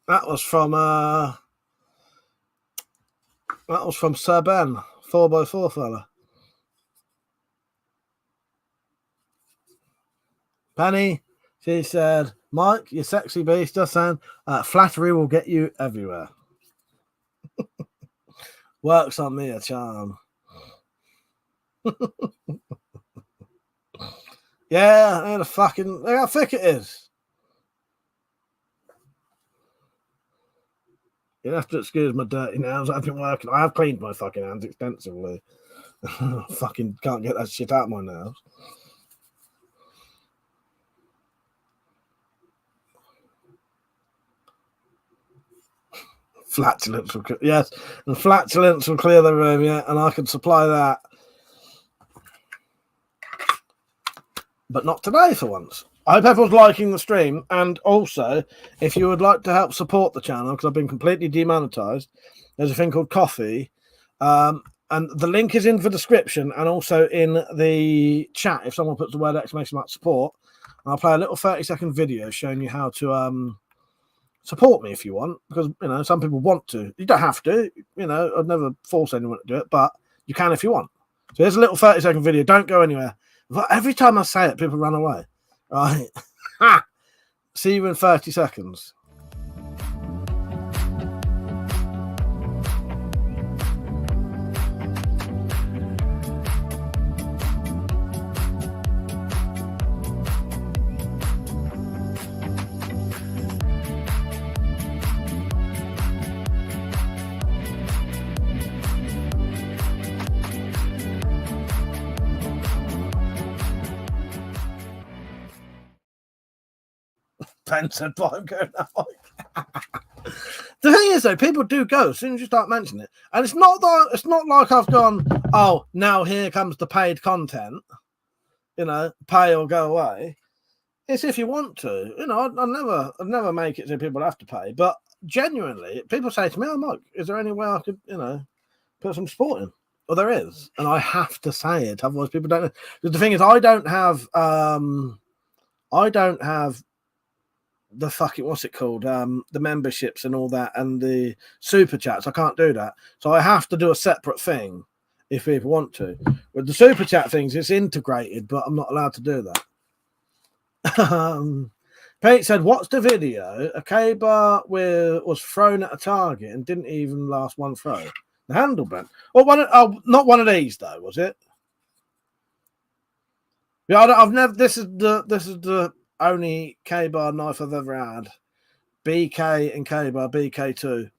That was from Sir Ben, 4x4 fella. Penny, she said, Mike, you sexy beast, just saying, flattery will get you everywhere. Works on me a charm. Yeah, look how thick it is. You have to excuse my dirty nails. I've been working. I have cleaned my fucking hands extensively. Fucking can't get that shit out of my nails. Flatulence will yes, and flatulence will clear the room, yeah, and I can supply that. But not today for once. I hope everyone's liking the stream, and also, if you would like to help support the channel, because I've been completely demonetized, there's a thing called Coffee, and the link is in the description and also in the chat. If someone puts the word exclamation mark support, I'll play a little 30-second video showing you how to support me if you want, because some people want to. You don't have to. I'd never force anyone to do it, but you can if you want. So here's a little 30-second video. Don't go anywhere. But every time I say it, people run away. Right. See you in 30 seconds. Ben said, I'm going that way. The thing is, though, people do go as soon as you start mentioning it, and it's not like I've gone, oh, now here comes the paid content, pay or go away. It's if you want to, I'd never make it so people have to pay. But genuinely, people say to me, "Oh, Mike, is there any way I could, put some support in?" Well, there is, and I have to say it, otherwise people don't know. Because the thing is, I don't have the fucking, what's it called? The memberships and all that and the super chats. I can't do that. So I have to do a separate thing if people want to. With the super chat things, it's integrated, but I'm not allowed to do that. Pete said, what's the video? A K-bar was thrown at a target and didn't even last one throw. The handle bent. Well, not one of these though, was it? Yeah, I've never. This is the only K-bar knife I've ever had. BK and K-bar, BK2.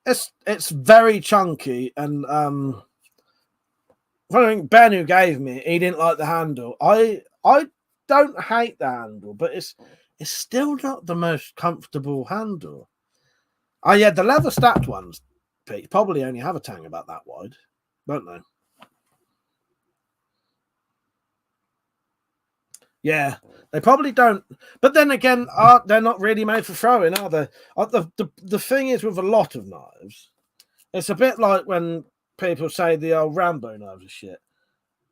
It's very chunky, and I think Ben, who gave me, he didn't like the handle. I don't hate the handle, but it's still not the most comfortable handle. Oh yeah, the leather stacked ones, Pete, probably only have a tang about that wide, don't they? Yeah, they probably don't. But then again, they're not really made for throwing, are they? The thing is with a lot of knives, it's a bit like when people say the old Rambo knives are shit.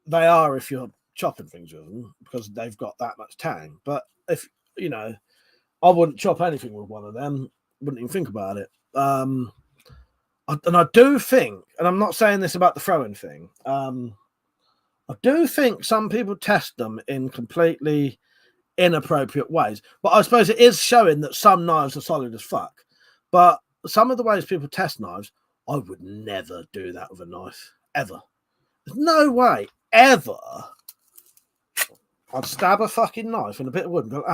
They are if you're chopping things with them because they've got that much tang. But if, I wouldn't chop anything with one of them. Wouldn't even think about it. And I do think, and I'm not saying this about the throwing thing, I do think some people test them in completely inappropriate ways. But I suppose it is showing that some knives are solid as fuck. But some of the ways people test knives, I would never do that with a knife. Ever. There's no way, ever, I'd stab a fucking knife in a bit of wood and go like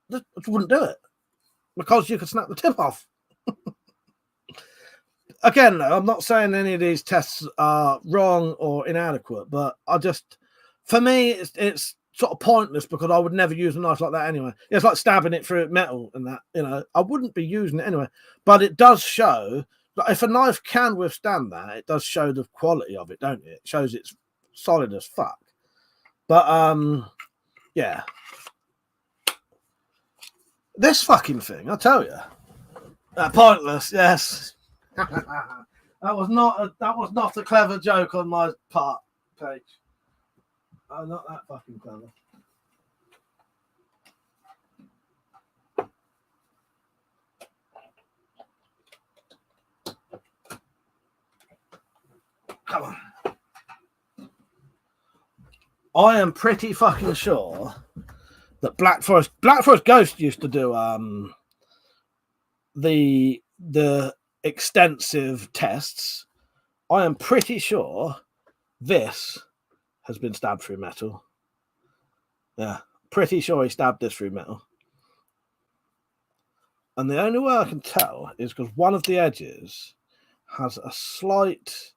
that. I just wouldn't do it. Because you could snap the tip off. again, I'm not saying any of these tests are wrong or inadequate, but for me, it's sort of pointless because I would never use a knife like that anyway. It's like stabbing it through metal and that, I wouldn't be using it anyway. But it does show that if a knife can withstand that, it does show the quality of it, don't it? It shows it's solid as fuck. But yeah, this fucking thing, I tell you, pointless. Yes, that was not a clever joke on my part, Paige. Oh, not that fucking clever. Come on. I am pretty fucking sure that Black Forest Ghost used to do the extensive tests. I am pretty sure this has been stabbed through metal. Yeah, pretty sure he stabbed this through metal. And the only way I can tell is because one of the edges has a slight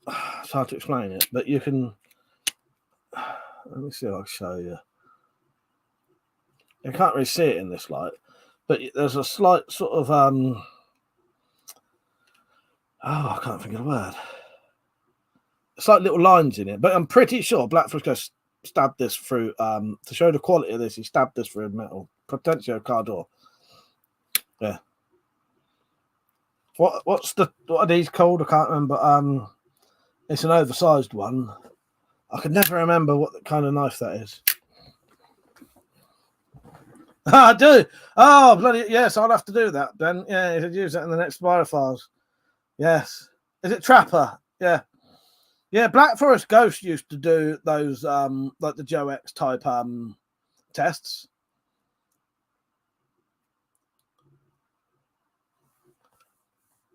it's hard to explain it, but you can let me see if I can show you. You can't really see it in this light, but there's a slight sort of I can't think of the word. It's like little lines in it, but I'm pretty sure Black Forest Ghost stabbed this through to show the quality of this. He stabbed this through metal, potentially a car door. Yeah. What are these called? I can't remember. It's an oversized one. I can never remember what kind of knife that is. I do. Oh bloody yes! I'll have to do that, Ben. Yeah, you should use that in the next Spirophiles. Yes. Is it Trapper? Yeah. Yeah, Black Forest Ghost used to do those like the Joe X type tests.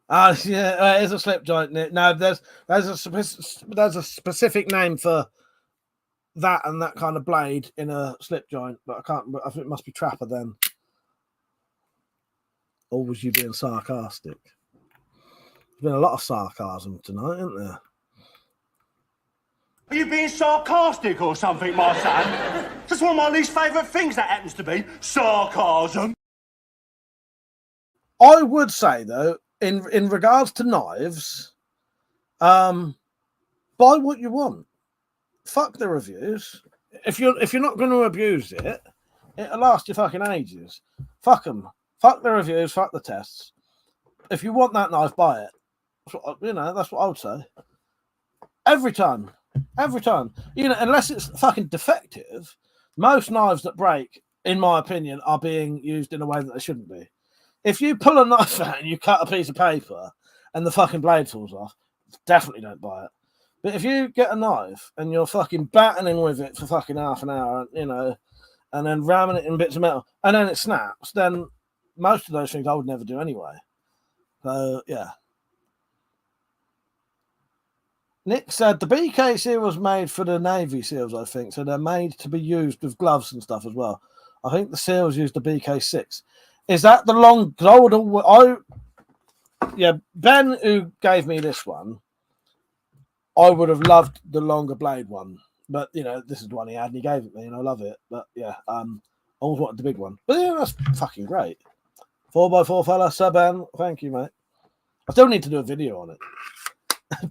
Yeah, it's a slip joint. No, there's a specific name for that and that kind of blade in a slip joint, but I can't. I think it must be Trapper then. Or was you being sarcastic? There's been a lot of sarcasm tonight, isn't there? Are you being sarcastic or something, my son? That's one of my least favourite things, that happens to be sarcasm. I would say though, in regards to knives, buy what you want. Fuck the reviews. If you're not going to abuse it, it'll last you fucking ages. Fuck them. Fuck the reviews. Fuck the tests. If you want that knife, buy it. That's what I would say. Every time. Unless it's fucking defective, most knives that break, in my opinion, are being used in a way that they shouldn't be. If you pull a knife out and you cut a piece of paper and the fucking blade falls off, definitely don't buy it. But if you get a knife and you're fucking battling with it for fucking half an hour, and then ramming it in bits of metal, and then it snaps, then most of those things I would never do anyway. So, yeah. Nick said the BK seal was made for the Navy SEALs, I think, so they're made to be used with gloves and stuff as well. I think the SEALs used the BK6. Is that the long? Ben, who gave me this one, I would have loved the longer blade one, but this is the one he had and he gave it me, and I love it. But yeah, I always wanted the big one. But yeah, that's fucking great. 4x4 fella, Ben, thank you, mate. I still need to do a video on it.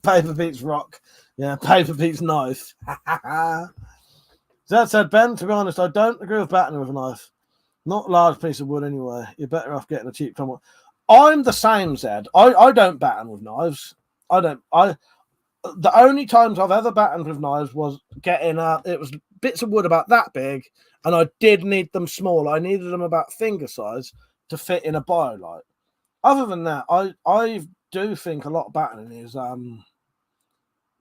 Paper beats rock. Yeah, paper beats knife. That said, Ben, to be honest, I don't agree with battering with a knife. Not a large piece of wood anyway. You're better off getting a cheap one. I'm the same, Zed. I don't batten with knives. The only times I've ever battened with knives was it was bits of wood about that big, and I did need them small. I needed them about finger size to fit in a biolight. Other than that, I do think a lot of battening is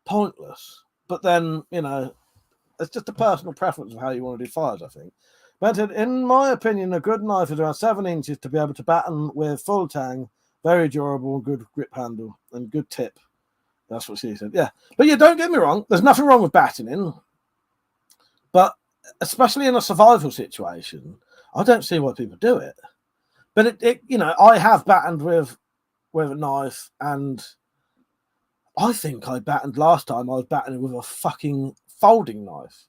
pointless. But then, it's just a personal preference of how you want to do fires, I think. But in my opinion, a good knife is around 7 inches to be able to batten with full tang, very durable, good grip handle, and good tip. That's what she said. Yeah. But yeah, don't get me wrong. There's nothing wrong with battening. But especially in a survival situation, I don't see why people do it. But it you know, I have battened with a knife, and I think I battened last time. I was battening with a fucking folding knife.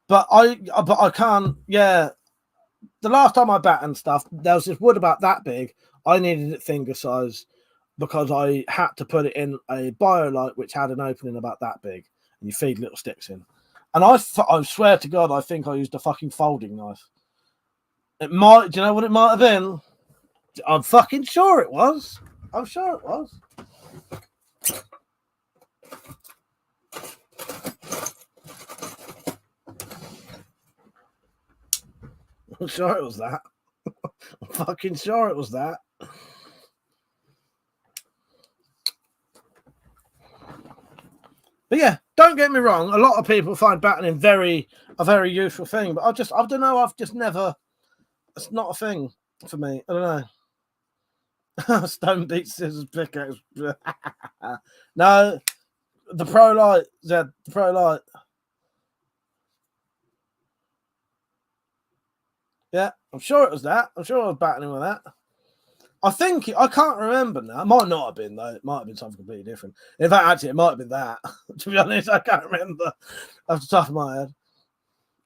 But I can't. Yeah, the last time I battened stuff, there was this wood about that big. I needed it finger size because I had to put it in a BioLite which had an opening about that big, and you feed little sticks in. And I swear to God, I think I used a fucking folding knife. It might. Do you know what it might have been? I'm fucking sure it was. I'm sure it was. I'm sure it was that. I'm fucking sure it was that. But yeah, don't get me wrong. A lot of people find battening a very useful thing, but I don't know. I've just never. It's not a thing for me. I don't know. Stone beat scissors pickaxe. No, the Pro Light, Zed. The Pro Light. Yeah, I'm sure it was that. I'm sure I was battening with that. I think I can't remember now. It might not have been though. It might have been something completely different. In fact, actually, it might have been that. To be honest, I can't remember off the top of my head.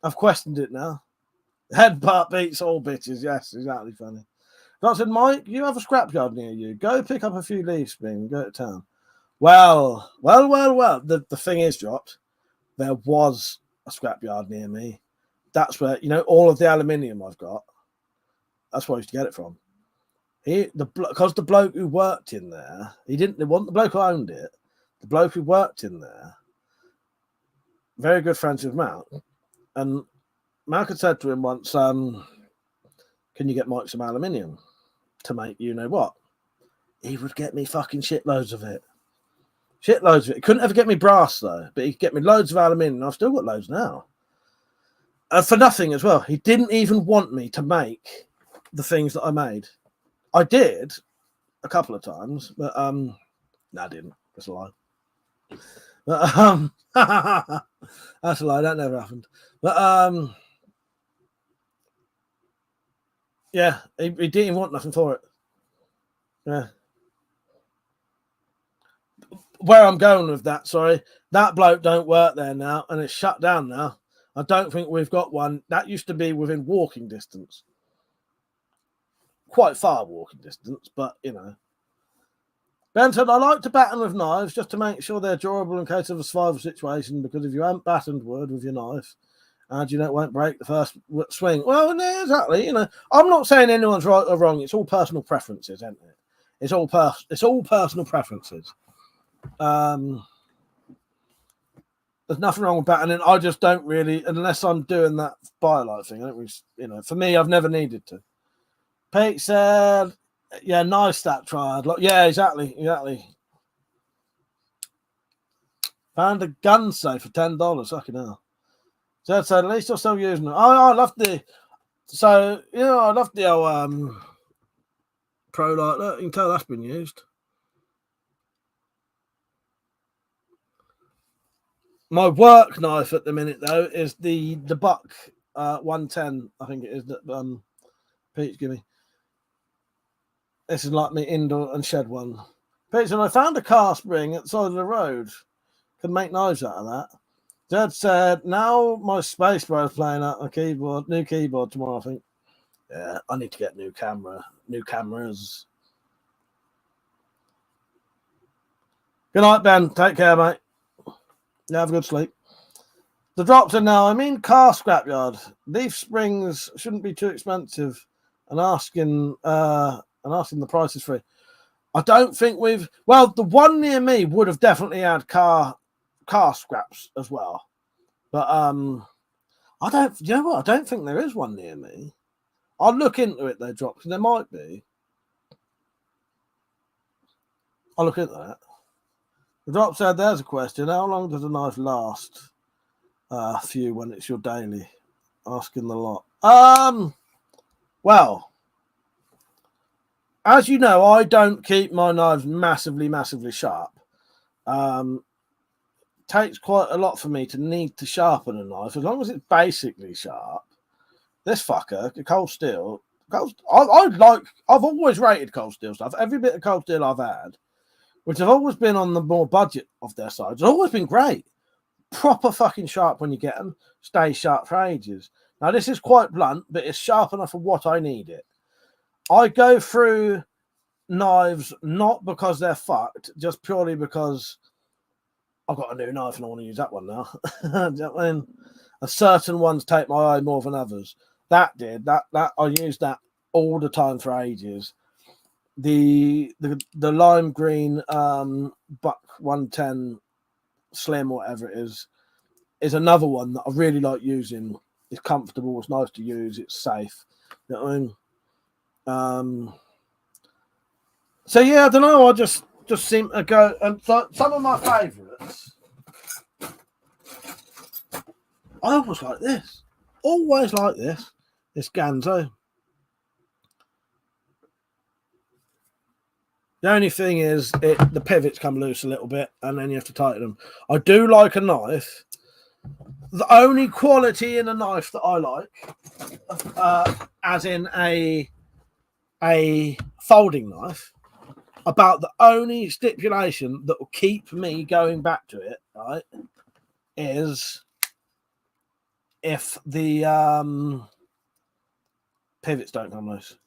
I've questioned it now. Headbutt beats all bitches. Yes, exactly. Funny. I said, Mike, you have a scrapyard near you. Go pick up a few leaf spring and go to town. Well. The thing is, dropped. There was a scrapyard near me. That's where, you know, all of the aluminium I've got. That's where I used to get it from. Because the bloke who worked in there, it wasn't the bloke who owned it. The bloke who worked in there, very good friends with Malk. And Malk had said to him once, can you get Mike some aluminium to make you know what? He would get me fucking shitloads of it. Shitloads of it. He couldn't ever get me brass though, but he'd get me loads of aluminium. I've still got loads now. For nothing as well. He didn't even want me to make the things that I made. I did a couple of times, but no, I didn't. That's a lie. But that's a lie. That never happened. But yeah, he didn't even want nothing for it. Yeah. Where I'm going with that, sorry, that bloke don't work there now, and it's shut down now. I don't think we've got one. That used to be within walking distance. Quite far walking distance, but, you know. Ben said, I like to batten with knives just to make sure they're durable in case of a survival situation, because if you haven't battened wood with your knife, and you know, it won't break the first swing. Well, no, exactly. You know, I'm not saying anyone's right or wrong. It's all personal preferences, isn't it? It's all personal preferences. There's nothing wrong with battening. I just don't really, unless I'm doing that BioLite thing. I don't really, you know, for me, I've never needed to. Pete said, yeah, nice that triad. Yeah, exactly. Found a gun safe for $10. Fucking hell. So at least I'm still using it. I love the, so, you know, I love the old Pro Light. Look, you can tell that's been used. My work knife at the minute, though, is the Buck 110, I think it is, that Pete's giving me. This is like my indoor and shed one. Pete said, I found a car spring at the side of the road. Can make knives out of that. Dad said, now my space bar is playing out my keyboard. New keyboard tomorrow, I think. Yeah, I need to get new cameras. Good night, Ben. Take care, mate. Yeah, have a good sleep. The drops are now, I mean, car scrapyard. Leaf springs shouldn't be too expensive, and asking the price is free. I don't think the one near me would have definitely had car scraps as well. But I don't think there is one near me. I'll look into it though, drops. There might be. I'll look into that. The drop said, there's a question. How long does a knife last for you when it's your daily? Asking the lot. Well, as you know, I don't keep my knives massively sharp. Takes quite a lot for me to need to sharpen a knife. As long as it's basically sharp, this fucker, cold steel, I've always rated Cold Steel stuff. Every bit of Cold Steel I've had, which have always been on the more budget of their sides, has always been great. Proper fucking sharp when you get them. Stay sharp for ages. Now, this is quite blunt, but it's sharp enough for what I need it. I go through knives not because they're fucked, just purely because I've got a new knife and I want to use that one now. Do you know what I mean? Certain ones take my eye more than others. That I used that all the time for ages. The lime green Buck 110 Slim, whatever it is another one that I really like using. It's comfortable, it's nice to use, it's safe. You know what I mean? So yeah, I don't know. I just seem to go, and so, some of my favourites. I always like this. Always like this. This Ganzo. The only thing is, the pivots come loose a little bit, and then you have to tighten them. I do like a knife. The only quality in a knife that I like, as in a folding knife, about the only stipulation that will keep me going back to it, right, is if the pivots don't come loose.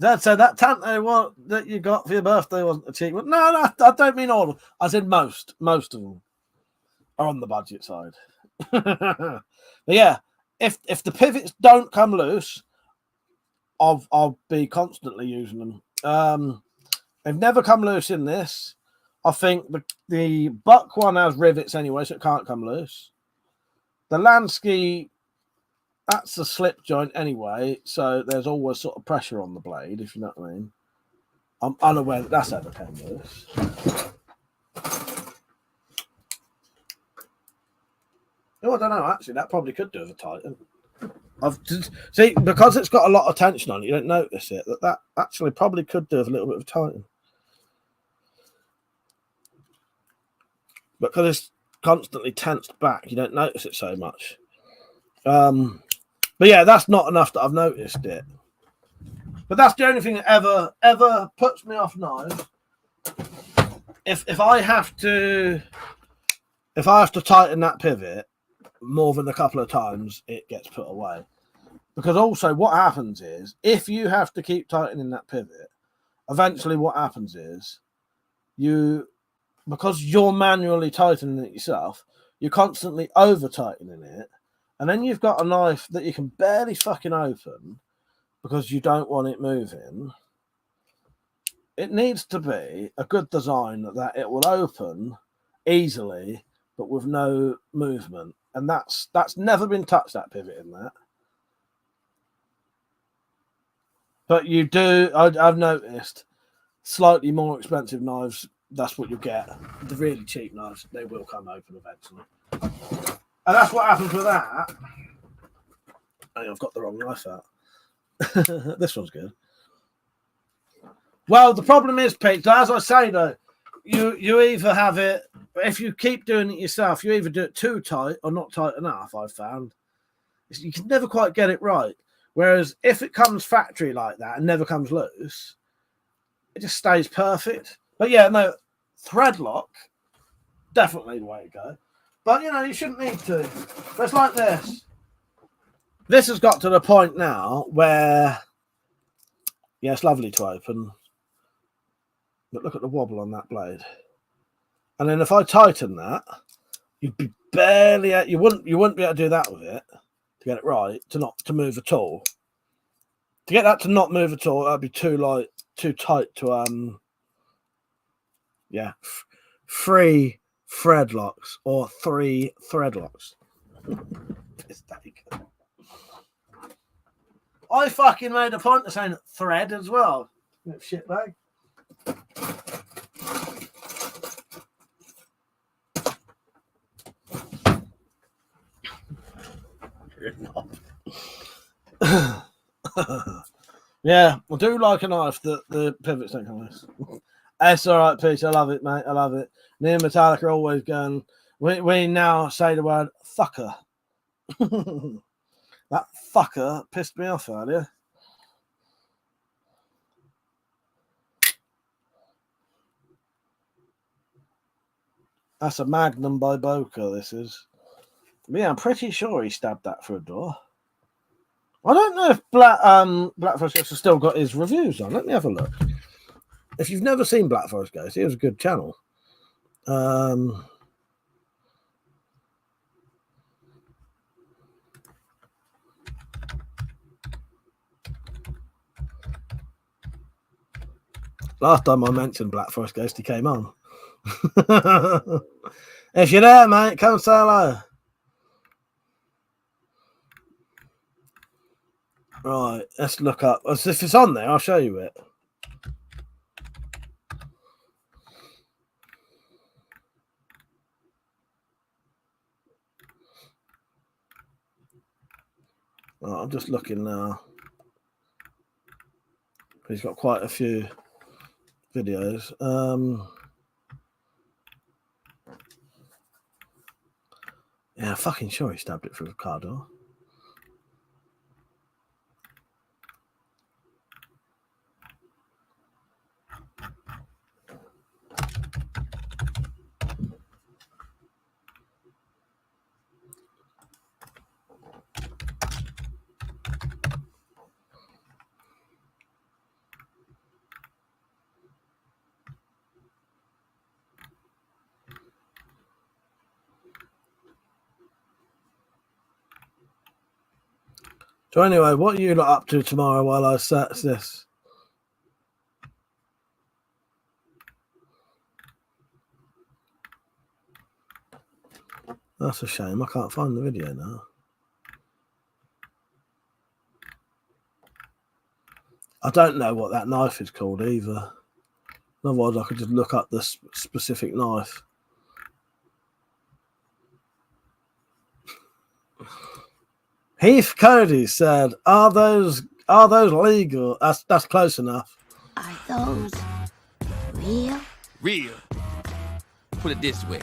So that Tanto that you got for your birthday wasn't a cheap one. No, I don't mean all of them. I said most of them are on the budget side. But yeah, if the pivots don't come loose, I'll be constantly using them. They've never come loose in this. I think the Buck one has rivets anyway, so it can't come loose. The Lansky, that's a slip joint anyway, so there's always sort of pressure on the blade, if you know what I mean. I'm unaware that that's ever come loose. Oh, I don't know, actually, that probably could do with a Titan. See, because it's got a lot of tension on it, you don't notice it. That actually probably could do with a little bit of a Titan. But because it's constantly tensed back, you don't notice it so much. But yeah, that's not enough that I've noticed it. But that's the only thing that ever puts me off knives. If I have to tighten that pivot more than a couple of times, it gets put away. Because also what happens is, if you have to keep tightening that pivot, eventually what happens is because you're manually tightening it yourself, you're constantly over tightening it. And then you've got a knife that you can barely fucking open because you don't want it moving. It needs to be a good design that it will open easily, but with no movement. And that's never been touched, that pivot in that. But you do, I've noticed, slightly more expensive knives, that's what you get. The really cheap knives, they will come open eventually. And that's what happens with that. I think I've got the wrong knife out. This one's good. Well, the problem is, Pete, as I say though, you either have it, if you keep doing it yourself, you either do it too tight or not tight enough, I've found. You can never quite get it right. Whereas if it comes factory like that and never comes loose, it just stays perfect. But yeah, no, thread lock, definitely the way to go. But, you know, you shouldn't need to. But it's like this. This has got to the point now where, yeah, it's lovely to open. But look at the wobble on that blade. And then if I tighten that, you'd be barely, you wouldn't be able to do that with it to get it right, to move at all. To get that to not move at all, that'd be too tight to, yeah, 3 thread locks or 3 thread locks. I fucking made a point of saying thread as well. Shit bag. Yeah, I do like a knife that the pivots don't come loose. That's all right, Peach. I love it, mate. I love it. Me and Metallica are always going. We now say the word fucker. That fucker pissed me off earlier. That's a Magnum by Boca, this is. Yeah, I'm pretty sure he stabbed that through a door. I don't know if Black Forest Ghost has still got his reviews on. Let me have a look. If you've never seen Black Forest Ghost, he was a good channel. Last time I mentioned Black Forest Ghost, he came on. If you're there, mate, come say hello. Right, let's look up. If it's on there, I'll show you it. Right, I'm just looking now. He's got quite a few videos. Yeah, I'm fucking sure he stabbed it through the car door. So anyway, what are you lot up to tomorrow while I search this? That's a shame. I can't find the video now. I don't know what that knife is called either. Otherwise, I could just look up the specific knife. Heath Cody said, "Are those legal?" That's close enough. Are those real? Real. Put it this way.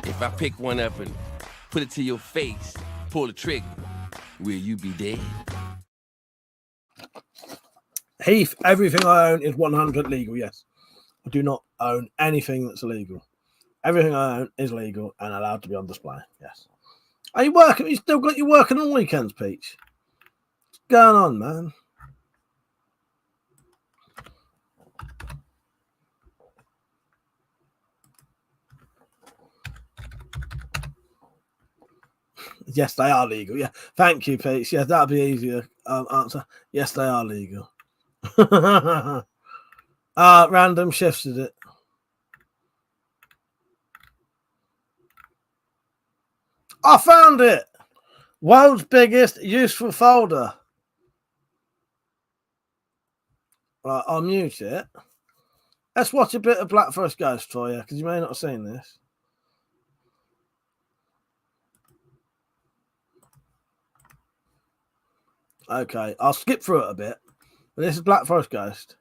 If I pick one up and put it to your face, pull the trigger, will you be dead? Heath, everything I own is 100 legal. Yes, I do not own anything that's illegal. Everything I own is legal and allowed to be on display. Yes. Are you working? You still got you working on weekends, Peach? What's going on, man? Yes, they are legal. Yeah, thank you, Peach. Yeah, that'll be easier answer. Yes, they are legal. Random shifted it. I found it. World's biggest useful folder. Right, I'll mute it. Let's watch a bit of Black Forest Ghost for you, because you may not have seen this. Okay, I'll skip through it a bit. But this is Black Forest Ghost.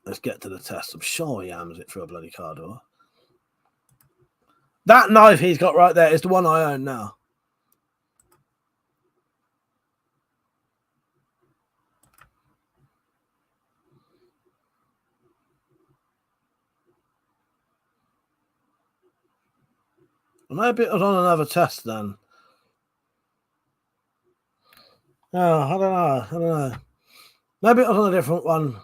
Let's get to the test. I'm sure he hams it through a bloody car door. That knife he's got right there is the one I own now. Maybe it was on another test then. Oh, I don't know. Maybe it was on a different one.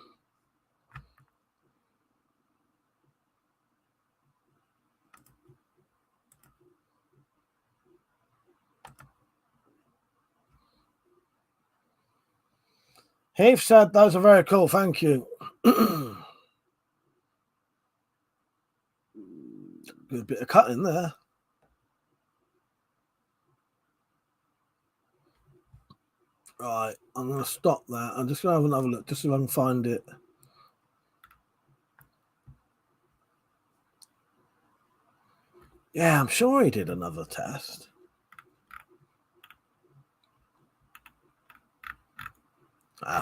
Heath said those are very cool. Thank you. Good bit of cutting there. Right, I'm going to stop that. I'm just going to have another look, just so I can find it. Yeah, I'm sure he did another test.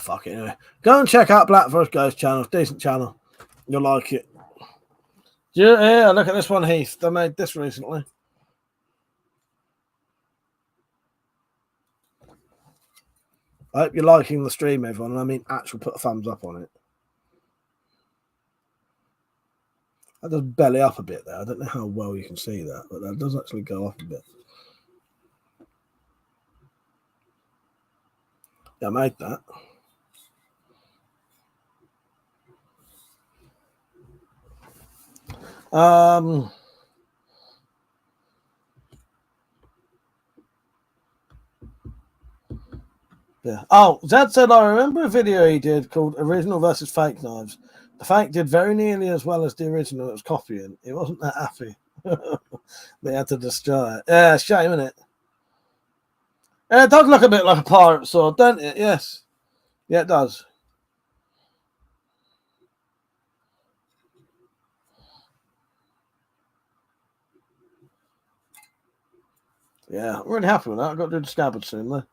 Fuck it anyway. Go and check out Black Forest Ghost channel. Decent channel. You'll like it. Yeah, look at this one, Heath. They made this recently. I hope you're liking the stream, everyone. And I mean, actually put a thumbs up on it. That does belly up a bit there. I don't know how well you can see that, but that does actually go up a bit. Yeah, I made that. Yeah. Oh, Zed said, I remember a video he did called Original versus Fake Knives. The fake did very nearly as well as the original. It was copying. It wasn't that happy. They had to destroy it. Yeah, shame, isn't it? It does look a bit like a pirate sword, don't it? Yes. Yeah, it does. Yeah, I'm really happy with that. I've got to do the scabbard soon, though.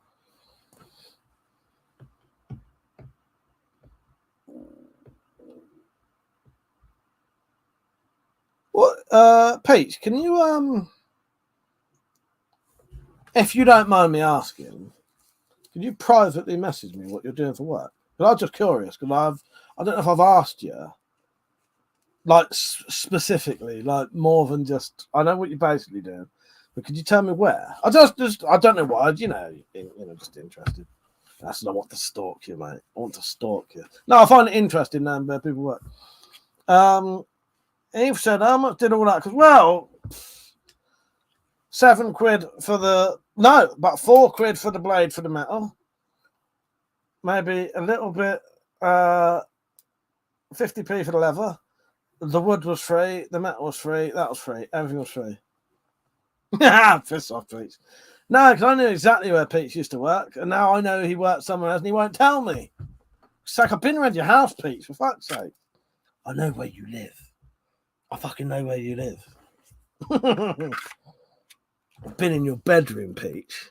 What, Pete, can you, if you don't mind me asking, can you privately message me what you're doing for work? Because I'm just curious, because I don't know if I've asked you, like, specifically, like, more than just, I know what you're basically doing, but could you tell me where? I don't know why, just interested. That's not what to stalk you, mate. I want to stalk you. No, I find it interesting knowing where people work. Eve said, how much did all that? Because, well, £7 for about £4 for the blade for the metal. Maybe a little bit, 50p for the leather. The wood was free. The metal was free. That was free. Everything was free. Piss off, Peach. No, because I knew exactly where Peach used to work, and now I know he worked somewhere else, and he won't tell me. It's like, I've been around your house, Peach, for fuck's sake. I know where you live. I fucking know where you live. I've been in your bedroom, Peach.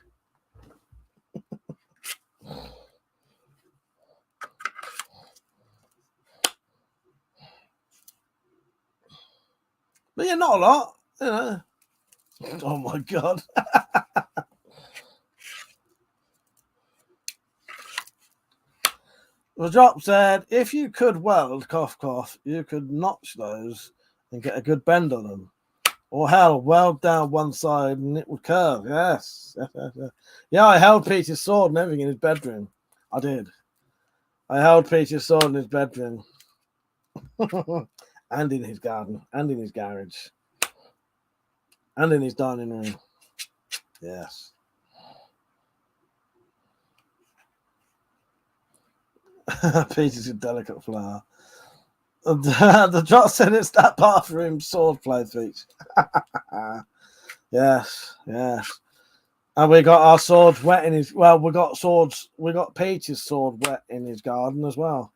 But yeah, not a lot, you know. Oh my God. The drop said, if you could weld, cough, cough, you could notch those and get a good bend on them. Or hell, weld down one side and it would curve. Yes. Yeah, I held Peter's sword and everything in his bedroom. I did. I held Peter's sword in his bedroom. And in his garden. And in his garage. And in his dining room. Yes. Peter's a delicate flower. The drop said it's that bathroom sword play feature. Yes. And we got our swords wet in his. Well, we got Peter's sword wet in his garden as well.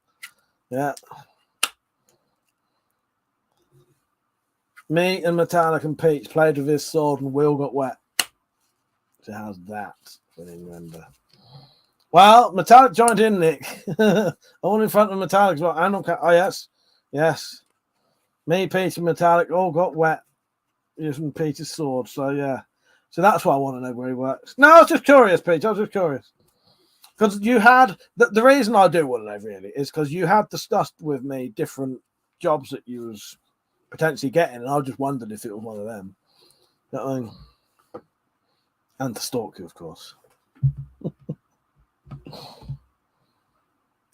Yeah. Me and Metallic and Peach played with his sword and we all got wet. So how's that for an innuendo? Well, Metallic joined in, Nick. All in front of Metallic as well. And oh, yes. Me, Peach, and Metallic all got wet using Peter's sword. So, yeah. So that's why I want to know where he works. No, I was just curious, Peach. I was just curious. Because you had... The reason I do want to know, really, is because you had discussed with me different jobs that you was potentially getting, and I just wondered if it was one of them. You know what I mean? And to stalk you, of course.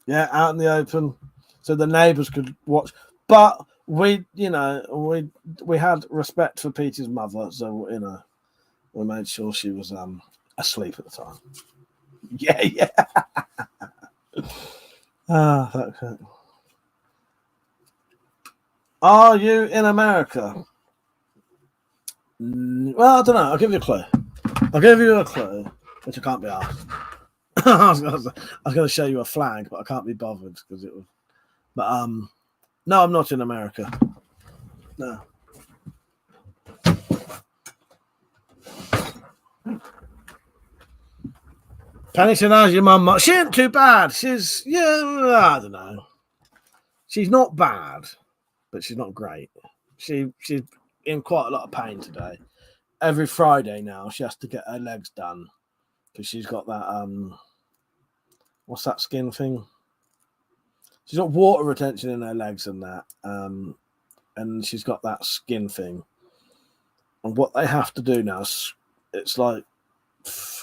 Yeah, out in the open, so the neighbours could watch. But we had respect for Peter's mother, so we made sure she was asleep at the time. Yeah. Okay. Are you in America? Well, I don't know. I'll give you a clue. Which I can't be asked. I was going to show you a flag, but I can't be bothered because it was. But no, I'm not in America. No. Penny said, "How's your mum?" She ain't too bad. She's I don't know. She's not bad, but she's not great. She's in quite a lot of pain today. Every Friday now, she has to get her legs done because she's got that what's that skin thing? She's got water retention in her legs and that, and she's got that skin thing. And what they have to do now is, it's like,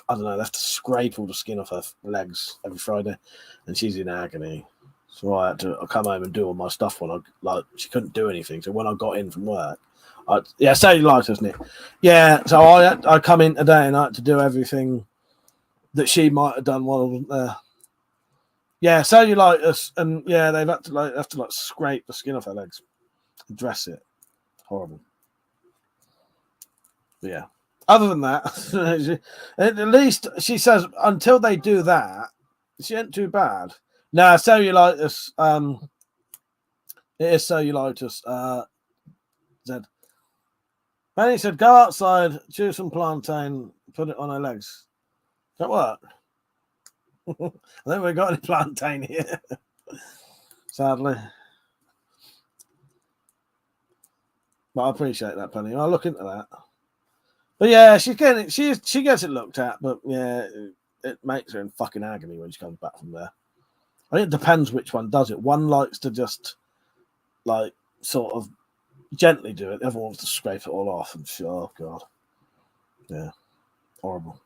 I don't know, they have to scrape all the skin off her legs every Friday, and she's in agony. So I had to come home and do all my stuff when she couldn't do anything. So when I got in from work, cellulitis, Nick. Yeah, so I come in today and I had to do everything that she might have done while I wasn't there. Yeah, cellulitis, and yeah, they've had to scrape the skin off her legs and dress it. Horrible. But yeah. Other than that, at least she says until they do that, she ain't too bad. Now, cellulitis, it is cellulitis. Zed. Penny said, go outside, choose some plantain, put it on her legs. Does that work? I think we've got any plantain here, sadly. But I appreciate that, Penny. I'll look into that. But yeah, she gets it looked at, but yeah, it makes her in fucking agony when she comes back from there. I think it depends which one does it. One likes to just like sort of gently do it. The other one wants to scrape it all off. And oh god, yeah, horrible.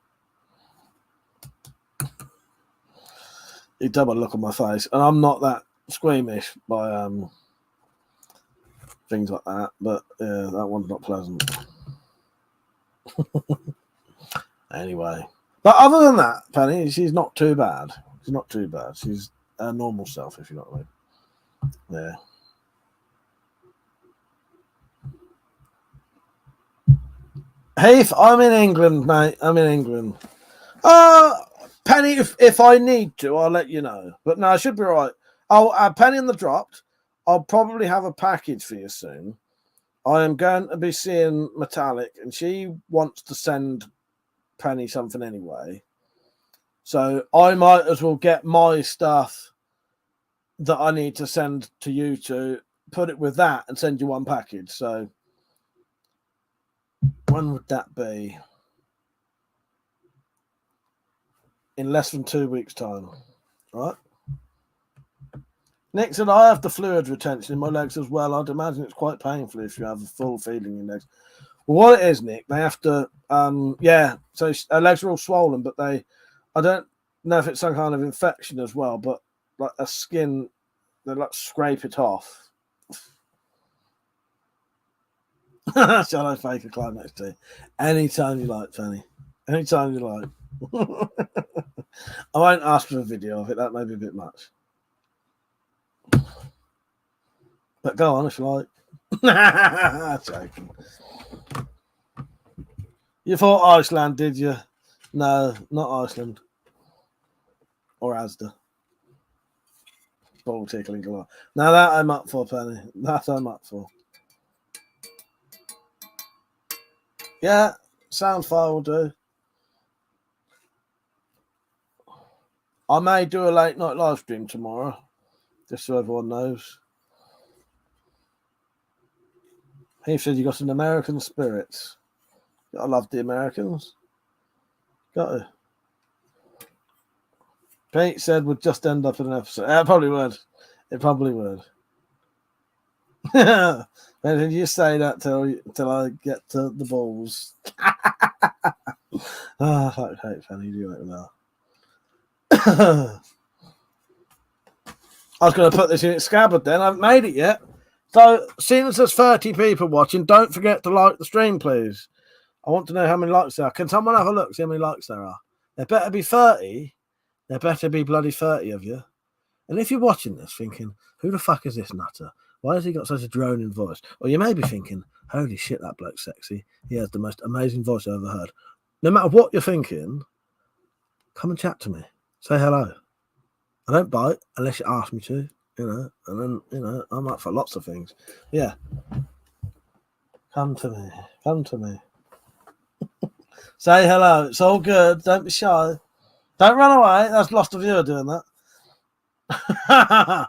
You double look on my face, and I'm not that squeamish by things like that. But yeah, that one's not pleasant. Anyway, but other than that, Penny, she's not too bad. She's not too bad. She's her normal self, if you know what I mean. Yeah. Heath, I'm in England, mate. I'm in England. Penny, if I need to, I'll let you know. But no, I should be all right. I'll add Penny in the dropped. I'll probably have a package for you soon. I am going to be seeing Metallic, and she wants to send Penny something anyway. So I might as well get my stuff that I need to send to you to put it with that and send you one package. So when would that be? In less than 2 weeks' time, right? Nick said, I have the fluid retention in my legs as well. I'd imagine it's quite painful if you have a full feeling in your legs. Well, what it is, Nick, they have to, so her legs are all swollen, but I don't know if it's some kind of infection as well, but like a skin, they like scrape it off. Shall I fake a climax tea? Anytime you like, Fanny. Anytime you like. I won't ask for a video of it. That may be a bit much. But go on if you like. Joking. You thought Iceland, did you? No, not Iceland. Or Asda. Ball tickling a lot. Now that I'm up for, Penny. That I'm up for. Yeah, sound file will do. I may do a late night live stream tomorrow, just so everyone knows. He said you got an American spirit. I love the Americans. Got to. Pete said would just end up in an episode. It probably would. It probably would. Did you say that till I get to the balls? I hate Fanny. You do it now. I was going to put this in its scabbard then. I haven't made it yet. So, seeing as there's 30 people watching, don't forget to like the stream, please. I want to know how many likes there are. Can someone have a look, see how many likes there are? There better be 30. There better be bloody 30 of you. And if you're watching this thinking, who the fuck is this nutter? Why has he got such a droning voice? Or you may be thinking, holy shit, that bloke's sexy. He has the most amazing voice I've ever heard. No matter what you're thinking, come and chat to me. Say hello. I don't bite unless you ask me to, and then, I'm up for lots of things. Yeah. Come to me. Come to me. Say hello. It's all good. Don't be shy. Don't run away. That's lost a viewer doing that.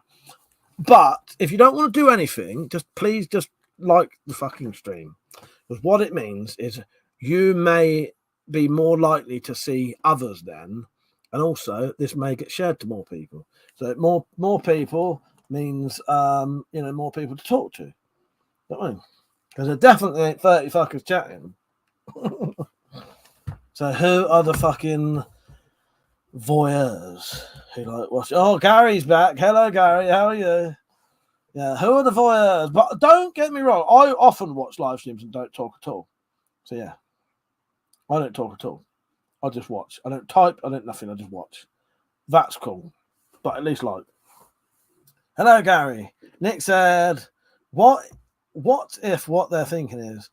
But if you don't want to do anything, please like the fucking stream. Because what it means is you may be more likely to see others then And also, this may get shared to more people. So more people means more people to talk to. Because there definitely ain't 30 fuckers chatting. So who are the fucking voyeurs who like watch? Oh, Gary's back. Hello, Gary. How are you? Yeah, who are the voyeurs? But don't get me wrong. I often watch live streams and don't talk at all. So yeah, I don't talk at all. I just watch. I don't type. I don't nothing. I just watch. That's cool. But at least like. Hello, Gary. Nick said, what if what they're thinking is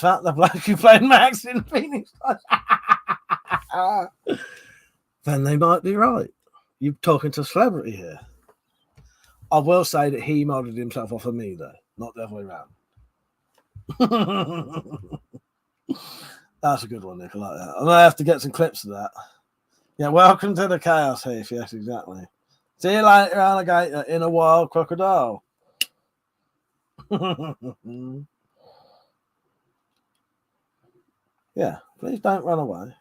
that the bloke who played Max in Phoenix? Then they might be right. You're talking to a celebrity here. I will say that he modelled himself off of me, though, not the other way around. That's a good one, Nick. I like that. I'm going to have to get some clips of that. Yeah, welcome to the chaos, Heath. Yes, exactly. See you later, alligator, in a wild crocodile. Yeah, please don't run away.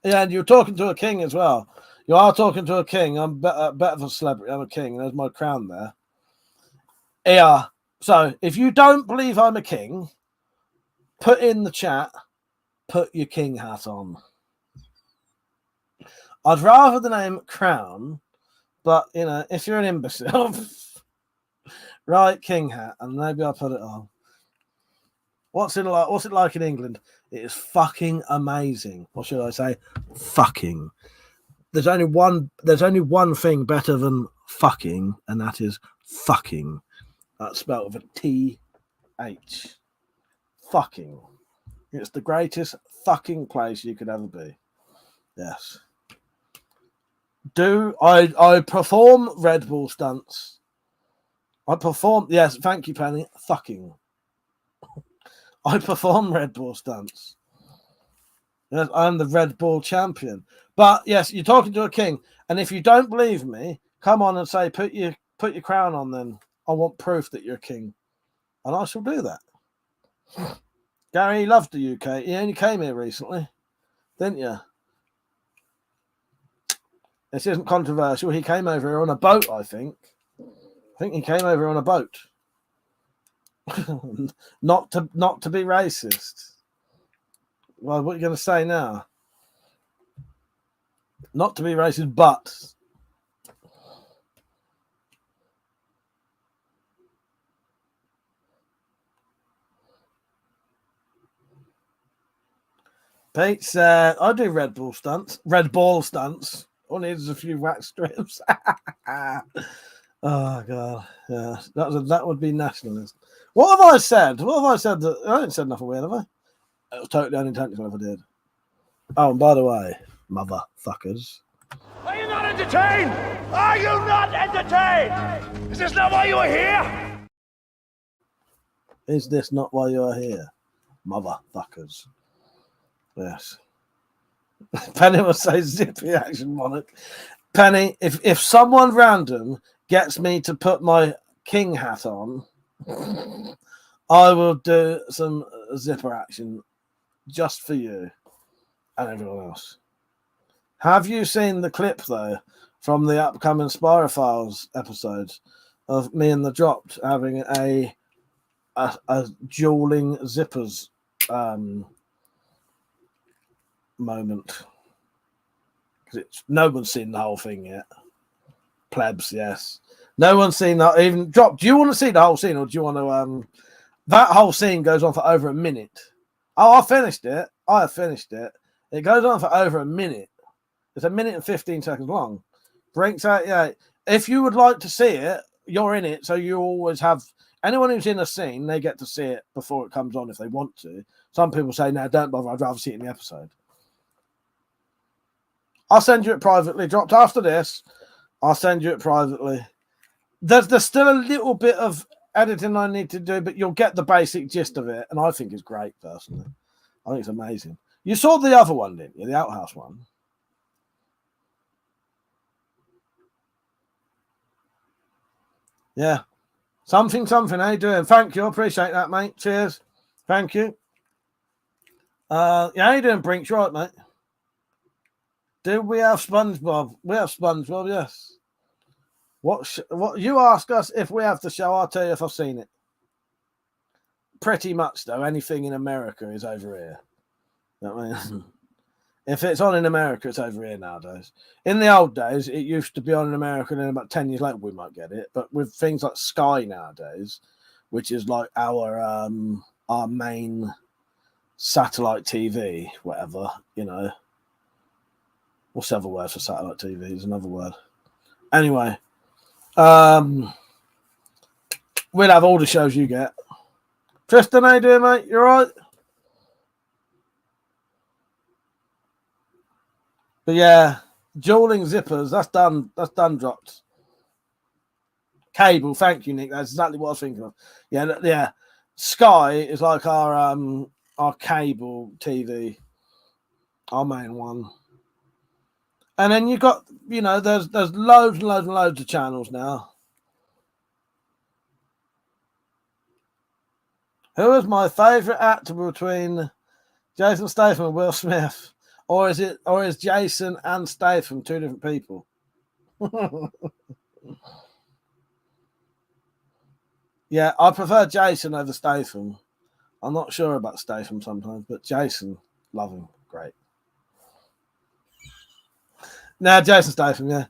Yeah, and you're talking to a king as well. You are talking to a king. I'm better of a celebrity. I'm a king. There's my crown there. Yeah. So if you don't believe I'm a king, put in the chat, put your king hat on. I'd rather the name crown, but if you're an imbecile, right, king hat, and maybe I'll put it on. What's it like? What's it like in England? It is fucking amazing. What should I say? Fucking. There's only one thing better than fucking, and that is fucking. That's spelled with a T-H. Fucking. It's the greatest fucking place you could ever be. Yes. I perform Red Bull stunts? Yes, thank you, Penny. Fucking. I perform Red Bull stunts. Yes, I'm the Red Bull champion. But yes, you're talking to a king, and if you don't believe me, come on and say, put your crown on. Then I want proof that you're a king, and I shall do that. Gary loved the UK. He only came here recently, didn't you? This isn't controversial. He came over here on a boat, I think. I think he came over on a boat. not to be racist. Well, what are you going to say now? Not to be racist, but Pete said, I do Red Ball stunts. All I need is a few wax strips. Oh, God. Yeah, that would be nationalist. What have I said? I haven't said nothing weird, have I? It was totally unintentional if I did. Oh, and by the way, motherfuckers. Are you not entertained? Are you not entertained? Is this not why you are here? Is this not why you are here? Motherfuckers. Yes. Penny will say zippy action monarch. Penny, if someone random gets me to put my king hat on, I will do some zipper action just for you and everyone else. Have you seen the clip, though, from the upcoming Spirofiles episode of me and the Dropped having a dueling zippers moment? Because no one's seen the whole thing yet. Plebs, yes. No one's seen that. Even Drop, do you want to see the whole scene, or do you want to that whole scene goes on for over a minute. Oh, I finished it. It goes on for over a minute. It's 1 minute and 15 seconds long. Breaks out, yeah. If you would like to see it, you're in it, so you always have anyone who's in a scene, they get to see it before it comes on if they want to. Some people say, no, don't bother, I'd rather see it in the episode. I'll send you it privately. Dropped after this. I'll send you it privately. There's still a little bit of editing I need to do, but you'll get the basic gist of it, and I think it's great, personally. I think it's amazing. You saw the other one, didn't you? The Outhouse one. Yeah. Something. How you doing? Thank you. Appreciate that, mate. Cheers. Thank you. Yeah, how you doing, Brinks? You right, mate? Do we have SpongeBob? We have SpongeBob, yes. What you ask us if we have the show, I'll tell you if I've seen it. Pretty much, though. Anything in America is over here. You know what I mean? If it's on in America, it's over here nowadays. In the old days, it used to be on in America, and then about 10 years later, we might get it. But with things like Sky nowadays, which is like our main satellite TV, whatever, you know. What's the other word for satellite TV? There's another word. Anyway, we'll have all the shows you get. Tristan, how you doing, mate? You all right? But yeah, dueling zippers, that's done. That's done, dropped. Cable, thank you, Nick. That's exactly what I was thinking of. Yeah. Sky is like our cable TV, our main one. And then you got, you know, there's loads and loads and loads of channels now. Who is my favourite actor between Jason Statham and Will Smith? Or is Jason and Statham two different people? Yeah, I prefer Jason over Statham. I'm not sure about Statham sometimes, but Jason, love him. Great. Nah, Jason Statham, yeah.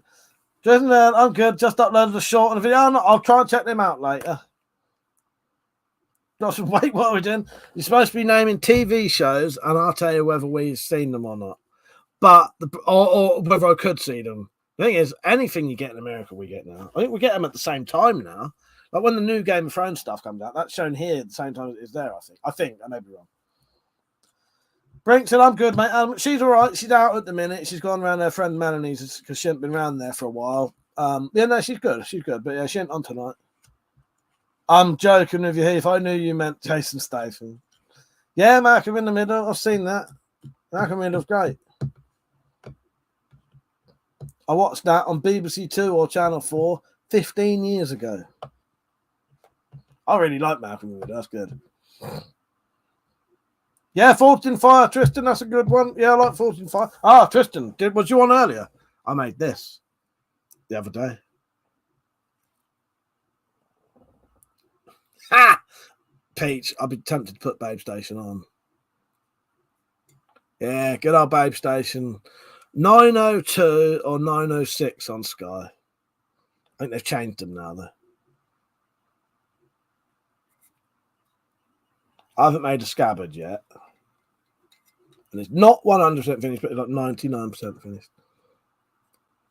Jason, I'm good. Just uploaded a short on a video. I'll try and check them out later. Wait, what are we doing? You're supposed to be naming TV shows, and I'll tell you whether we've seen them or not. But or whether I could see them. The thing is, anything you get in America, we get now. I think we get them at the same time now. Like when the new Game of Thrones stuff comes out, that's shown here at the same time as it is there, I think. I may be wrong. Brink said, I'm good, mate. She's all right. She's out at the minute. She's gone around her friend Melanie's because she hasn't been around there for a while. Yeah, no, she's good. She's good. But yeah, she ain't on tonight. I'm joking with you, Heath. I knew you meant Jason Statham. Yeah, Malcolm in the Middle. I've seen that. Malcolm in the Middle's great. I watched that on BBC Two or Channel 4 15 years ago. I really like Malcolm in the Middle. That's good. Yeah, Forged in Fire, Tristan. That's a good one. Yeah, I like Forged in Fire. Ah, Tristan, was you on earlier? I made this the other day. Ha! Peach, I'd be tempted to put Babe Station on. Yeah, good old Babe Station. 902 or 906 on Sky. I think they've changed them now, though. I haven't made a scabbard yet. And it's not 100% finished, but it's like 99% finished.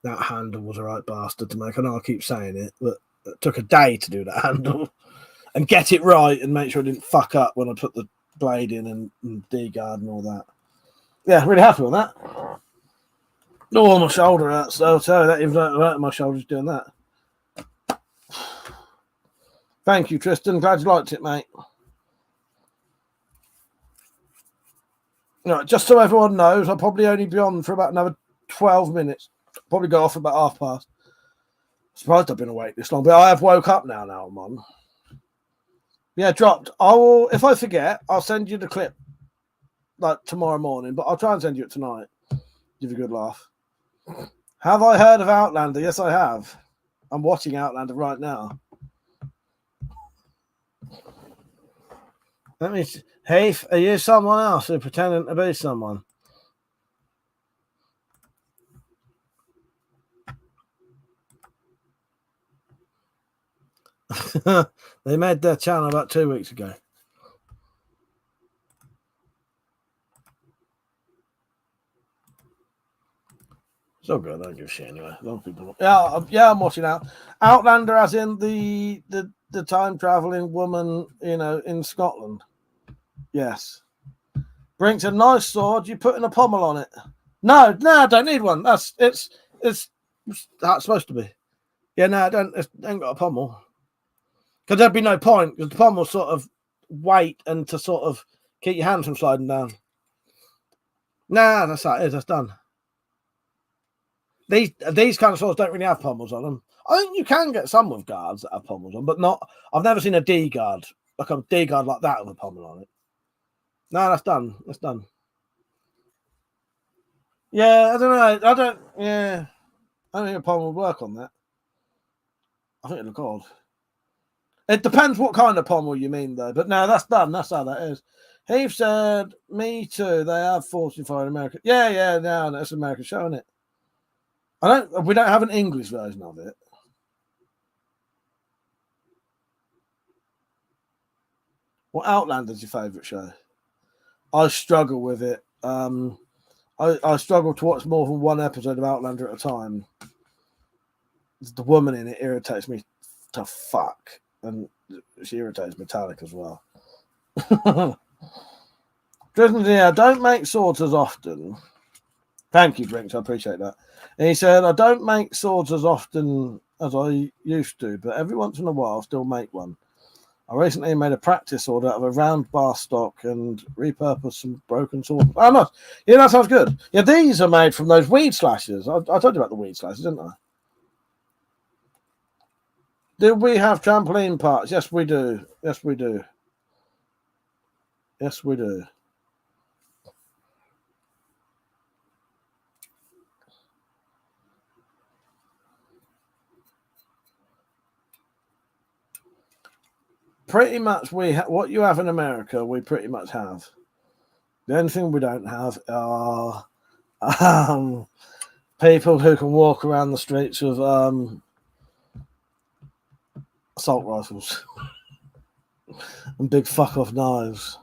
That handle was a right bastard to make. I know I keep saying it, but it took a day to do that handle and get it right and make sure I didn't fuck up when I put the blade in and D-guard and all that. Yeah, really happy with that. Oh, my shoulder hurts, though. So that even hurt my shoulders doing that. Thank you, Tristan. Glad you liked it, mate. Right, just so everyone knows, I'll probably only be on for about another 12 minutes. Probably go off about past. Surprised I've been awake this long, but I have woke up now I'm on. Yeah, dropped. I will, if I forget, I'll send you the clip like tomorrow morning, but I'll try and send you it tonight. Give you a good laugh. Have I heard of Outlander? Yes, I have. I'm watching Outlander right now. Let me. Heath, are you someone else who's pretending to be someone? They made their channel about 2 weeks ago. It's all good. I don't give a shit anyway. A lot of people. Yeah, I'm watching out. Outlander, as in the time traveling woman, you know, in Scotland. Yes. Brink's a nice sword. You putting a pommel on it? No, I don't need one. It's how it's supposed to be. Yeah, no, I don't. It ain't got a pommel. Because there'd be no point. Because the pommel sort of weight and to sort of keep your hands from sliding down. Nah, that's how it is. That's done. These kind of swords don't really have pommels on them. I think you can get some with guards that have pommels on, but not. I've never seen a D guard, like a D guard like that with a pommel on it. No, that's done. That's done. Yeah, I don't know. I don't. Yeah, I don't think a pommel would work on that. I think it'd look odd. It depends what kind of pommel you mean, though. But no, that's done. That's how that is. Heath said, "Me too. They have 45 in America." Yeah. No, that's America showing it. We don't have an English version of it. What Outlander's your favourite show? I struggle with it. I struggle to watch more than one episode of Outlander at a time. The woman in it irritates me to fuck, and she irritates Metallic as well. Don't make swords as often. Thank you, Brinks. I appreciate that. And he said, I don't make swords as often as I used to, but every once in a while I'll still make one. I recently made a practice sword out of a round bar stock and repurposed some broken swords. Oh, nice. Yeah, that sounds good. Yeah, these are made from those weed slashers. I told you about the weed slashers, didn't I? Do we have trampoline parts? Yes, we do. Yes, we do. Yes, we do. Pretty much, what you have in America, we pretty much have. The only thing we don't have are people who can walk around the streets with assault rifles and big fuck off knives.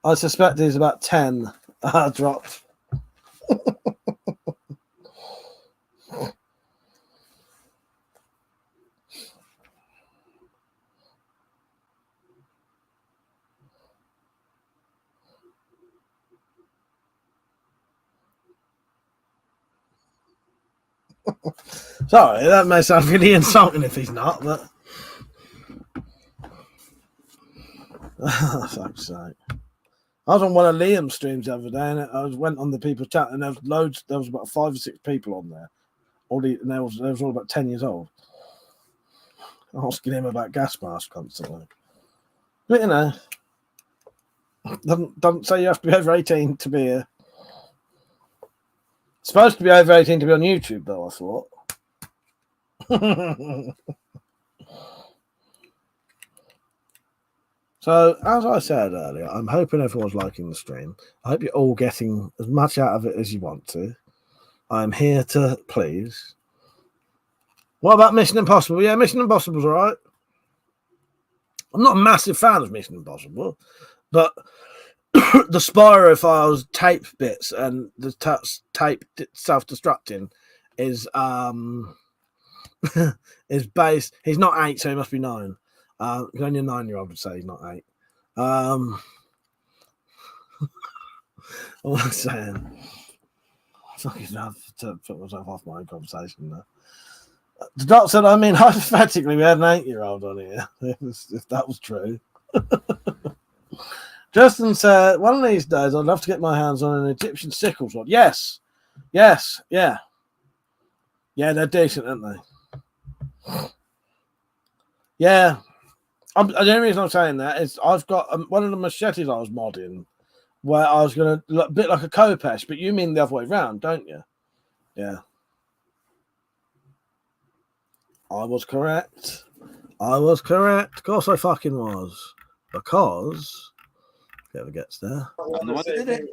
I suspect there's about 10 dropped. Sorry, that may sound really insulting if he's not, but fuck's sake. I was on one of Liam's streams the other day, and I went on the people's chat, and there was loads. There was about 5 or 6 people on there. And they was all about 10 years old, asking him about gas masks constantly. But you know, doesn't say you have to be over 18 to be here. Supposed to be over 18 to be on YouTube, though, I thought. So, as I said earlier, I'm hoping everyone's liking the stream. I hope you're all getting as much out of it as you want to. I'm here to please. What about Mission Impossible? Yeah, Mission Impossible's all right. I'm not a massive fan of Mission Impossible, but the Spyro tape bits and the tape self-destructing is is based. He's not 8, so he must be 9. Only a 9-year-old would say he's not 8. All I'm saying, I fucking have to put myself off my own conversation there. The doc said, I mean, hypothetically, we had an 8-year-old on here, if that was true. Justin said, one of these days, I'd love to get my hands on an Egyptian sickle sword. Yes, yeah. Yeah, they're decent, aren't they? Yeah. The only reason I'm saying that is I've got one of the machetes I was modding where I was going to look a bit like a Kopesh, but you mean the other way around, don't you? Yeah. I was correct. Of course I fucking was. Because whoever gets there. I'm the one that did it.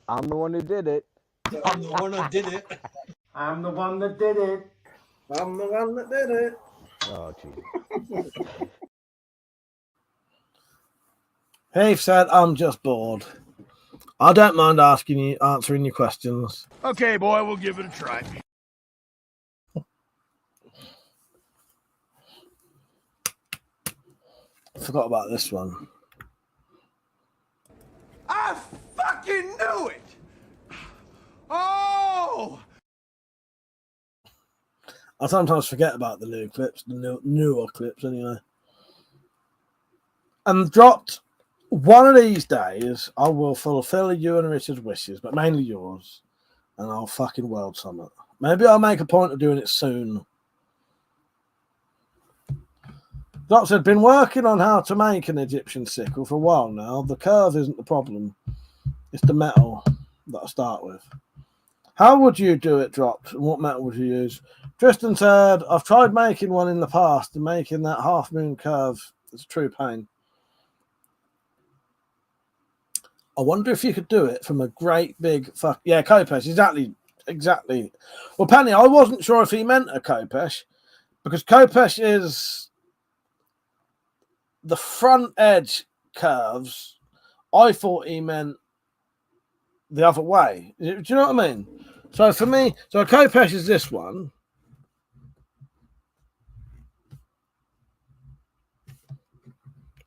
I'm the one who did it. I'm the one that did it. I'm the one that did it. I'm the one that did it. Oh, gee. Heath said, I'm just bored. I don't mind answering your questions. Okay, boy, we'll give it a try. Forgot about this one. I fucking knew it! Oh! I sometimes forget about the new clips, the newer clips anyway. And dropped one of these days, I will fulfill you and Richard's wishes, but mainly yours, and I'll fucking world summit. Maybe I'll make a point of doing it soon. Doc said, been working on how to make an Egyptian sickle for a while now. The curve isn't the problem. It's the metal that I start with. How would you do it dropped? And what metal would you use? Tristan said, I've tried making one in the past, and making that half moon curve is a true pain. I wonder if you could do it from a great big fuck. Yeah, Kopesh, exactly. Well, Penny, I wasn't sure if he meant a Kopesh, because Kopesh is the front edge curves. I thought he meant the other way. Do you know what I mean? So for me, so a Kopesh is this one.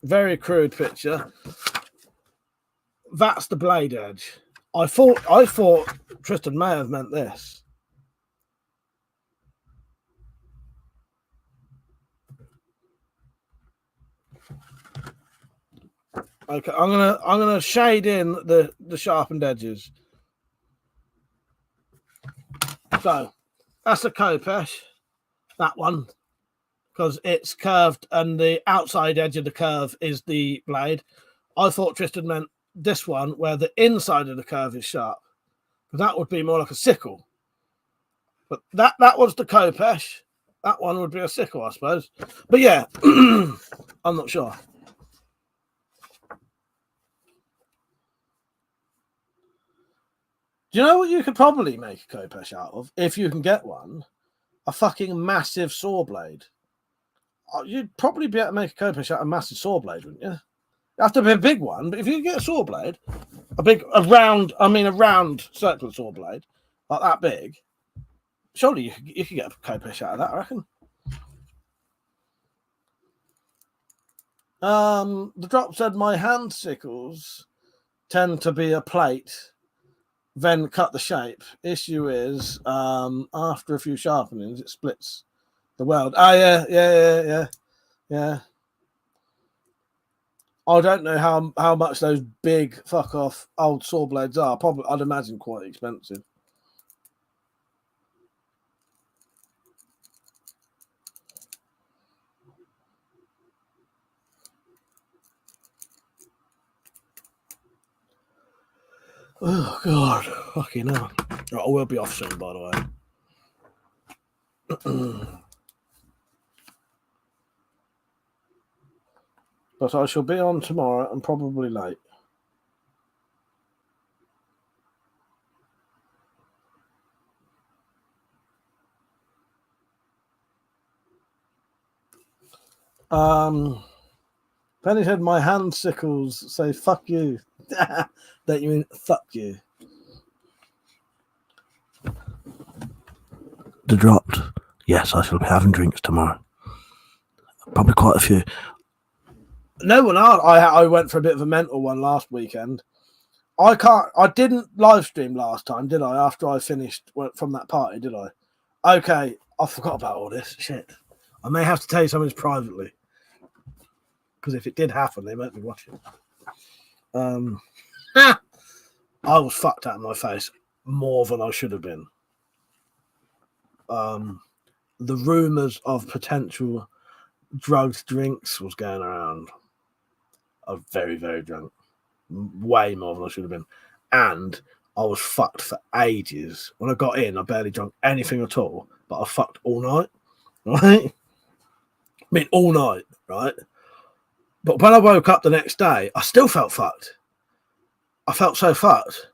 Very crude picture. That's the blade edge. I thought Tristan may have meant this. Okay, I'm gonna shade in the sharpened edges. So that's a Kopesh, that one, because it's curved and the outside edge of the curve is the blade. I thought Tristan meant this one where the inside of the curve is sharp, because that would be more like a sickle. But that was the Kopesh. That one would be a sickle, I suppose. But yeah, I'm not sure. Do you know what you could probably make a Kopesh out of, if you can get one? A fucking massive saw blade. You'd probably be able to make a Kopesh out of a massive saw blade, wouldn't you? It'd have to be a big one, but if you get a saw blade, a round circular saw blade, like that big, surely you could get a Kopesh out of that, I reckon. The drop said my hand sickles tend to be a plate, then cut the shape. Issue is after a few sharpenings, it splits the weld. Oh yeah. I don't know how much those big fuck off old saw blades are. Probably, I'd imagine quite expensive. Oh god, fucking hell. Right, I will be off soon, by the way. But I shall be on tomorrow and probably late. Penny said my hand sickles say fuck you. Don't you mean fuck you? The dropped. Yes, I shall be having drinks tomorrow. Probably quite a few. No one else. I went for a bit of a mental one last weekend. I didn't live stream last time, did I? After I finished from that party, did I? Okay, I forgot about all this. Shit. I may have to tell you something privately. Because if it did happen, they might be watching. I was fucked out of my face more than I should have been. The rumours of potential drugged drinks was going around. I was very, very drunk. Way more than I should have been. And I was fucked for ages. When I got in, I barely drank anything at all. But I fucked all night. Right? I mean, all night. Right? But when I woke up the next day, I still felt fucked. I felt so fucked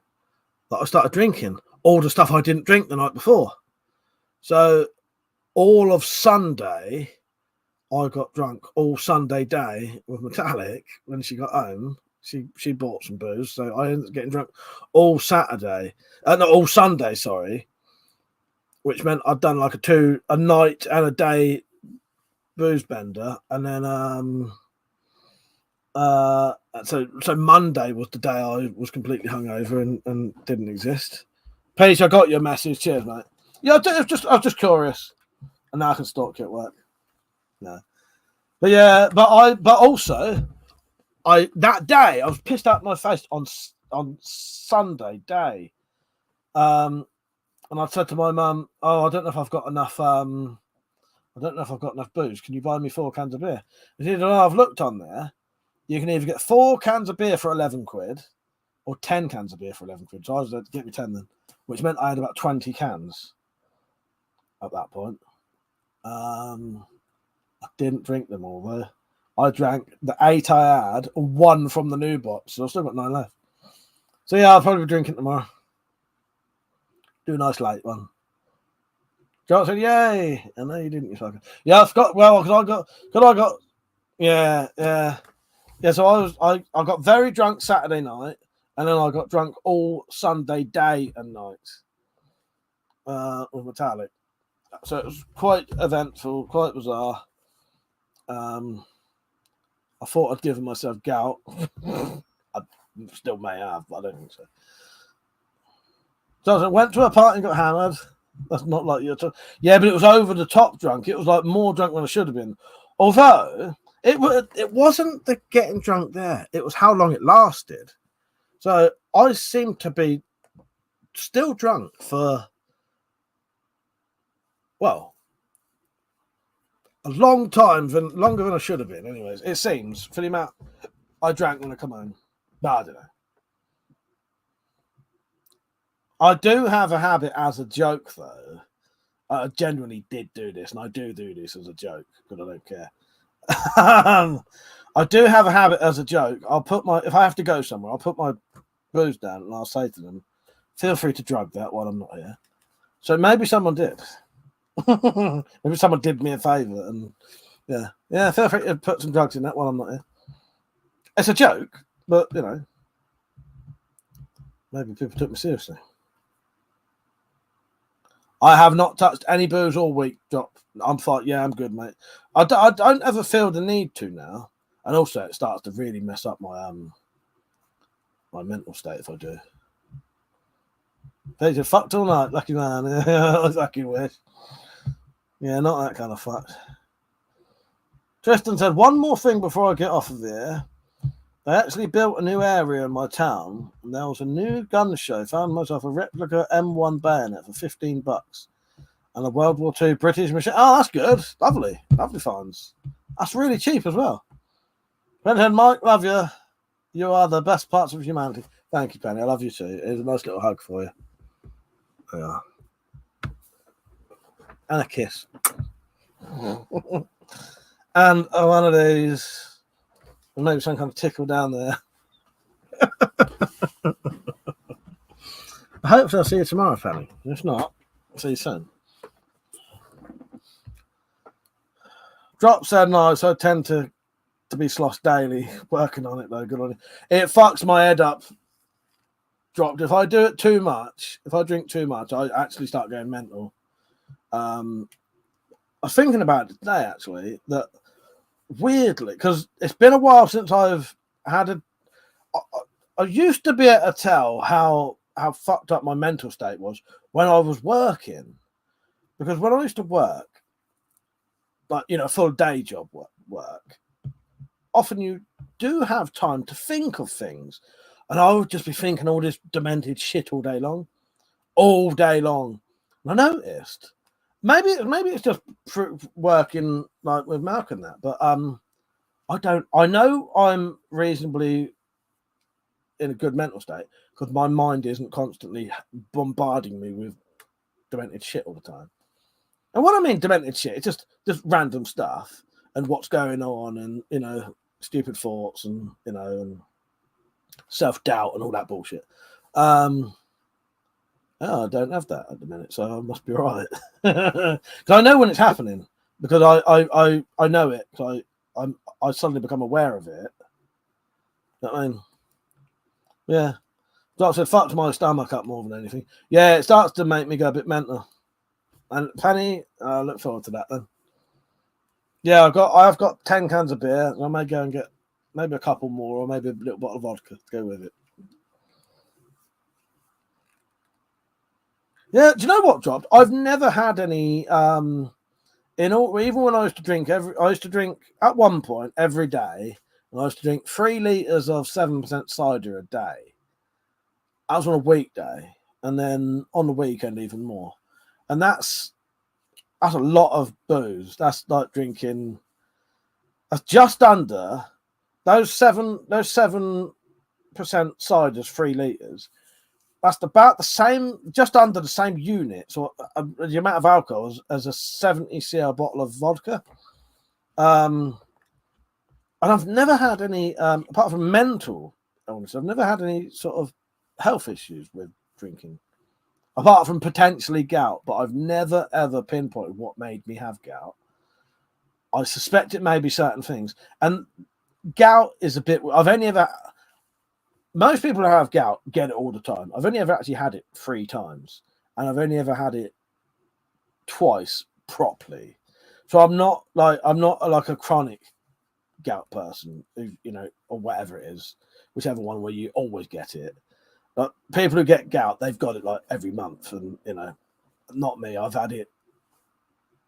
that I started drinking all the stuff I didn't drink the night before. So all of Sunday, I got drunk all Sunday day with Metallic. When she got home, she bought some booze, so I ended up getting drunk all Saturday. All Sunday, sorry. Which meant I'd done like a night and a day booze bender, and then so Monday was the day I was completely hungover and didn't exist. Paige, I got your message. Cheers, mate. Yeah, I was just curious, and now I can stalk you at work. No, but yeah, but also that day I was pissed out my face on Sunday day, and I said to my mum, "Oh, I don't know if I've got enough. Booze. Can you buy me 4 cans of beer?" And she said, "Oh, I've looked on there. You can either get 4 cans of beer for 11 quid, or 10 cans of beer for 11 quid. So I was like, get me 10 then, which meant I had about 20 cans at that point. I didn't drink them all though. I drank the 8 I had, 1 from the new box, so I've still got 9 left. So yeah, I'll probably be drinking tomorrow. Do a nice late one. John said, "Yay!" And no, you didn't. You fucker. Yeah, I forgot. Well, because I got. Yeah. So I got very drunk Saturday night, and then I got drunk all Sunday day and night. With Metallic. So it was quite eventful, quite bizarre. I thought I'd given myself gout. I still may have, but I don't think so. So I went to a party and got hammered. That's not like you're talking. Yeah, but it was over the top drunk. It was like more drunk than I should have been. Although it wasn't the getting drunk there. It was how long it lasted. So I seemed to be still drunk for, well, a long time, longer than I should have been. Anyways, it seems for the amount I drank when I come home. But I don't know. I do have a habit as a joke, though. I genuinely did do this, and I do this as a joke, because I don't care. I do have a habit as a joke. If I have to go somewhere, I'll put my booze down, and I'll say to them, feel free to drug that while I'm not here. So maybe someone did. Maybe someone did me a favour, and yeah, feel free to put some drugs in that while I'm not here. It's a joke, but, you know, maybe people took me seriously. I have not touched any booze all week. I'm fine. Yeah, I'm good, mate. I don't ever feel the need to now, and also it starts to really mess up my my mental state if I do. They just fucked all night, lucky man. Lucky wish. Yeah, not that kind of fucked. Tristan said, one more thing before I get off of here. They actually built a new area in my town, and there was a new gun show. Found myself a replica M1 bayonet for $15 and a World War II British machine. Oh, that's good. Lovely finds. That's really cheap as well. Brenton, Mike, love you. You are the best parts of humanity. Thank you, Penny. I love you too. It's a nice little hug for you. Yeah. And a kiss. And one of these. Maybe some kind of tickle down there. Hopefully I'll see you tomorrow, Fanny. If not, I'll see you soon. Drop said no, so I tend to be sloth daily. Working on it though, good on it. It fucks my head up. Dropped. If I do it too much, if I drink too much, I actually start going mental. I was thinking about it today actually, that weirdly, because it's been a while since I've had I used to be able to tell how fucked up my mental state was when I was working, because when I used to work, like, you know, full day job work, often you do have time to think of things, and I would just be thinking all this demented shit all day long. And I noticed. Maybe it's just working like with Malcolm and that, but I know I'm reasonably in a good mental state because my mind isn't constantly bombarding me with demented shit all the time. And what I mean demented shit, it's just random stuff and what's going on, and, you know, stupid thoughts, and, you know, and self-doubt and all that bullshit. Oh, I don't have that at the minute, so I must be right. Because I know when it's happening, because I know it. So I suddenly become aware of it. You know what I mean? Yeah. Doc said, fucked my stomach up more than anything. Yeah, it starts to make me go a bit mental. And Penny, I look forward to that then. Yeah, I've got 10 cans of beer. I may go and get maybe a couple more, or maybe a little bottle of vodka to go with it. Yeah, do you know what, Dropped? I've never had any even when I used to drink at one point every day, and I used to drink 3 litres of 7% cider a day. That was on a weekday, and then on the weekend even more. And that's a lot of booze. That's like drinking. That's just under those 7% 8% ciders, 3 litres. That's about the same, just under the same units, or the amount of alcohol as a 70 cl bottle of vodka. And I've never had any, apart from mental illness, I've never had any sort of health issues with drinking. Apart from potentially gout, but I've never, ever pinpointed what made me have gout. I suspect it may be certain things. And gout is a bit, most people who have gout get it all the time. I've only ever actually had it 3 times, and I've only ever had it twice properly. So I'm not like a chronic gout person, who, you know, or whatever it is, whichever one where you always get it. But people who get gout, they've got it like every month, and you know, not me. I've had it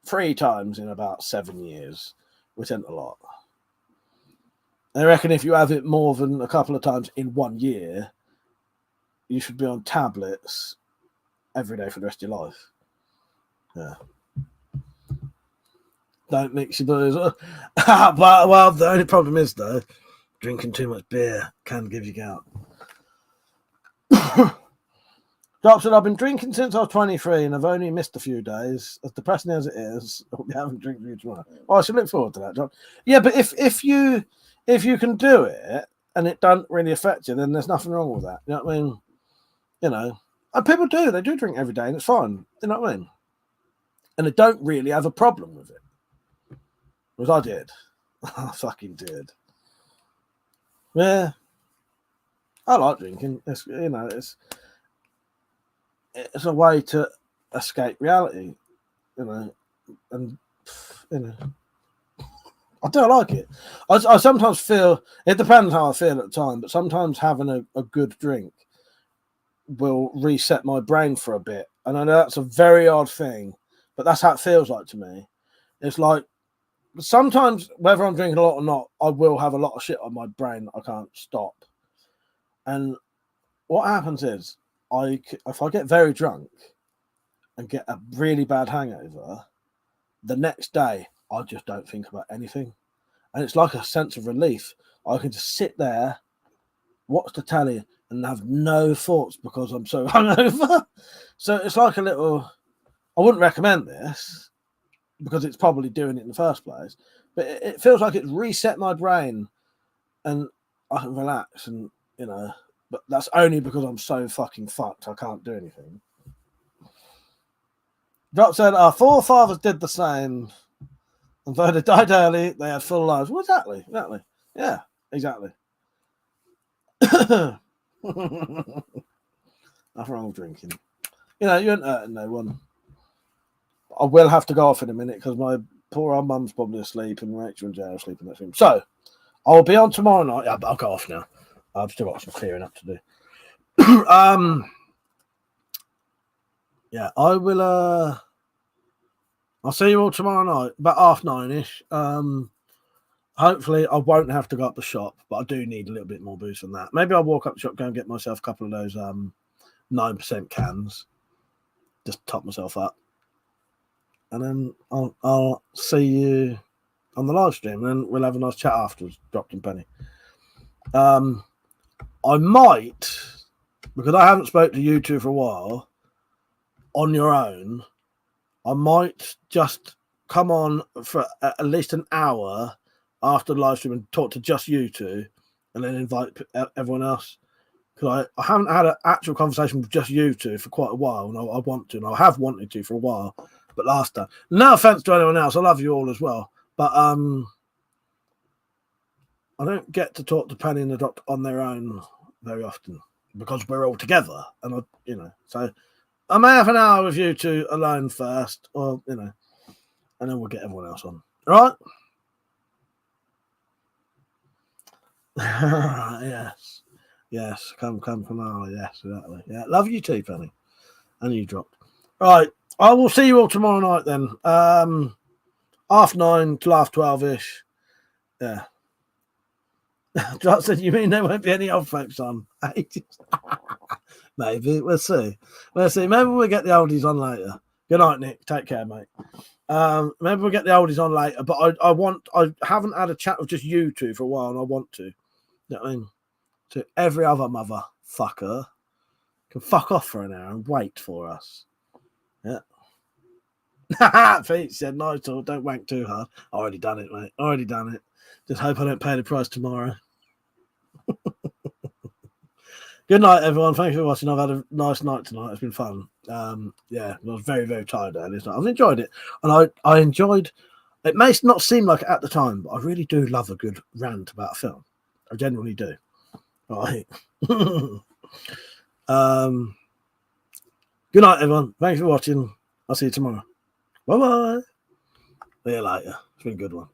3 times in about 7 years, which isn't a lot. I reckon if you have it more than a couple of times in 1 year, you should be on tablets every day for the rest of your life. Yeah. Don't mix your booze. Well, the only problem is, though, drinking too much beer can give you gout. Doc said, I've been drinking since I was 23 and I've only missed a few days. As depressing as it is, I'll be having a drink with you tomorrow. Well, I should look forward to that, John. Yeah, but if you can do it and it doesn't really affect you, then there's nothing wrong with that. You know what I mean? You know, and people do. They do drink every day and it's fine. You know what I mean? And they don't really have a problem with it. Because I did. I fucking did. Yeah. I like drinking. It's, you know, it's a way to escape reality, you know, and you know, I do like it. I sometimes feel, it depends how I feel at the time, but sometimes having a good drink will reset my brain for a bit. And I know that's a very odd thing, but that's how it feels like to me. It's like sometimes, whether I'm drinking a lot or not, I will have a lot of shit on my brain that I can't stop. And what happens is, if I get very drunk and get a really bad hangover, the next day I just don't think about anything. And it's like a sense of relief. I can just sit there, watch the telly, and have no thoughts because I'm so hungover. So it's like a little, I wouldn't recommend this because it's probably doing it in the first place, but it feels like it's reset my brain and I can relax and, you know, but that's only because I'm so fucking fucked I can't do anything. Drop said, our forefathers did the same. And though they died early, they had full lives. Well, exactly. Yeah, exactly. Nothing wrong with drinking. You know, you ain't hurting no one. I will have to go off in a minute because my poor old mum's probably asleep and Rachel and Jay are asleep in that room. So, I'll be on tomorrow night. Yeah, I'll go off now. I've still got some clearing up to do. Yeah, I will. I'll see you all tomorrow night, about 9:30ish. Hopefully, I won't have to go up the shop, but I do need a little bit more booze than that. Maybe I'll walk up the shop, go and get myself a couple of those 9% cans, just top myself up, and then I'll see you on the live stream, and then we'll have a nice chat afterwards. Dropped and Penny. I might, because I haven't spoke to you two for a while, on your own, I might just come on for at least an hour after the live stream and talk to just you two and then invite everyone else. Because I haven't had an actual conversation with just you two for quite a while, and I want to, and I have wanted to for a while, but last time. No offense to anyone else, I love you all as well, but I don't get to talk to Penny and the Doctor on their own very often because we're all together, and you know, so I may have an hour with you two alone first, or you know, and then we'll get everyone else on. All right? Yes. Come, Kamala. Yes, exactly. Yeah, love you too, Penny, and you dropped. All right, I will see you all tomorrow night then. 9:30 till 12:ish. Yeah. Drop said, you mean there won't be any old folks on? Maybe. We'll see. Maybe we'll get the oldies on later. Good night, Nick. Take care, mate. Maybe we'll get the oldies on later, but I haven't had a chat with just you two for a while, and I want to. You know what I mean? to every other motherfucker can fuck off for an hour and wait for us. Yeah. Pete said, nice talk, don't wank too hard. I already done it, mate. Already done it. Just hope I don't pay the price tomorrow. Good night, everyone. Thanks for watching. I've had a nice night tonight. It's been fun. Yeah, I was very, very tired earlier tonight. I've enjoyed it. And I enjoyed, it may not seem like it at the time, but I really do love a good rant about a film. I genuinely do. All right. Good night, everyone. Thanks for watching. I'll see you tomorrow. Bye-bye. See you later. It's been a good one.